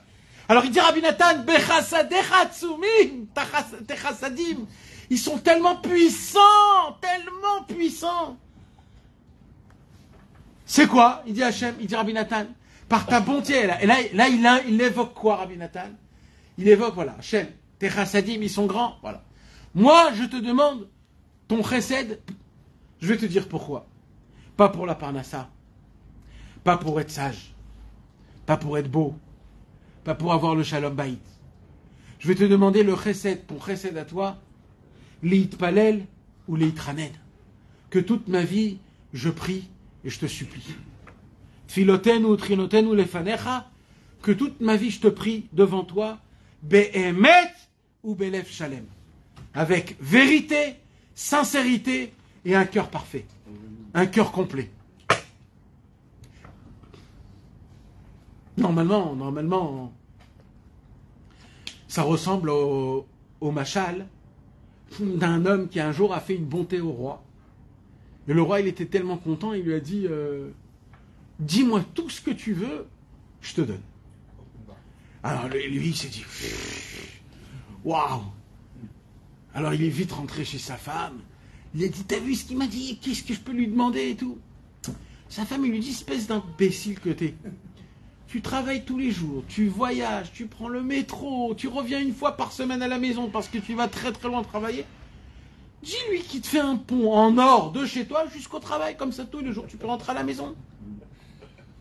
Alors il dit Rabbi Nathan, Bechasadecha atzumim, tes chassadim. Ils sont tellement puissants. Tellement puissants. C'est quoi? Il dit Hachem, il dit Rabbi Nathan, par ta bonté. Et là il évoque quoi, Rabbi Nathan? il évoque, voilà, Hachem, tes chassadim, ils sont grands, voilà. Moi, je te demande, ton chesed, je vais te dire pourquoi. Pas pour la parnassa, pas pour être sage, pas pour être beau, pas pour avoir le shalom baït. Je vais te demander le chesed, ton chesed à toi, leit palel ou leit ranen. Que toute ma vie, je prie et je te supplie. Tfiloten ou trinoten ou lefanecha, que toute ma vie je te prie devant toi, be'emet ou be'lev shalem. Avec vérité, sincérité et un cœur parfait. Un cœur complet. Normalement, ça ressemble au machal d'un homme qui un jour a fait une bonté au roi. Et le roi, il était tellement content, il lui a dit dis-moi tout ce que tu veux, je te donne. Alors lui, il s'est dit waouh. Alors il est vite rentré chez sa femme. Il a dit t'as vu ce qu'il m'a dit, qu'est-ce que je peux lui demander et tout. Sa femme, il lui dit espèce d'imbécile que t'es. Tu travailles tous les jours, tu voyages, tu prends le métro, tu reviens une fois par semaine à la maison parce que tu vas très très loin travailler. Dis-lui qu'il te fait un pont en or de chez toi jusqu'au travail, comme ça tous les jours tu peux rentrer à la maison.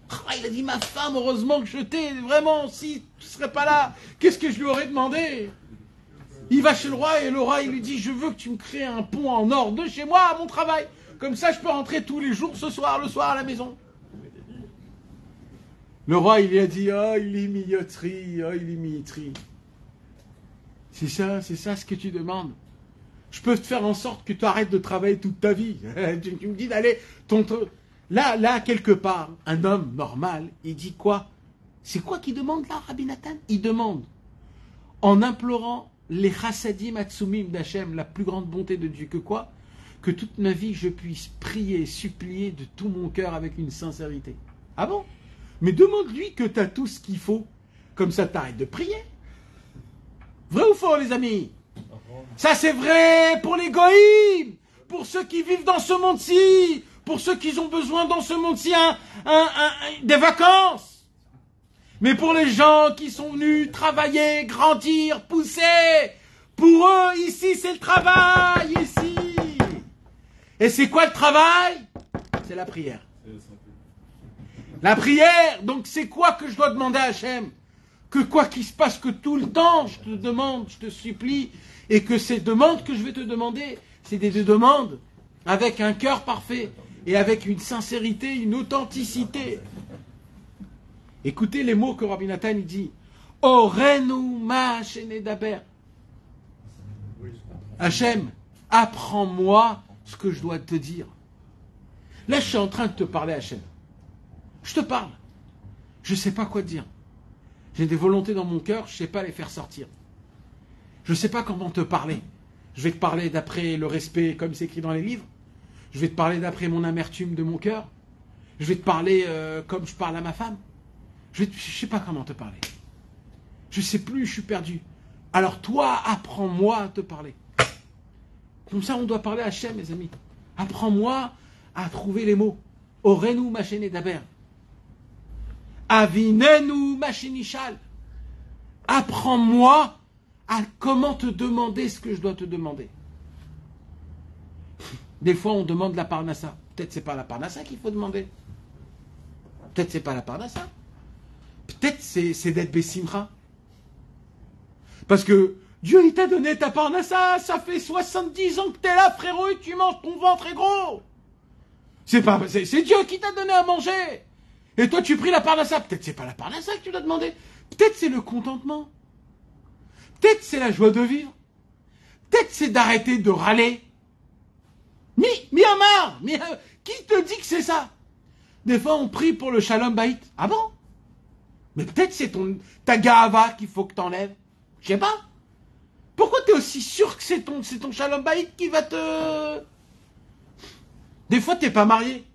Ah, il a dit ma femme, heureusement que je t'ai, vraiment, si tu ne serais pas là, qu'est-ce que je lui aurais demandé? Il va chez le roi et le roi il lui dit je veux que tu me crées un pont en or de chez moi à mon travail, comme ça je peux rentrer tous les jours le soir à la maison. Le roi, il lui a dit, oh, il est milletri, oh, il est milletri. C'est ça ce que tu demandes. Je peux te faire en sorte que tu arrêtes de travailler toute ta vie. Tu me dis d'aller... Là, quelque part, un homme normal, il dit quoi? C'est quoi qu'il demande là, Rabbi Nathan? Il demande, en implorant les chassadim atsumim d'Hachem, la plus grande bonté de Dieu, que quoi? Que toute ma vie, je puisse prier, supplier de tout mon cœur avec une sincérité. Ah bon? Mais demande-lui que tu as tout ce qu'il faut. Comme ça, t'arrêtes de prier. Vrai ou faux, les amis? Ça, c'est vrai pour les goïms, pour ceux qui vivent dans ce monde-ci, pour ceux qui ont besoin dans ce monde-ci des vacances. Mais pour les gens qui sont venus travailler, grandir, pousser, pour eux, ici, c'est le travail, ici. Et c'est quoi le travail? C'est la prière. La prière, donc c'est quoi que je dois demander à Hachem? Que quoi qu'il se passe, que tout le temps, je te demande, je te supplie, et que ces demandes que je vais te demander, c'est des demandes avec un cœur parfait, et avec une sincérité, une authenticité. Écoutez les mots que Rabbi Nathan dit. Orenu ma shenedaber. Hachem, apprends-moi ce que je dois te dire. Là, je suis en train de te parler, Hachem. Je te parle. Je ne sais pas quoi te dire. J'ai des volontés dans mon cœur, je ne sais pas les faire sortir. Je ne sais pas comment te parler. Je vais te parler d'après le respect comme c'est écrit dans les livres. Je vais te parler d'après mon amertume de mon cœur. Je vais te parler comme je parle à ma femme. Je ne sais pas comment te parler. Je ne sais plus, je suis perdu. Alors toi, apprends-moi à te parler. Comme ça, on doit parler à Hachem, mes amis. Apprends-moi à trouver les mots. Orenu machene daber. Avinenu machinishal. Apprends-moi à comment te demander ce que je dois te demander. Des fois, on demande la parnassa. Peut-être c'est pas la parnassa qu'il faut demander. Peut-être c'est pas la parnassa. Peut-être c'est d'être Bessimra. Parce que Dieu, il t'a donné ta parnassa. Ça fait 70 ans que t'es là, frérot, et tu manges, ton ventre est gros. C'est Dieu qui t'a donné à manger. Et toi, tu pries la parnassa. Peut-être c'est pas la parnassa que tu dois demander. Peut-être c'est le contentement. Peut-être c'est la joie de vivre. Peut-être c'est d'arrêter de râler. Miyamar, qui te dit que c'est ça? Des fois, on prie pour le shalom baït. Ah bon? Mais peut-être c'est ta gahava qu'il faut que t'enlèves. Je sais pas. Pourquoi t'es aussi sûr que c'est ton shalom baït qui va te... Des fois, t'es pas marié.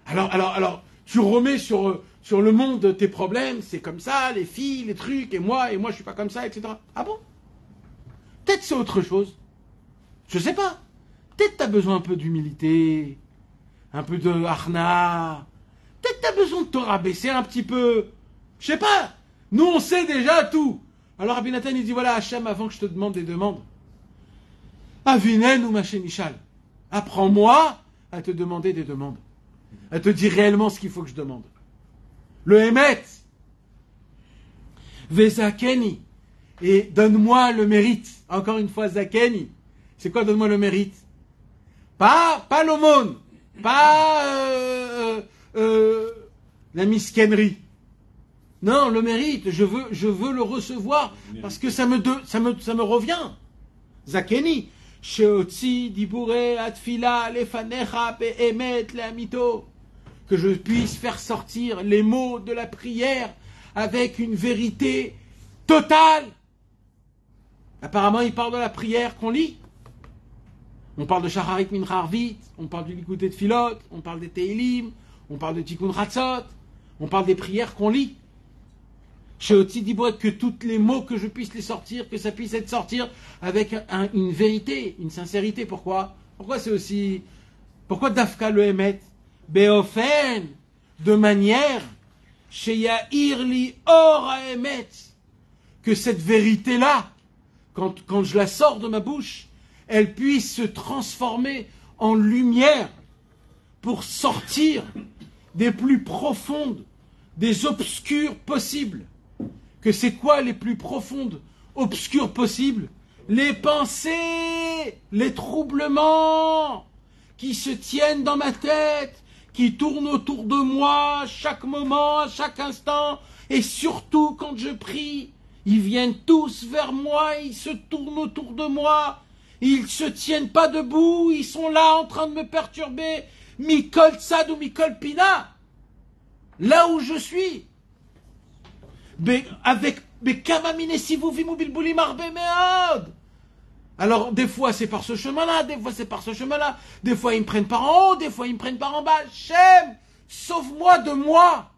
Alors, tu remets sur le monde tes problèmes, c'est comme ça, les filles, les trucs, et moi je suis pas comme ça, etc. Ah bon? Peut-être c'est autre chose. Je sais pas. Peut-être t'as besoin un peu d'humilité, un peu de harna. Peut-être t'as besoin de te rabaisser un petit peu. Je sais pas. Nous, on sait déjà tout. Alors Rabbi Nathan, il dit, voilà, Hachem, avant que je te demande des demandes, Avinen ou Maché Michal, apprends-moi à te demander des demandes, à te dire réellement ce qu'il faut que je demande. Le Hémet, Vezakeni, et donne-moi le mérite. Encore une fois, Zakeni. C'est quoi, donne-moi le mérite? Pas l'aumône, pas la miskennerie. Non, le mérite, je veux le recevoir parce que ça me revient. Zakeni, Sheotzi dibure atfila lefanecha be'emet le'amito, que je puisse faire sortir les mots de la prière avec une vérité totale. Apparemment, il parle de la prière qu'on lit. On parle de Shacharit Mincha Arvit, on parle du Likutei Tfilot, on parle des Teilim, on parle de Tikkun Chatzot, on parle des prières qu'on lit. Sheotzi dibouret, que tous les mots que je puisse les sortir, que ça puisse être sortir avec une vérité, une sincérité. Pourquoi? Pourquoi c'est aussi... Pourquoi Dafka le Emet? Beofen, de manière, Sheyahir li or Emet, que cette vérité-là, quand je la sors de ma bouche, elle puisse se transformer en lumière pour sortir des plus profondes, des obscurs possibles. Que c'est quoi les plus profondes, obscures possibles? Les pensées, les troublements qui se tiennent dans ma tête, qui tournent autour de moi à chaque moment, à chaque instant, et surtout quand je prie, ils viennent tous vers moi, ils se tournent autour de moi, ils se tiennent pas debout, ils sont là en train de me perturber, Mikol Tzad ou Mikol Pina, là où je suis. Alors des fois c'est par ce chemin-là, des fois c'est par ce chemin-là, des fois ils me prennent par en haut, des fois ils me prennent par en bas. Shem, sauve-moi de moi,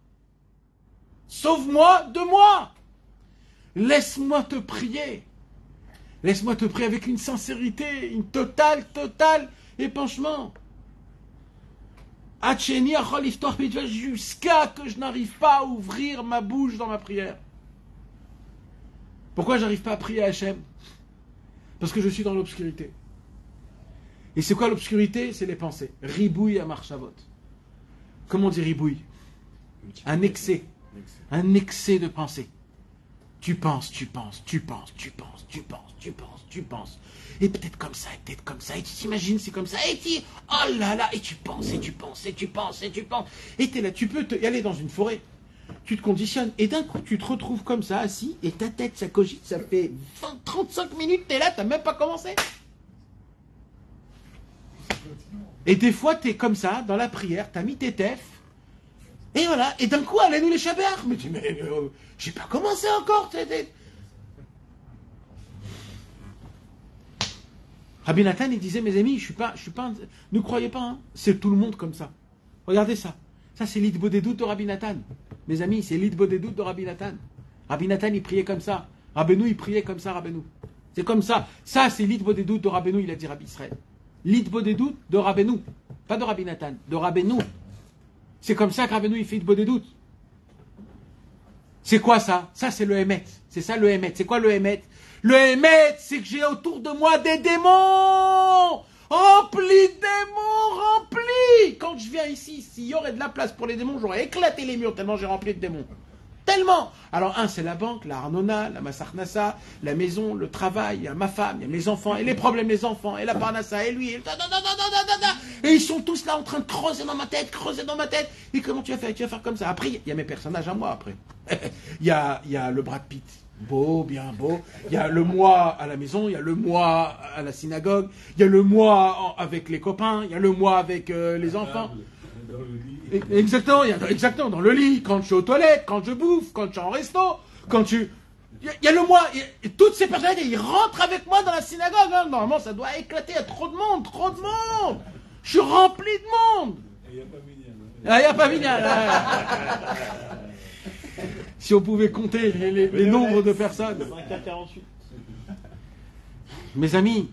sauve-moi de moi. Laisse-moi te prier avec une sincérité, une total épanchement. Jusqu'à que je n'arrive pas à ouvrir ma bouche dans ma prière. Pourquoi j'arrive pas à prier à Hachem? Parce que je suis dans l'obscurité. Et c'est quoi l'obscurité? C'est les pensées. Ribouille à marchavot. Comment on dit ribouille? Un excès de pensée. Tu penses. Et peut-être comme ça, et tu t'imagines, c'est comme ça, et tu, oh là là, et tu penses. Et t'es là, tu peux y aller dans une forêt, tu te conditionnes, et d'un coup, tu te retrouves comme ça, assis, et ta tête, ça cogite, ça fait 35 minutes, t'es là, t'as même pas commencé. Et des fois, t'es comme ça, dans la prière, t'as mis tes tefs, et voilà, et d'un coup, allez-nous les chabert. Mais tu dis, mais j'ai pas commencé encore, Rabbi Nathan, il disait, mes amis, je suis pas, ne croyez pas, hein, c'est tout le monde comme ça. Regardez ça. Ça, c'est l'Idbodedut de Rabbi Nathan. Mes amis, c'est l'Idbodedut de Rabbi Nathan. Rabbi Nathan, il priait comme ça. Rabbeinu, il priait comme ça, Rabbeinu. C'est comme ça. Ça, c'est l'Idbodedut de Rabbeinu, il a dit Rabbi Israël. L'Idbodedut de Rabbeinu. Pas de Rabbi Nathan, de Rabbeinu. C'est comme ça que Rabbeinu, il fait Idbodedut. C'est quoi ça? Ça, c'est le Hémet. C'est ça le Hémet. C'est quoi le Hémet? Le Hémet, c'est que j'ai autour de moi des démons! Remplis de démons, remplis! Quand je viens ici, s'il y aurait de la place pour les démons, j'aurais éclaté les murs tellement j'ai rempli de démons. Tellement! Alors, c'est la banque, la Arnona, la Massarnassa, la maison, le travail, il y a ma femme, il y a mes enfants, et les problèmes des enfants, et la Parnassa, et lui, et ils sont tous là en train de creuser dans ma tête. Et comment tu vas faire? Tu vas faire comme ça. Après, il y a mes personnages à moi, après. Il y a le Brad Pitt. Beau, bien beau. Il y a le moi à la maison, il y a le moi à la synagogue, il y a le moi avec les copains, il y a le moi avec les enfants. Dans le lit. Exactement, dans le lit, quand je suis aux toilettes, quand je bouffe, quand je suis en resto, quand tu... Il y a le moi, et toutes ces personnes, ils rentrent avec moi dans la synagogue. Hein. Normalement, ça doit éclater, il y a trop de monde. Je suis rempli de monde. Et il n'y a pas Minyan. Il n'y a pas Minyan. Si on pouvait compter les nombres de personnes. 5h48. Mes amis,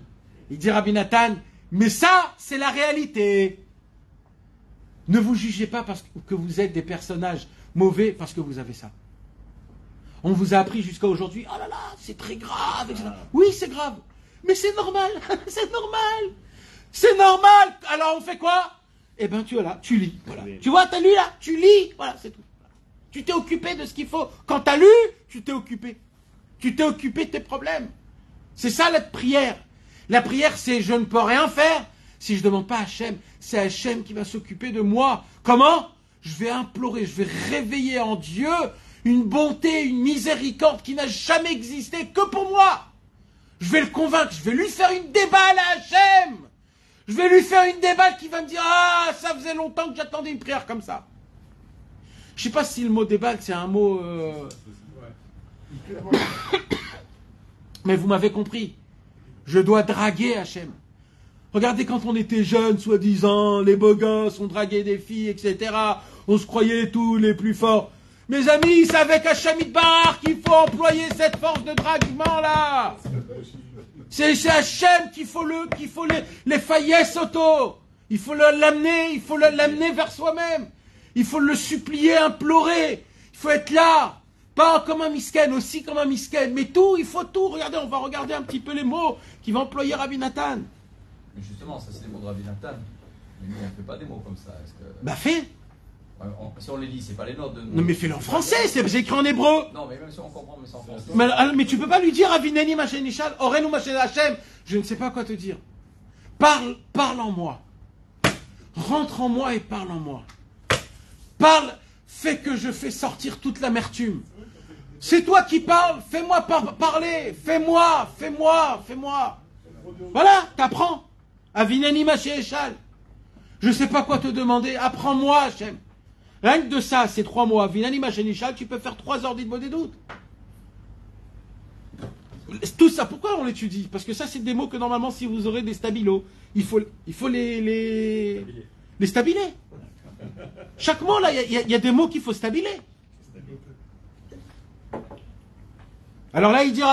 il dit Rabbi Nathan, mais ça, c'est la réalité. Ne vous jugez pas parce que vous êtes des personnages mauvais parce que vous avez ça. On vous a appris jusqu'à aujourd'hui, oh là là, c'est très grave, etc. Oui, c'est grave. Mais c'est normal, c'est normal. C'est normal. Alors on fait quoi? Eh ben tu es là, tu lis. Voilà. Tu vois, t'as lu là, tu lis. Voilà, c'est tout. Tu t'es occupé de ce qu'il faut. Quand t'as lu, tu t'es occupé. Tu t'es occupé de tes problèmes. C'est ça la prière. La prière, c'est je ne peux rien faire si je ne demande pas à Hachem. C'est Hachem qui va s'occuper de moi. Comment? Je vais implorer, je vais réveiller en Dieu une bonté, une miséricorde qui n'a jamais existé que pour moi. Je vais le convaincre, je vais lui faire une déballe à Hachem. Je vais lui faire une déballe qui va me dire, ah, ça faisait longtemps que j'attendais une prière comme ça. Je ne sais pas si le mot déballe, c'est un mot... Mais vous m'avez compris. Je dois draguer Hachem. Regardez quand on était jeunes, soi-disant, les beaux gosses, on draguait des filles, etc. On se croyait tous les plus forts. Mes amis, c'est avec Hachem Itbarach qu'il faut employer cette force de draguement là. C'est Hachem qu'il faut les faillesses auto. Il faut l'amener vers soi-même. Il faut le supplier, implorer. Il faut être là. Pas comme un misken, aussi comme un misken. Mais tout, il faut tout. Regardez, on va regarder un petit peu les mots qu'il va employer Rabbi Nathan. Mais justement, ça c'est les mots de Rabbi Nathan. Mais nous, on ne fait pas des mots comme ça. Bah fais. Si on les lit, c'est pas les notes de... Non mais fais-le en français, c'est écrit en hébreu. Non mais même si on comprend, mais c'est en français. Mais tu peux pas lui dire Avineni Machem Nishal, Orenu Machem Hachem. Je ne sais pas quoi te dire. Parle en moi. Rentre en moi et parle en moi. Parle, fais que je fais sortir toute l'amertume. C'est toi qui parles, fais-moi parler. Fais-moi. Voilà, t'apprends. Avineni Machem Nishal. Je ne sais pas quoi te demander, apprends-moi Hachem. Rien que de ça, ces 3 mots, Avinani Machenishal, tu peux faire 3 heures d'Idbo des doutes. Tout ça, pourquoi on l'étudie? Parce que ça, c'est des mots que normalement, si vous aurez des stabilos, il faut les stabiler. Chaque mot, là, il y a des mots qu'il faut stabiler. Alors là, il dit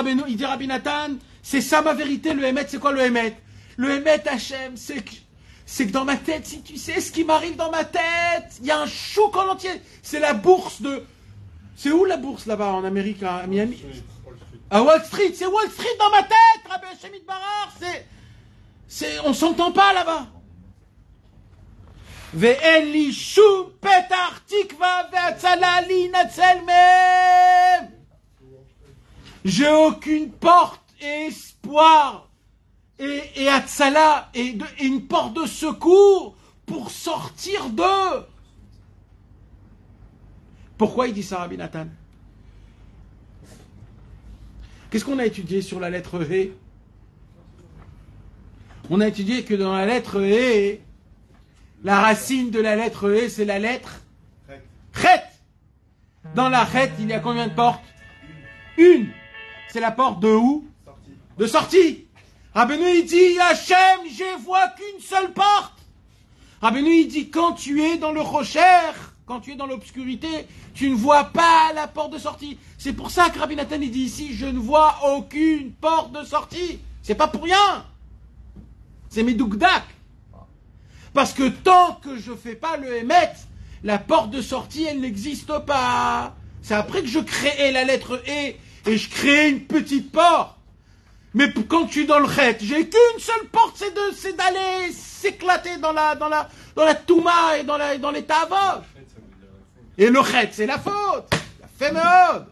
Rabbi Nathan, c'est ça ma vérité, le Hémet, c'est quoi le Hémet? Le Hémet, Hachem, c'est que dans ma tête, si tu sais ce qui m'arrive dans ma tête, il y a un chouk en entier. C'est la bourse de... C'est où la bourse là-bas en Amérique, à Miami? À Wall Street. C'est Wall Street dans ma tête, Rabbi Hachem Itbarach. On s'entend pas là-bas. Ve'en li shum petach tikva ve'atzala li natzel mem. J'ai aucune porte et espoir et Hatzala, et une porte de secours pour sortir d'eux. Pourquoi il dit ça, Rabbi Nathan? Qu'est-ce qu'on a étudié sur la lettre He? On a étudié que dans la lettre He, la racine de la lettre He, c'est la lettre Chet. Dans la Chet, il y a combien de portes? Une. C'est la porte de où? De sortie. Rabbeinu, il dit, Hachem, je vois qu'une seule porte. Rabbeinu, il dit, quand tu es dans le rocher, quand tu es dans l'obscurité, tu ne vois pas la porte de sortie. C'est pour ça que Rabbi Nathan, il dit ici, je ne vois aucune porte de sortie. C'est pas pour rien. C'est Medoukdak. Parce que tant que je fais pas le Hémet, la porte de sortie, elle n'existe pas. C'est après que je crée la lettre E et je crée une petite porte. Mais quand tu es dans le Chet, j'ai qu'une seule porte, c'est d'aller s'éclater dans la Touma et dans les Tavot. Et le Chet, c'est la faute. La fémode.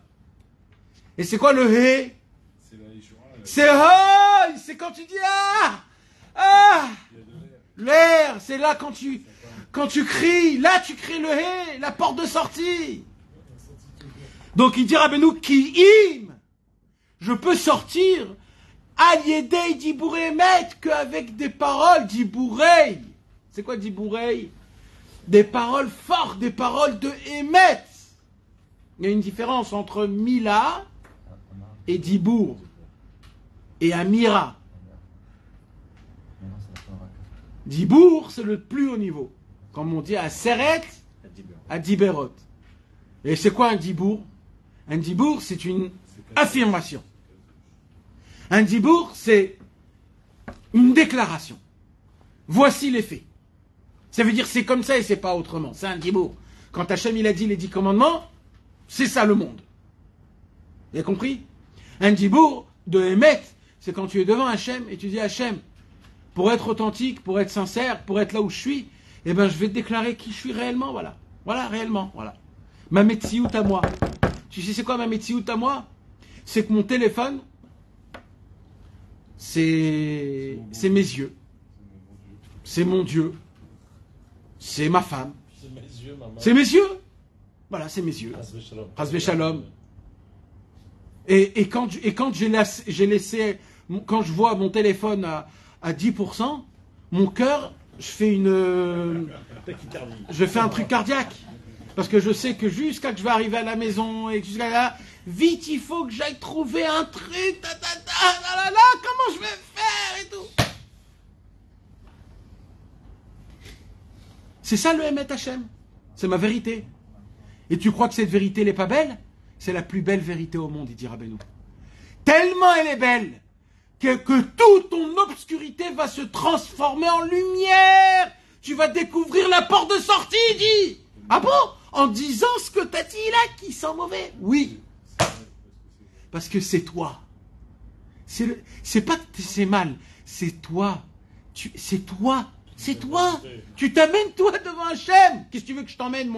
Et c'est quoi le He? C'est Hoy. C'est quand tu dis l'air. C'est là quand tu cries. Là, tu cries le He, la porte de sortie. Donc il dit Rabbeinu ki im. Je peux sortir. Aliédei dibourei met, qu'avec des paroles dibourei. C'est quoi dibourei? Des paroles fortes, des paroles de émet. Il y a une différence entre Mila et Dibour et Amira. Dibour, c'est le plus haut niveau. Comme on dit à Seret, à Diberot. Et c'est quoi un Dibour? Un Dibour, c'est une affirmation. Un dibour, c'est une déclaration. Voici les faits. Ça veut dire c'est comme ça et c'est pas autrement. C'est un dibour. Quand Hachem il a dit les 10 commandements, c'est ça le monde. Vous avez compris? Un dibour de Emet, c'est quand tu es devant Hachem et tu dis Hachem, pour être authentique, pour être sincère, pour être là où je suis, eh ben je vais te déclarer qui je suis réellement, voilà. Voilà, réellement, voilà. Ma metsiout à moi. Tu sais c'est quoi ma metsiout à moi? C'est que mon téléphone, c'est mes yeux. C'est mon Dieu. C'est ma femme. C'est mes yeux, maman. C'est mes yeux. Voilà, c'est mes yeux. Hasbe Shalom. Et quand j'ai laissé, quand je vois mon téléphone à 10%, mon cœur, je fais un truc cardiaque. Parce que je sais que jusqu'à que je vais arriver à la maison et jusqu'à là, vite, il faut que j'aille trouver un truc, comment je vais faire et tout. C'est ça le Emet Hachem. C'est ma vérité. Et tu crois que cette vérité n'est pas belle? C'est la plus belle vérité au monde, il dit Rabbeinu. Tellement elle est belle que toute ton obscurité va se transformer en lumière. Tu vas découvrir la porte de sortie, il dit. Ah bon? En disant ce que t'as dit là, qui sent mauvais? Oui. Parce que c'est toi. C'est pas que c'est mal, c'est toi. C'est toi. C'est toi. Tu t'amènes toi devant Hachem. Qu'est-ce que tu veux que je t'emmène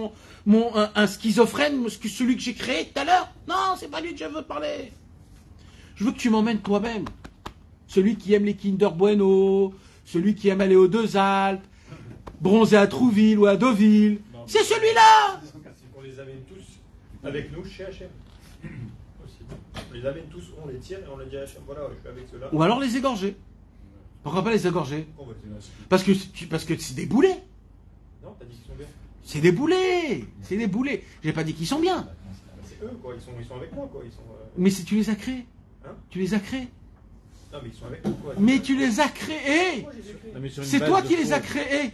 un schizophrène, celui que j'ai créé tout à l'heure? Non, c'est pas lui que je veux parler. Je veux que tu m'emmènes toi-même. Celui qui aime les Kinder Bueno, celui qui aime aller aux Deux Alpes, bronzer à Trouville ou à Deauville. C'est celui-là. On les amène tous avec nous chez Hachem. Aussi. On les amène tous, on les tire et on les dit à Hachem, voilà, je suis avec ceux-là. Ou alors les égorger. Pourquoi pas les égorger? Parce que c'est des boulets. Non, t'as dit qu'ils sont bien. C'est des boulets. C'est des boulets. J'ai pas dit qu'ils sont bien. C'est eux, quoi. Ils sont avec moi, quoi. Ils sont, Mais si tu les as créés. Hein? Tu les as créés. Non, mais ils sont avec nous, quoi. Mais tu les as créés. Moi, je les ai créés. C'est toi qui les as créés.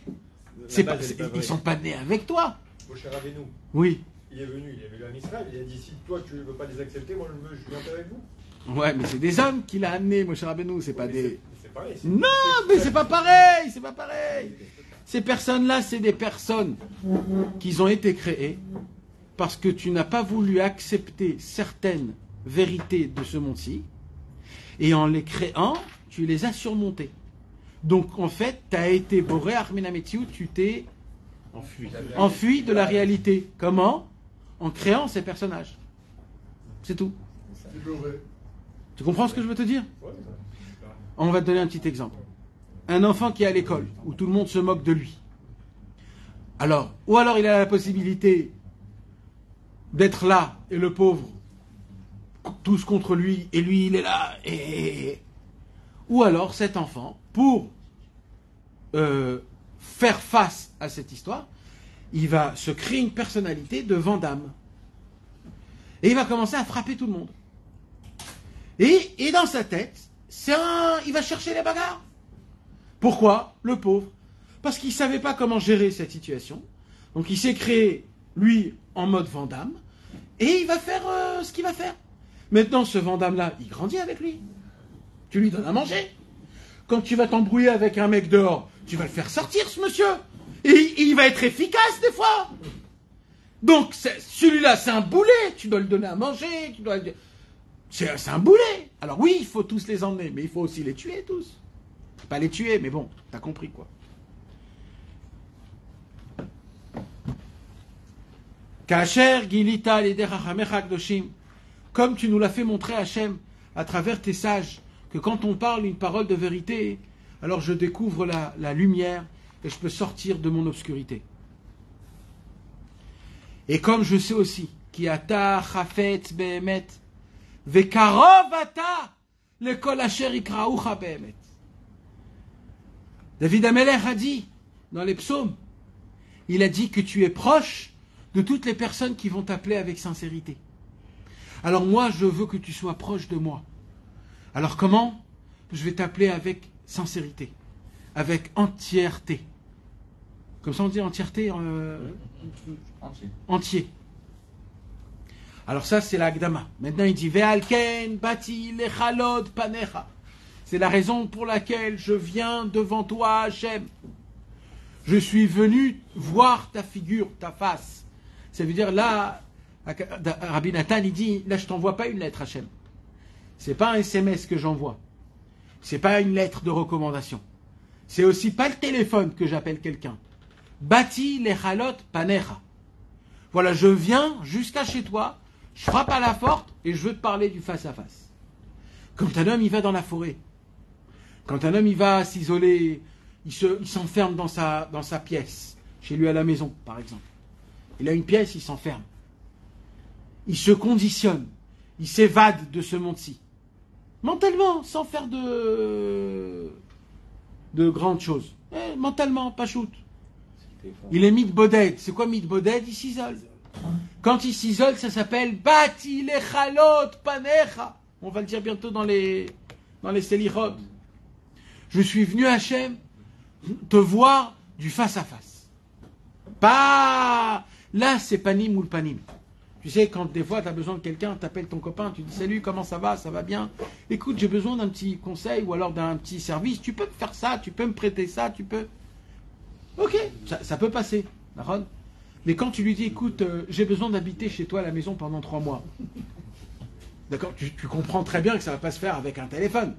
Ils sont pas nés avec toi. Moshe Rabbeinu, Oui. il est venu en Israël, il a dit si toi tu ne veux pas les accepter, moi je viens avec vous. Ouais, mais c'est des hommes qui l'a amené, Moshe Rabbeinu, c'est pas des... C'est pareil. Non, mais c'est pas pareil, c'est pas pareil. Ces personnes-là, c'est des personnes qui ont été créées parce que tu n'as pas voulu accepter certaines vérités de ce monde-ci, et en les créant, tu les as surmontées. Donc en fait, tu as été boré Armenamethiou, tu t'es enfui de la réalité. Comment? En créant ces personnages. C'est tout. Tu comprends ce que je veux te dire? On va te donner un petit exemple. Un enfant qui est à l'école, où tout le monde se moque de lui. Ou alors il a la possibilité d'être là, et le pauvre, tous contre lui, et lui il est là, Ou alors cet enfant, pour faire face à cette histoire, il va se créer une personnalité de Vandame. Et il va commencer à frapper tout le monde. Et dans sa tête, il va chercher les bagarres. Pourquoi? Le pauvre. Parce qu'il ne savait pas comment gérer cette situation. Donc il s'est créé, lui, en mode Vandame. Et il va faire ce qu'il va faire. Maintenant, ce Vandame-là, il grandit avec lui. Tu lui donnes à manger. Quand tu vas t'embrouiller avec un mec dehors, tu vas le faire sortir, ce monsieur. Et il va être efficace, des fois. Donc, celui-là, c'est un boulet. Tu dois le donner à manger. C'est un boulet. Alors oui, il faut tous les emmener, mais il faut aussi les tuer, tous. Pas les tuer, mais bon, t'as compris, quoi. Kacher Gilita l'Ederachamech Doshim, comme tu nous l'as fait montrer, Hachem, à travers tes sages, que quand on parle une parole de vérité, alors je découvre la lumière et je peux sortir de mon obscurité. Et comme je sais aussi, ki ata chafetz be'emet, vekarov ata lekol asher ikra'ucha be'emet. David Amelech a dit, dans les psaumes, il a dit que tu es proche de toutes les personnes qui vont t'appeler avec sincérité. Alors moi, je veux que tu sois proche de moi. Alors comment? Je vais t'appeler avec sincérité, avec entièreté. Comme ça on dit entièreté, entier. Alors ça c'est l'Agdama. Maintenant il dit Ve'alken bati lechalod panecha. C'est la raison pour laquelle je viens devant toi, Hachem. Je suis venu voir ta figure, ta face. Ça veut dire là, Rabbi Nathan, il dit, là je t'envoie pas une lettre Hachem. C'est pas un SMS que j'envoie. C'est pas une lettre de recommandation. C'est aussi pas le téléphone que j'appelle quelqu'un. Bati lechalot panecha. Voilà, je viens jusqu'à chez toi, je frappe à la porte et je veux te parler du face à face. Quand un homme il va dans la forêt, quand un homme il va s'isoler, il s'enferme dans sa pièce, chez lui à la maison par exemple. Il a une pièce, il s'enferme. Il se conditionne, il s'évade de ce monde-ci. Mentalement, sans faire de grandes choses. Mentalement, pas shoot. Il est mitboded. C'est quoi mitboded? Il s'isole. Quand il s'isole, ça s'appelle Bati lechalot panecha. On va le dire bientôt dans les selichot. Je suis venu à Hachem te voir du face à face. Pas là, c'est panim ou le panim. Tu sais, quand des fois tu as besoin de quelqu'un, tu appelles ton copain, tu dis salut, comment ça va bien? Écoute, j'ai besoin d'un petit conseil ou alors d'un petit service, tu peux me faire ça, tu peux me prêter ça, tu peux. Ok, ça peut passer, d'accord? Mais quand tu lui dis écoute, j'ai besoin d'habiter chez toi à la maison pendant 3 mois, d'accord, tu comprends très bien que ça ne va pas se faire avec un téléphone.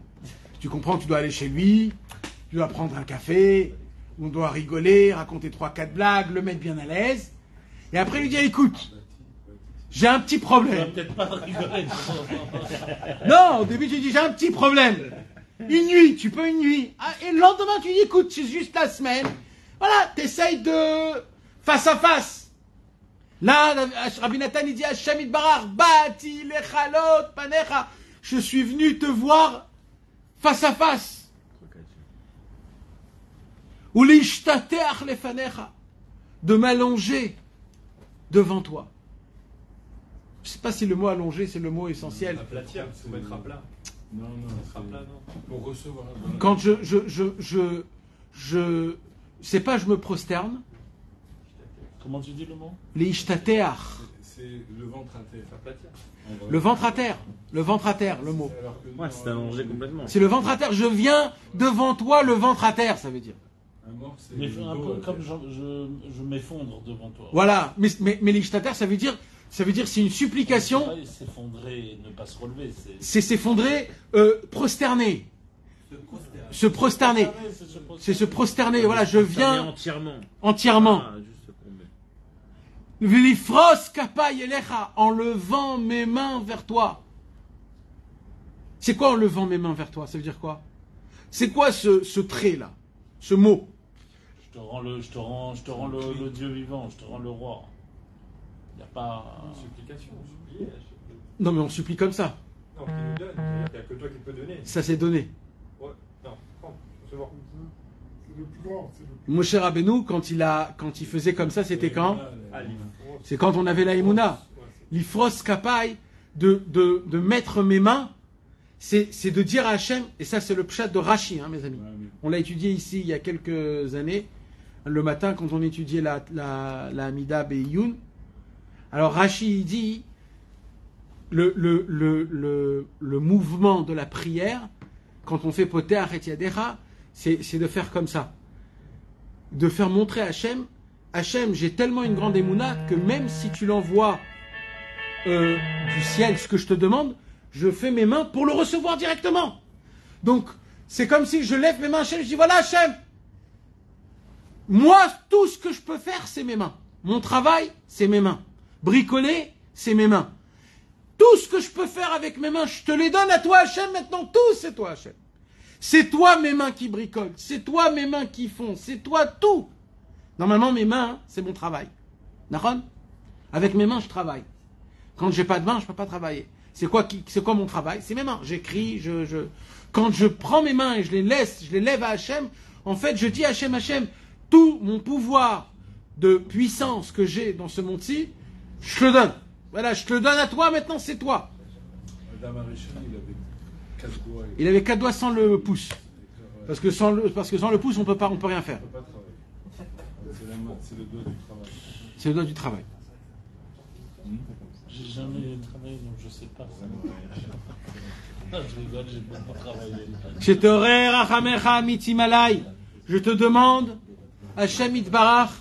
Tu comprends que tu dois aller chez lui, tu dois prendre un café, on doit rigoler, raconter 3-4 blagues, le mettre bien à l'aise, et après lui dire écoute, j'ai un petit problème. Peut-être pas rigoler. Non, au début tu dis j'ai un petit problème. Une nuit, tu peux une nuit. Ah, et le lendemain tu dis écoute, c'est juste la semaine. Voilà, t'essayes de face à face. Là, Rabbi Nathan il dit Hachem Yitbarach, Bati lechalot panecha. Je suis venu te voir face à face. Ou l'ishtateach lefanecha, de m'allonger devant toi. Je ne sais pas si le mot allonger c'est le mot essentiel. Aplatir, se mettre à plat. Non, Mettre à plat, non. pour recevoir. Quand je c'est pas je me prosterne. Comment tu dis le mot? L'ishtateach. C'est le ventre à terre. Aplatir. En vrai. Le ventre à terre. Le ventre à terre, le mot. Alors que Ouais, c'est allongé complètement. C'est le ventre à terre. Je viens devant toi, le ventre à terre, ça veut dire. un mort, c'est Mais le un dos peu à comme terre. je m'effondre devant toi. Voilà. Mais l'ishtateach, ça veut dire c'est une supplication. C'est pas s'effondrer et ne pas se relever. C'est s'effondrer, prosterner. Se prosterner. C'est se prosterner. Voilà, je viens entièrement. entièrement. Ah, juste comblé. V'lifros kapay elecha, en levant mes mains vers toi. C'est quoi en levant mes mains vers toi? Ça veut dire quoi? C'est quoi ce trait-là? Ce mot? Je te rends le Dieu vivant, je te rends le roi. Il n'y a pas. Supplication, supplier. Non mais on supplie comme ça. Non, qui nous donne. C'est-à-dire qu'il n'y a que toi qui peux donner. Ça c'est donné. Ouais. Non, prends, recevoir. C'est le plus grand. C'est le plus... Moshe Rabbeinu, quand il faisait comme ça, c'était quand? Ah, livre. C'est quand on avait la Emouna. L'ifros kapay, de mettre mes mains, c'est de dire à Hachem, et ça c'est le pshat de Rashi, hein, mes amis. Ouais, mais On l'a étudié ici il y a quelques années, le matin quand on étudiait la Amida Be'iyun. Alors Rashi il dit, le mouvement de la prière, quand on fait Poter Yadecha, c'est de faire comme ça. De faire montrer à Hachem, Hachem, j'ai tellement une grande émouna que même si tu l'envoies du ciel, ce que je te demande, je fais mes mains pour le recevoir directement. Donc, c'est comme si je lève mes mains à Hachem, je dis voilà Hachem, moi, tout ce que je peux faire, c'est mes mains. Mon travail, c'est mes mains. Bricoler, c'est mes mains. Tout ce que je peux faire avec mes mains, je te les donne à toi Hachem maintenant, tout c'est toi Hachem. C'est toi mes mains qui bricolent, c'est toi mes mains qui font, c'est toi tout. Normalement, mes mains, c'est mon travail. D'accord? Avec mes mains, je travaille. Quand j'ai pas de mains, je peux pas travailler. C'est quoi mon travail? C'est mes mains. J'écris, Quand je prends mes mains et je les lève à Hachem, en fait, je dis à Hachem, tout mon pouvoir de puissance que j'ai dans ce monde-ci, je te le donne. Voilà, je te le donne à toi, maintenant, c'est toi. Adam Arishon, il avait 4 doigts. Il avait 4 doigts sans le pouce. Parce que sans le pouce, on peut rien faire. Il ne peut pas travailler. C'est la main, c'est le doigt du travail. C'est le doigt du travail. J'ai jamais travaillé, donc je sais pas. Je rigole, j'ai pas travaillé. Shetoreh rachamecha mitim alai. Je te demande, Hachem Yitbarach,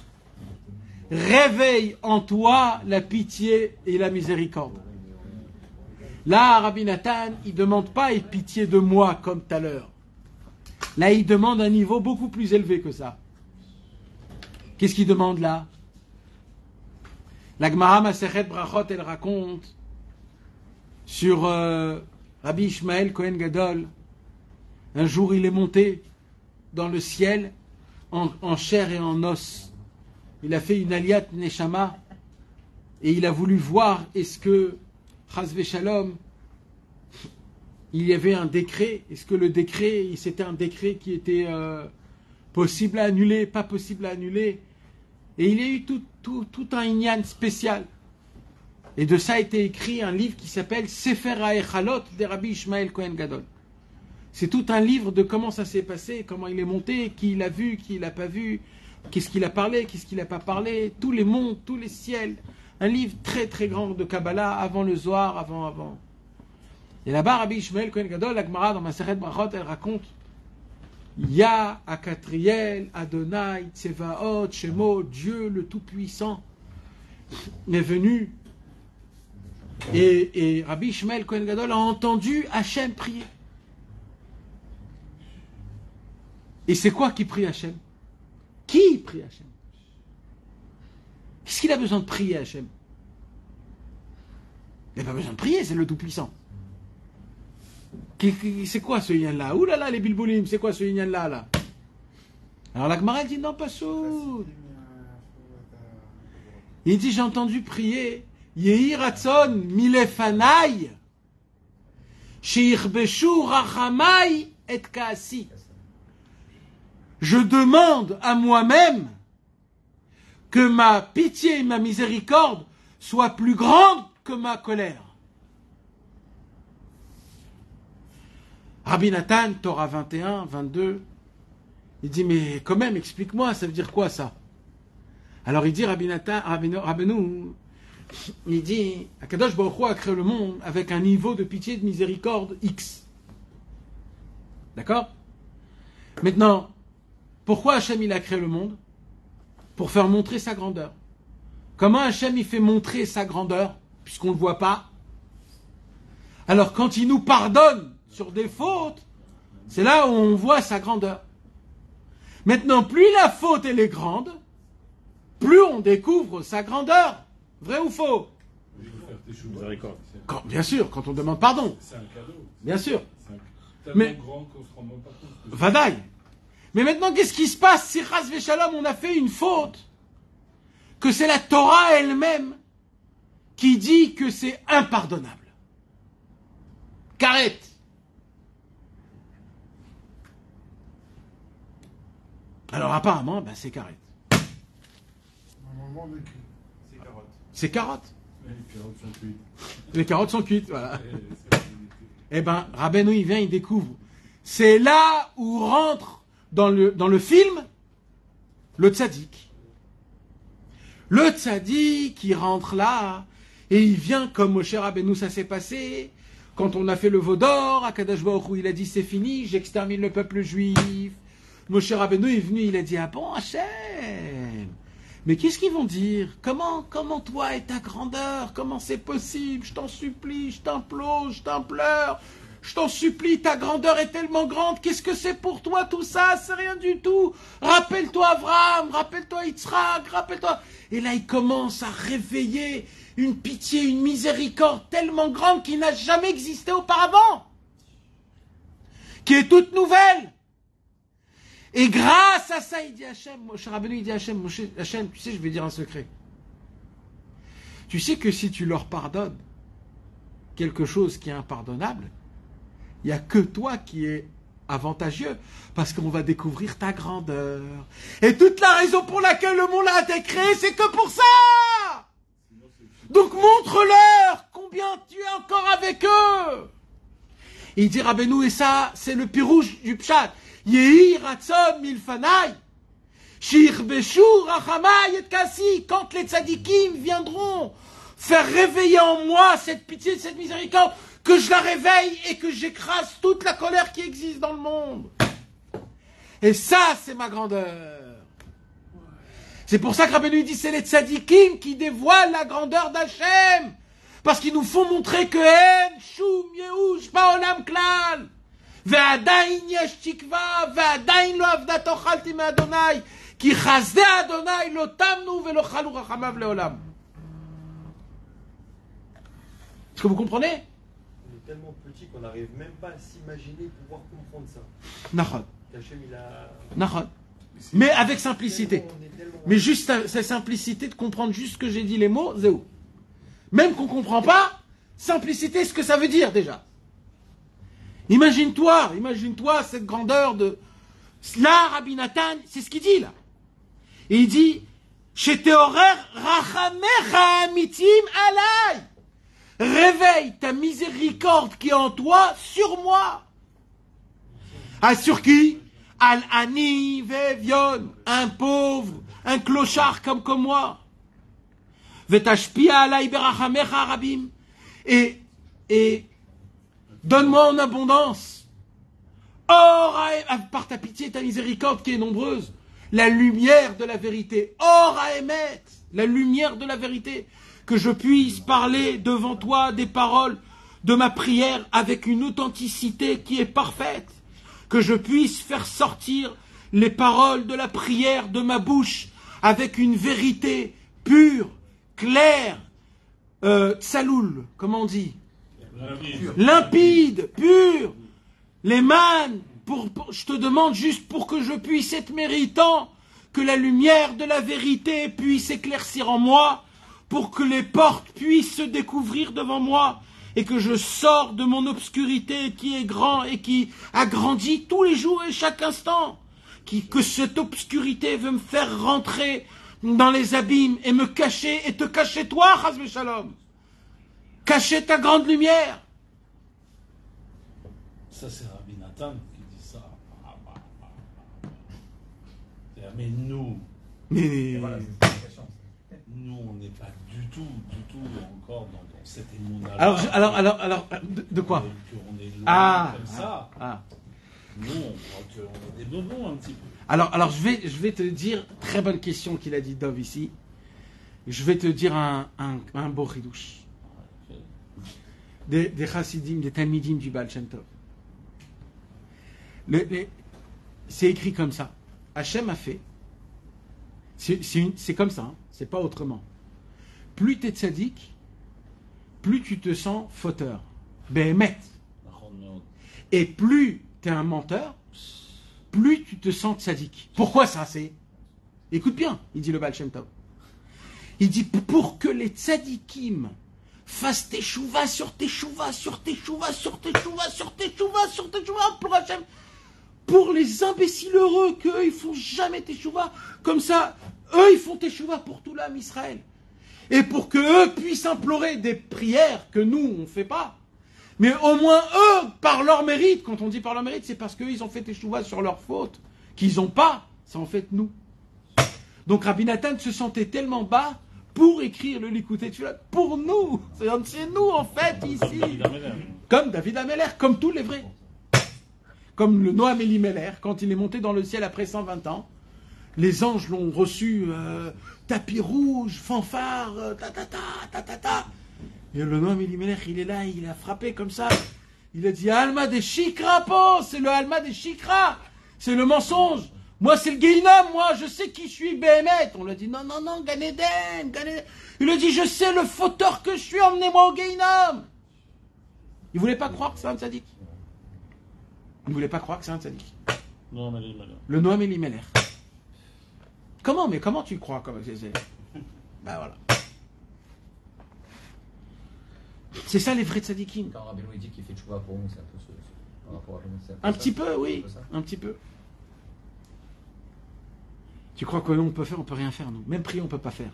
réveille en toi la pitié et la miséricorde. Là, Rabbi Nathan, il ne demande pas pitié de moi comme tout à l'heure. Là, il demande un niveau beaucoup plus élevé que ça. Qu'est-ce qu'il demande là? La Gemara Masechet Brachot, elle raconte sur Rabbi Ishmael Kohen Gadol. Un jour, il est monté dans le ciel en chair et en os. Il a fait une aliyat neshama et il a voulu voir est-ce que Chas v'Shalom, il y avait un décret. Est-ce que le décret, c'était un décret qui était possible à annuler, pas possible à annuler? Et il y a eu tout un inyan spécial. Et de ça a été écrit un livre qui s'appelle Sefer HaEchalot de Rabbi Ishmael Kohen Gadol. C'est tout un livre de comment ça s'est passé, comment il est monté, qui l'a vu, qui l'a pas vu, qu'est-ce qu'il a parlé, qu'est-ce qu'il n'a pas parlé, tous les mondes, tous les ciels. Un livre très très grand de Kabbalah, avant le Zohar, avant. Et là-bas, Rabbi Ishmael Kohen Gadol, la Gemara dans Masechet Brachot, elle raconte Ya Akatriel, Adonai, Tsevaot, Shemo, Dieu le Tout-Puissant, est venu. Et Rabbi Ishmael Kohen Gadol a entendu Hachem prier. Et c'est quoi qui prie Hachem? Qui prie Hachem? Qu'est-ce qu'il a besoin de prier Hachem? Il n'a pas besoin de prier, c'est le Tout-Puissant. C'est quoi ce yin-là? Ouh là là, les bilboulim, c'est quoi ce yin-là là? Alors la Gemara dit non, pas soud. Il dit j'ai entendu prier Yehi Ratzon Milefanai Sheirbeshu Rachamai et Kaasi. Je demande à moi-même que ma pitié et ma miséricorde soient plus grandes que ma colère. Rabbi Nathan, Torah 21, 22, il dit, mais quand même, explique-moi, ça veut dire quoi ça? Alors il dit, Rabbi Rabbeinu, il dit, Akadosh Baruch Hu a créé le monde avec un niveau de pitié et de miséricorde X. D'accord? Maintenant, pourquoi Hachem il a créé le monde? Pour faire montrer sa grandeur. Comment Hachem il fait montrer sa grandeur, puisqu'on ne le voit pas? Alors quand il nous pardonne sur des fautes, c'est là où on voit sa grandeur. Maintenant, plus la faute elle est grande, plus on découvre sa grandeur. Vrai ou faux? Bien sûr, quand on demande pardon. C'est un cadeau. Bien sûr. Tellement Mais, grand qu'on se rend même pas compte. Vadaï. Mais maintenant, qu'est-ce qui se passe si Chas v'Shalom on a fait une faute? Que c'est la Torah elle-même qui dit que c'est impardonnable. Karet. Alors apparemment, c'est Karet. Normalement, on écrit. C'est carotte. C'est carotte. Les carottes sont cuites. Les carottes sont cuites, voilà. C'est la vérité. Eh ben, Rabbeinu, il vient, il découvre. C'est là où rentre dans le film le tzaddik. Le tzaddik, il rentre là, et il vient comme Moshe Rabbeinu, ça s'est passé. Quand on a fait le veau d'or, Akadosh Baruch Hu, il a dit c'est fini, j'extermine le peuple juif. Moshe Rabbeinu est venu, il a dit ah bon Hachem, mais qu'est-ce qu'ils vont dire? Comment toi et ta grandeur, comment c'est possible? Je t'en supplie, je t'implore, je t'implore, je t'en supplie, ta grandeur est tellement grande, qu'est-ce que c'est pour toi tout ça? C'est rien du tout. Rappelle-toi Abraham, rappelle-toi Yitzhak, rappelle-toi. Et là il commence à réveiller une pitié, une miséricorde tellement grande qui n'a jamais existé auparavant, qui est toute nouvelle. Et grâce à ça, il dit Hachem, Moshe Rabbeinu, il dit Hachem, Hachem, tu sais, je vais dire un secret. Tu sais que si tu leur pardonnes quelque chose qui est impardonnable, il n'y a que toi qui est avantageux, parce qu'on va découvrir ta grandeur. Et toute la raison pour laquelle le monde a été créé, c'est que pour ça. Donc montre-leur combien tu es encore avec eux. Et il dit Rabbeinu, et ça, c'est le pirouge du pshat. Yehi ratzon milfanai, shirbeshu rachamai et kasi. Quand les tzadikim viendront faire réveiller en moi cette pitié, cette miséricorde, que je la réveille et que j'écrase toute la colère qui existe dans le monde. Et ça, c'est ma grandeur. C'est pour ça que Rabbeinu dit c'est les tzadikim qui dévoilent la grandeur d'Hachem. Parce qu'ils nous font montrer que en shum yehush ba'olam klal. Ve'adayin yesh tikva, ve'adayin lo avdat ochalti me'Adonai. Ki chazdei Adonai lo tamnu ve'lo chalu rachamav le'olam. Est-ce que vous comprenez? On est tellement petit qu'on n'arrive même pas à s'imaginer pouvoir comprendre ça. Nachon. Qu'Hachem, il a... Nachon. Mais avec simplicité. Mais juste cette simplicité de comprendre juste ce que j'ai dit les mots, c'est où? Même qu'on ne comprend pas, simplicité, ce que ça veut dire déjà. Imagine-toi cette grandeur de... Là, Rabbi Nathan, c'est ce qu'il dit là. Et il dit, Sheteorer rachamecha amitim alay. Réveille ta miséricorde qui est en toi sur moi. Ah, sur qui? Al-Ani Vevion, un pauvre, un clochard comme moi. Vetashpia alay berachamecha rabim. Et donne-moi en abondance. Or, par ta pitié et ta miséricorde qui est nombreuse, la lumière de la vérité. Or, Aemet, la lumière de la vérité. Que je puisse parler devant toi des paroles de ma prière avec une authenticité qui est parfaite. Que je puisse faire sortir les paroles de la prière de ma bouche avec une vérité pure, claire, tsaloul, comment on dit? Limpide, pure. Les man, je te demande juste pour que je puisse être méritant, que la lumière de la vérité puisse éclaircir en moi, pour que les portes puissent se découvrir devant moi, et que je sors de mon obscurité qui est grand et qui agrandit tous les jours et chaque instant. Que cette obscurité veut me faire rentrer dans les abîmes et me cacher, et te cacher toi, Chas v'Shalom. Cacher ta grande lumière. Ça, c'est Rabbi Nathan qui dit ça. Mais nous, Mais... Voilà, c'est une question. nous, on n'est pas du tout encore dans cette émouna. Alors, de quoi? On est loin Ah, comme ça. Nous, on croit qu'on est des bonbons un petit peu. Alors je vais te dire, très bonne question qu'il a dit Dov ici. Je vais te dire un beau ridouche. Des chassidim, des talmidim du Baal Shem Tov. C'est écrit comme ça. Hachem a fait. C'est comme ça, hein, c'est pas autrement. Plus tu es tzaddik, plus tu te sens fauteur. Behemet. Et plus tu es un menteur, plus tu te sens tzaddik. Pourquoi ça? C'est. Écoute bien, il dit le Baal Shem Tov. Il dit pour que les tzaddikim fassent teshuva sur teshuva, sur teshuva, sur teshuva, sur teshuva, sur teshuva, pour Hachem. Pour les imbéciles heureux qu'eux, ils font jamais teshuva. Comme ça, eux, ils font teshuva pour tout l'âme Israël. Et pour que eux puissent implorer des prières que nous, on ne fait pas. Mais au moins, eux, par leur mérite, quand on dit par leur mérite, c'est parce qu'eux, ils ont fait teshuva sur leur faute, qu'ils n'ont pas, c'est en fait nous. Donc Rabbi Nathan se sentait tellement bas pour écrire le Likutei Tefillah, pour nous. C'est nous, en fait, ici. Comme David Ameller, comme tous les vrais. Comme le Noam Elimelech, quand il est monté dans le ciel après 120 ans, les anges l'ont reçu, tapis rouge, fanfare, ta. Et le Noam Elimelech, il est là, il a frappé comme ça. Il a dit, Alma des Shikra, po, c'est le Alma des Shikra, c'est le mensonge. Moi, c'est le Gehinnom, moi, je sais qui je suis, Béhémet. On lui a dit, non, Gan Eden. Il a dit, je sais le fauteur que je suis, emmenez-moi au Gehinnom. Il ne voulait pas croire que c'est un tzaddik. Il ne voulait pas croire que c'est un tzaddik. Non, mais le Noam Elimelech. Comment tu crois Ben voilà. C'est ça les vrais tzaddikim. Quand Rabbi Louis dit qu'il fait tchouva pour nous, c'est un peu par rapport à un petit peu, oui. Un petit peu. Tu crois que nous, on peut rien faire, nous. Même prier, on peut pas faire.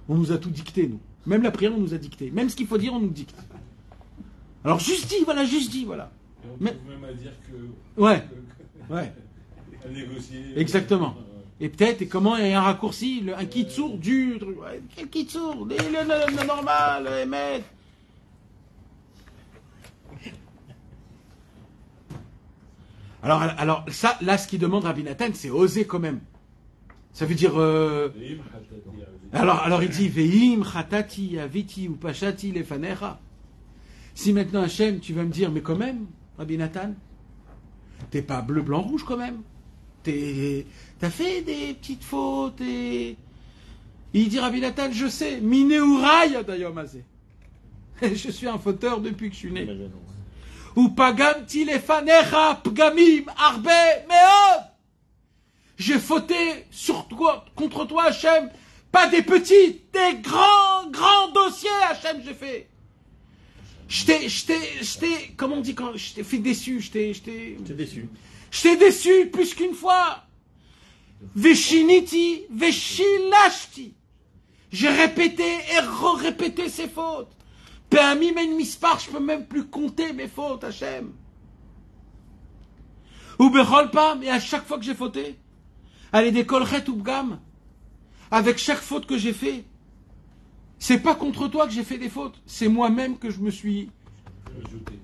On nous a tout dicté, nous. Même la prière, on nous a dicté. Même ce qu'il faut dire, on nous dicte. Alors, juste dit, voilà. Et on trouve même à dire que... Ouais. À négocier. Exactement. Et peut-être, et comment il y a un raccourci, un kitsour dur. Quel kitsour? Le normal, le émet. Alors, ça, là, ce qu'il demande Rabbi Nathan, c'est oser quand même. Ça veut dire... Ve'im chatati aviti. Alors il dit Ve'im chatati aviti ou pashati lefanecha. Si maintenant Hachem, tu vas me dire, mais quand même, Rabbi Nathan, t'es pas bleu, blanc, rouge quand même. T'as fait des petites fautes et... Il dit Rabbi Nathan, je sais, Mineurai Adayomazé. Je suis un fauteur depuis que je suis né. Ou pagamti lefanecha pgamim arbe meod. J'ai fauté sur toi, contre toi, Hachem. Pas des petits, des grands dossiers, Hachem, j'ai fait. Comment on dit quand je t'ai fait déçu, T'es déçu. je t'ai déçu plus qu'une fois. Veshiniti, veshilashti. J'ai répété et répété ces fautes. Pe'amim en mispar, je peux même plus compter mes fautes, Hachem. Ou bechol pam, et à chaque fois que j'ai fauté, allez des kolchet ou bgam, avec chaque faute que j'ai fait, c'est pas contre toi que j'ai fait des fautes, c'est moi-même que je me suis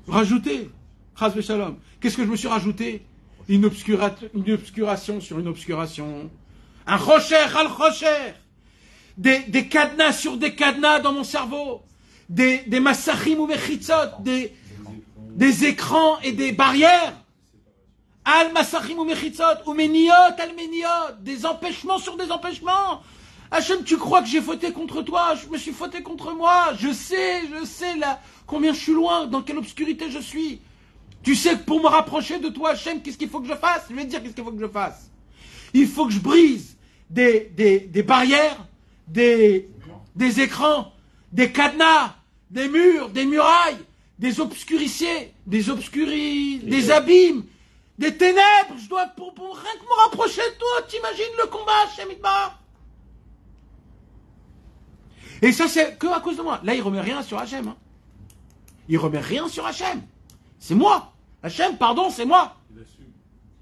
rajouté. Chas v'shalom. Qu'est-ce que je me suis rajouté? Une obscuration sur une obscuration. Un rocher al rocher. Des cadenas sur des cadenas dans mon cerveau. Des massachim ou mechitzot. Des écrans et des barrières. Al massachim ou mechitzot. Ou meniot al meniot. Des empêchements sur des empêchements. Hachem, tu crois que j'ai fauté contre toi? Je me suis fauté contre moi. Je sais là combien je suis loin, dans quelle obscurité je suis. Tu sais que pour me rapprocher de toi, Hachem, qu'est-ce qu'il faut que je fasse? Je vais te dire qu'est-ce qu'il faut que je fasse. Il faut que je brise des barrières, des écrans, des cadenas, des murs, des murailles, des obscuriciers, des abîmes, des ténèbres. Je dois, pour rien que me rapprocher de toi, t'imagines le combat, Hachem Idbar? Et ça, c'est que à cause de moi. Là, il remet rien sur Hachem. Hein. Il remet rien sur Hachem. C'est moi. Hachem, pardon, c'est moi.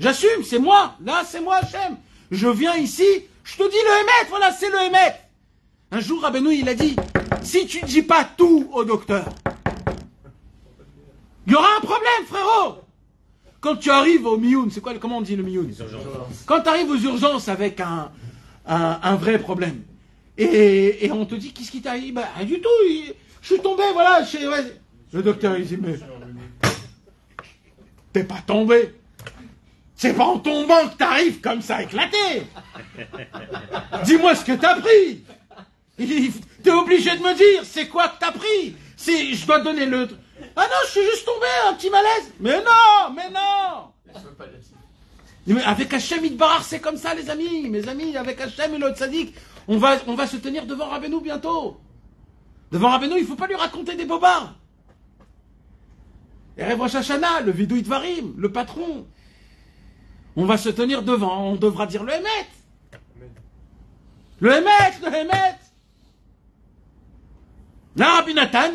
J'assume, c'est moi. Là, c'est moi, Hachem. Je viens ici, je te dis le Hémet, voilà, c'est le Hémet. Un jour, Rabbeinu, il a dit, si tu ne dis pas tout au docteur, il y aura un problème, frérot. Quand tu arrives au Mioun, c'est quoi, comment on dit le Mioun? Quand tu arrives aux urgences avec un vrai problème, et on te dit, qu'est-ce qui t'arrive? Bah, rien du tout, je suis tombé, voilà, le docteur, il dit, mais t'es pas tombé. C'est pas en tombant que t'arrives comme ça éclaté. Dis-moi ce que t'as pris. T'es obligé de me dire, c'est quoi que t'as pris? Si je dois donner le... Ah non, je suis juste tombé, un petit malaise. Mais non. Mais avec Hachem Idbarar, c'est comme ça, les amis. Mes amis, avec Hachem et l'autre Tzadik, on va se tenir devant Rabbeinu bientôt. Devant Rabbeinu, il ne faut pas lui raconter des bobards. Et Rosh Hashanah, le Vidouï Dvarim, le patron. On va se tenir devant, on devra dire le Hémet. Le Hémet. Là, Rabbi Nathan,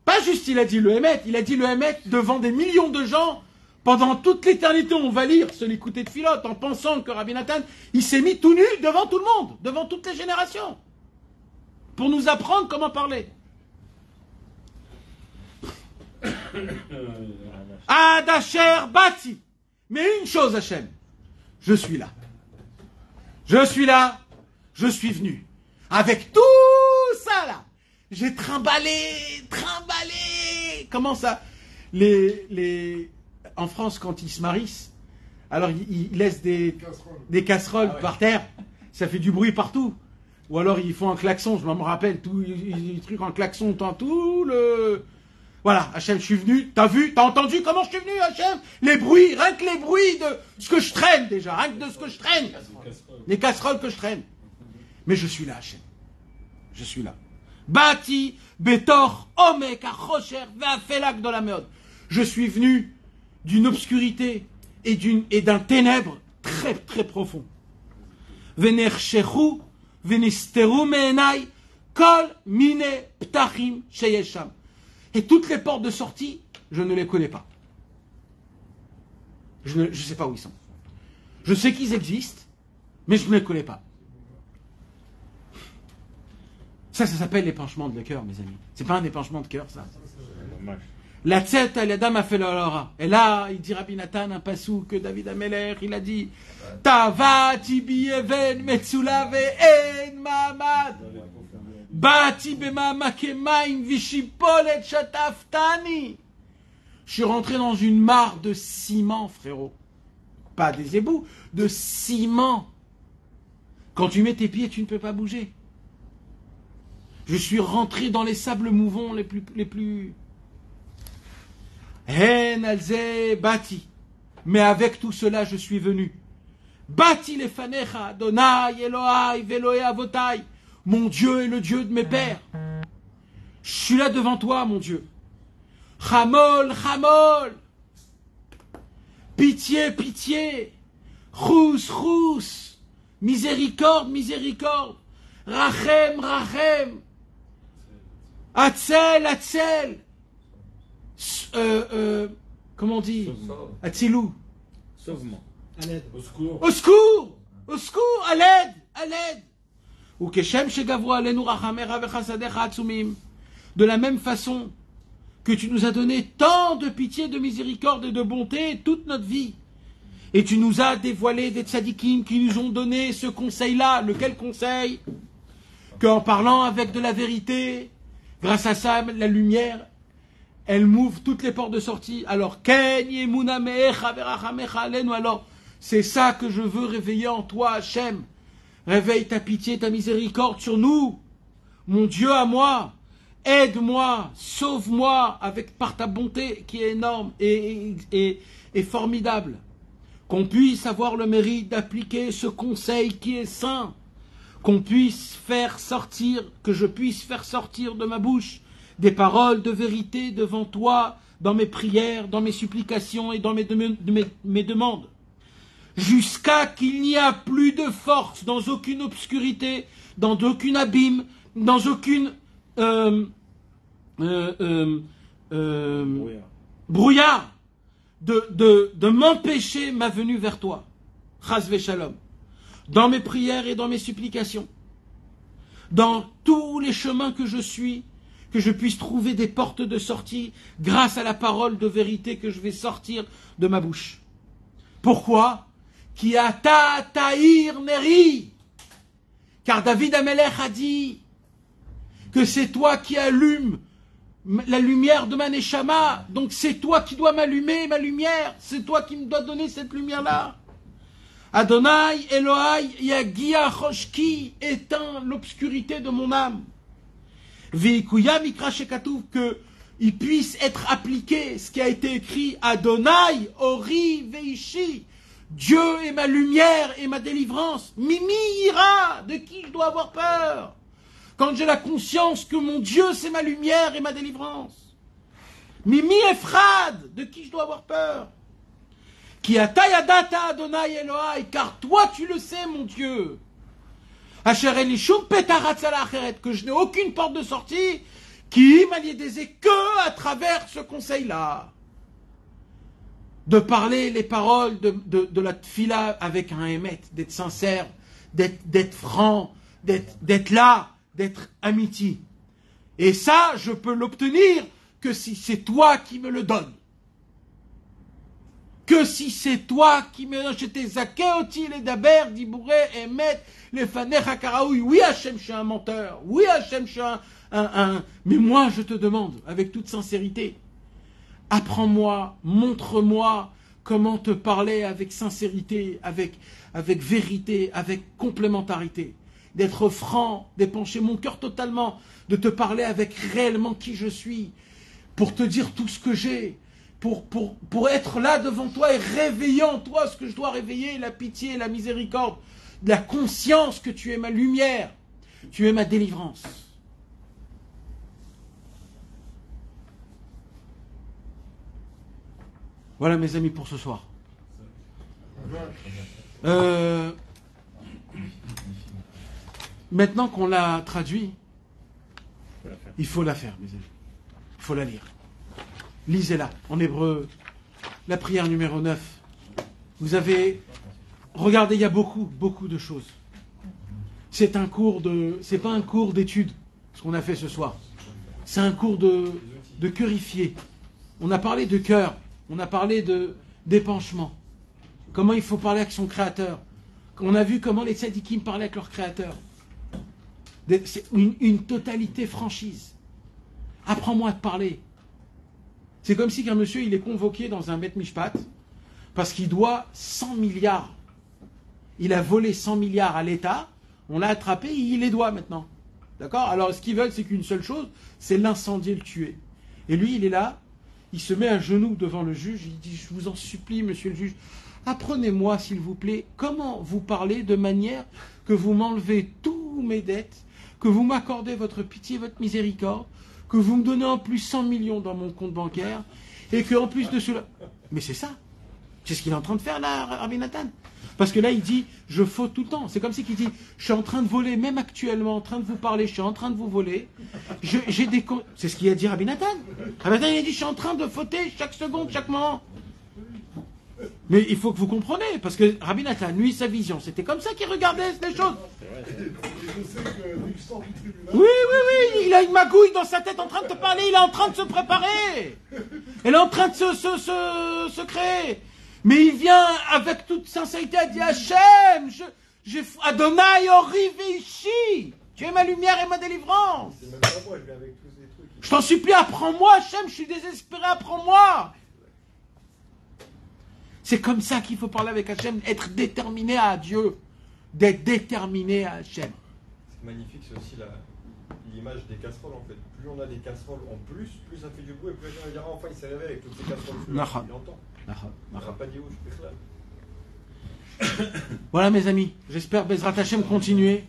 pas juste il a dit le Hémet, il a dit le Hémet devant des millions de gens. Pendant toute l'éternité, on va lire ce l'écouter de Philote en pensant que Rabbi Nathan, il s'est mis tout nu devant tout le monde, devant toutes les générations, pour nous apprendre comment parler. Adacher Bati. Mais une chose, Hachem, je suis là. Je suis venu. Avec tout ça là, j'ai trimballé. Comment ça? En France, quand ils se marient, alors ils laissent des casseroles par terre, ça fait du bruit partout. Ou alors ils font un klaxon, je me rappelle, ils trucs en klaxon, tout le... Voilà, Hachem, je suis venu, t'as vu, t'as entendu comment je suis venu, Hachem? Les bruits, rien que les bruits de ce que je traîne déjà, rien que de ce que je traîne. Les casseroles que je traîne. Mais je suis là, Hachem. Je suis là. Bati, Betor, Omek, Achocher, Ve'afelak dans la meod. Je suis venu d'une obscurité et d'un ténèbre très très profond. Venerchechu, venisteru meenai, kol mine ptachim sheyesham. Et toutes les portes de sortie, je ne les connais pas. Je ne sais pas où ils sont. Je sais qu'ils existent, mais je ne les connais pas. Ça s'appelle l'épanchement de cœur, mes amis. C'est pas un épanchement de cœur, ça. La tête à l'Adam a fait l'ora. Et là, il dit Rabbi Nathan, un passou que David Ameler, il a dit Tavati bi even metzula ve'en ma'amad. Bati bema'ama kemaim vishipolet shataftani. Je suis rentré dans une mare de ciment, frérot. Pas des éboues, de ciment. Quand tu mets tes pieds, tu ne peux pas bouger. Je suis rentré dans les sables mouvants les plus... Hen alze bati. Mais avec tout cela, je suis venu. Bati les fanecha, Adonai, Elohai, Veloé avotai. Mon Dieu est le Dieu de mes pères. Je suis là devant toi, mon Dieu. Chamol, chamol. Pitié, pitié. Chous, chous. Miséricorde, miséricorde. Rachem, rachem. Atzel, atzel. Comment on dit? Atzilou. Sauvement. À l'aide. Au secours. Au secours! Au secours! À l'aide! À l'aide! Ou keshem shegavru alenu rachamecha vechasadecha atzumim. De la même façon que tu nous as donné tant de pitié, de miséricorde et de bonté toute notre vie. Et tu nous as dévoilé des tzadikim qui nous ont donné ce conseil-là. Lequel conseil? Qu'en parlant avec de la vérité, grâce à ça, la lumière, elle m'ouvre toutes les portes de sortie. Alors, alors, c'est ça que je veux réveiller en toi, Hachem. Réveille ta pitié, ta miséricorde sur nous. Mon Dieu à moi. Aide-moi, sauve-moi par ta bonté qui est énorme et formidable. Qu'on puisse avoir le mérite d'appliquer ce conseil qui est saint. Qu'on puisse faire sortir, que je puisse faire sortir de ma bouche des paroles de vérité devant toi, dans mes prières, dans mes supplications et dans mes demandes. Jusqu'à qu'il n'y a plus de force dans aucune obscurité, dans aucun abîme, dans aucune brouillard de m'empêcher ma venue vers toi. Chas v'shalom. Dans mes prières et dans mes supplications. Dans tous les chemins que je suis, que je puisse trouver des portes de sortie grâce à la parole de vérité que je vais sortir de ma bouche. Pourquoi? Ki ata ta'ir neri. Car David Amelech a dit que c'est toi qui allumes la lumière de ma neshama. Donc c'est toi qui dois m'allumer ma lumière. C'est toi qui me dois donner cette lumière-là. Adonai, Elohai, Yagia Choshki, éteins l'obscurité de mon âme. Veikuya Mikra Shekatouv, qu'il puisse être appliqué ce qui a été écrit. Adonai, Ori, Veishi, Dieu est ma lumière et ma délivrance. Mimi ira, de qui je dois avoir peur? Quand j'ai la conscience que mon Dieu c'est ma lumière et ma délivrance. Mimi Efrad, de qui je dois avoir peur? Ki atayadata Adonai Elohai, car toi tu le sais mon Dieu. Asher elishum petaratzala acheret, que je n'ai aucune porte de sortie qui m'a lié que à travers ce conseil-là. De parler les paroles de la tfila avec un émet, d'être sincère, d'être franc, d'être là, d'être amitié. Et ça, je peux l'obtenir que si c'est toi qui me le donnes. Que si c'est toi qui me donnes, j'étais zakeoti les daber, dibouré, émet, les fanecha karaoui. Oui, Hachem, je suis un menteur. Oui, Hachem, je suis un... Mais moi, je te demande, avec toute sincérité, apprends-moi, montre-moi comment te parler avec sincérité, avec vérité, avec complémentarité. D'être franc, d'épancher mon cœur totalement, de te parler avec réellement qui je suis, pour te dire tout ce que j'ai, pour être là devant toi et réveiller en toi ce que je dois réveiller, la pitié, la miséricorde, la conscience que tu es ma lumière, tu es ma délivrance. Voilà mes amis pour ce soir. Maintenant qu'on l'a traduit, il faut la faire mes amis. Il faut la lire. Lisez-la en hébreu, la prière numéro 9. Vous avez... Regardez, il y a beaucoup de choses. C'est pas un cours d'études, ce qu'on a fait ce soir. C'est un cours de cœurifier. On a parlé de cœur, on a parlé d'épanchement. Comment il faut parler avec son créateur. On a vu comment les tzadikim parlaient avec leur créateur. C'est une totalité franchise. Apprends-moi à te parler. C'est comme si qu'un monsieur il est convoqué dans un Bet Mishpat parce qu'il doit 100 milliards. Il a volé 100 milliards à l'État, on l'a attrapé et il les doit maintenant. D'accord? Alors ce qu'ils veulent, c'est qu'une seule chose, c'est l'incendier, le tuer. Et lui, il est là, il se met à genoux devant le juge, il dit, je vous en supplie, monsieur le juge, apprenez-moi, s'il vous plaît, comment vous parlez de manière que vous m'enlevez tous mes dettes, que vous m'accordez votre pitié, votre miséricorde, que vous me donnez en plus 100 millions dans mon compte bancaire, et qu'en plus de cela... Mais c'est ça. C'est ce qu'il est en train de faire là, Rabbi Nathan. Parce que là, il dit, je faute tout le temps. C'est comme si il dit, je suis en train de voler, même actuellement, en train de vous parler, je suis en train de vous voler. J'ai des... C'est ce qu'il a dit Rabbi Nathan. Rabbi Nathan, il a dit, je suis en train de fauter chaque seconde, chaque moment. Mais il faut que vous compreniez, parce que Rabbi Nathan, lui, sa vision, c'était comme ça qu'il regardait les choses. Je sais que dès que je sors du tribunal... Oui, il a une magouille dans sa tête en train de te parler, il est en train de se préparer. Elle est en train de se créer. Mais il vient avec toute sincérité à dire Hachem, Adonai Orive Ishi, tu es ma lumière et ma délivrance. C'est même pas moi, je viens avec tous ces trucs. Je t'en supplie, apprends-moi, Hachem, je suis désespéré, apprends-moi. C'est comme ça qu'il faut parler avec Hachem, être déterminé à Dieu, d'être déterminé à Hachem. C'est magnifique, c'est aussi l'image des casseroles en fait. Plus on a des casseroles en plus ça fait du bruit et plus les gens vont dire enfin il s'est réveillé avec toutes ces casseroles. Il entend. Il n'a pas dit où je fais là. Voilà mes amis, j'espère Bezrat Hachem continuer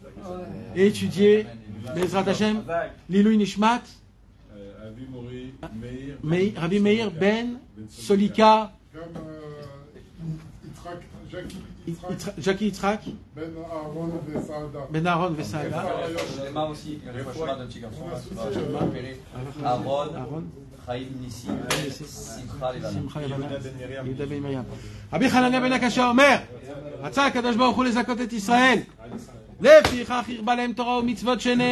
et étudier. Bezrat Hachem, Lilou Nishmat, Rabbi Meir Ben Solika, Jackie Yitzhak, Ben Aaron Vesaada, Lema aussi, il y a le chemin d'un petit garçon là, Aaron, Chaim Nissi, Simcha Levana, Yehuda Ben Miriam. Rabbi Hanania Ben Akasha אומר, רצה הקדוש ברוך הוא לזכות את ישראל, לפיכך הרבה להם תורה ומצוות שנאמר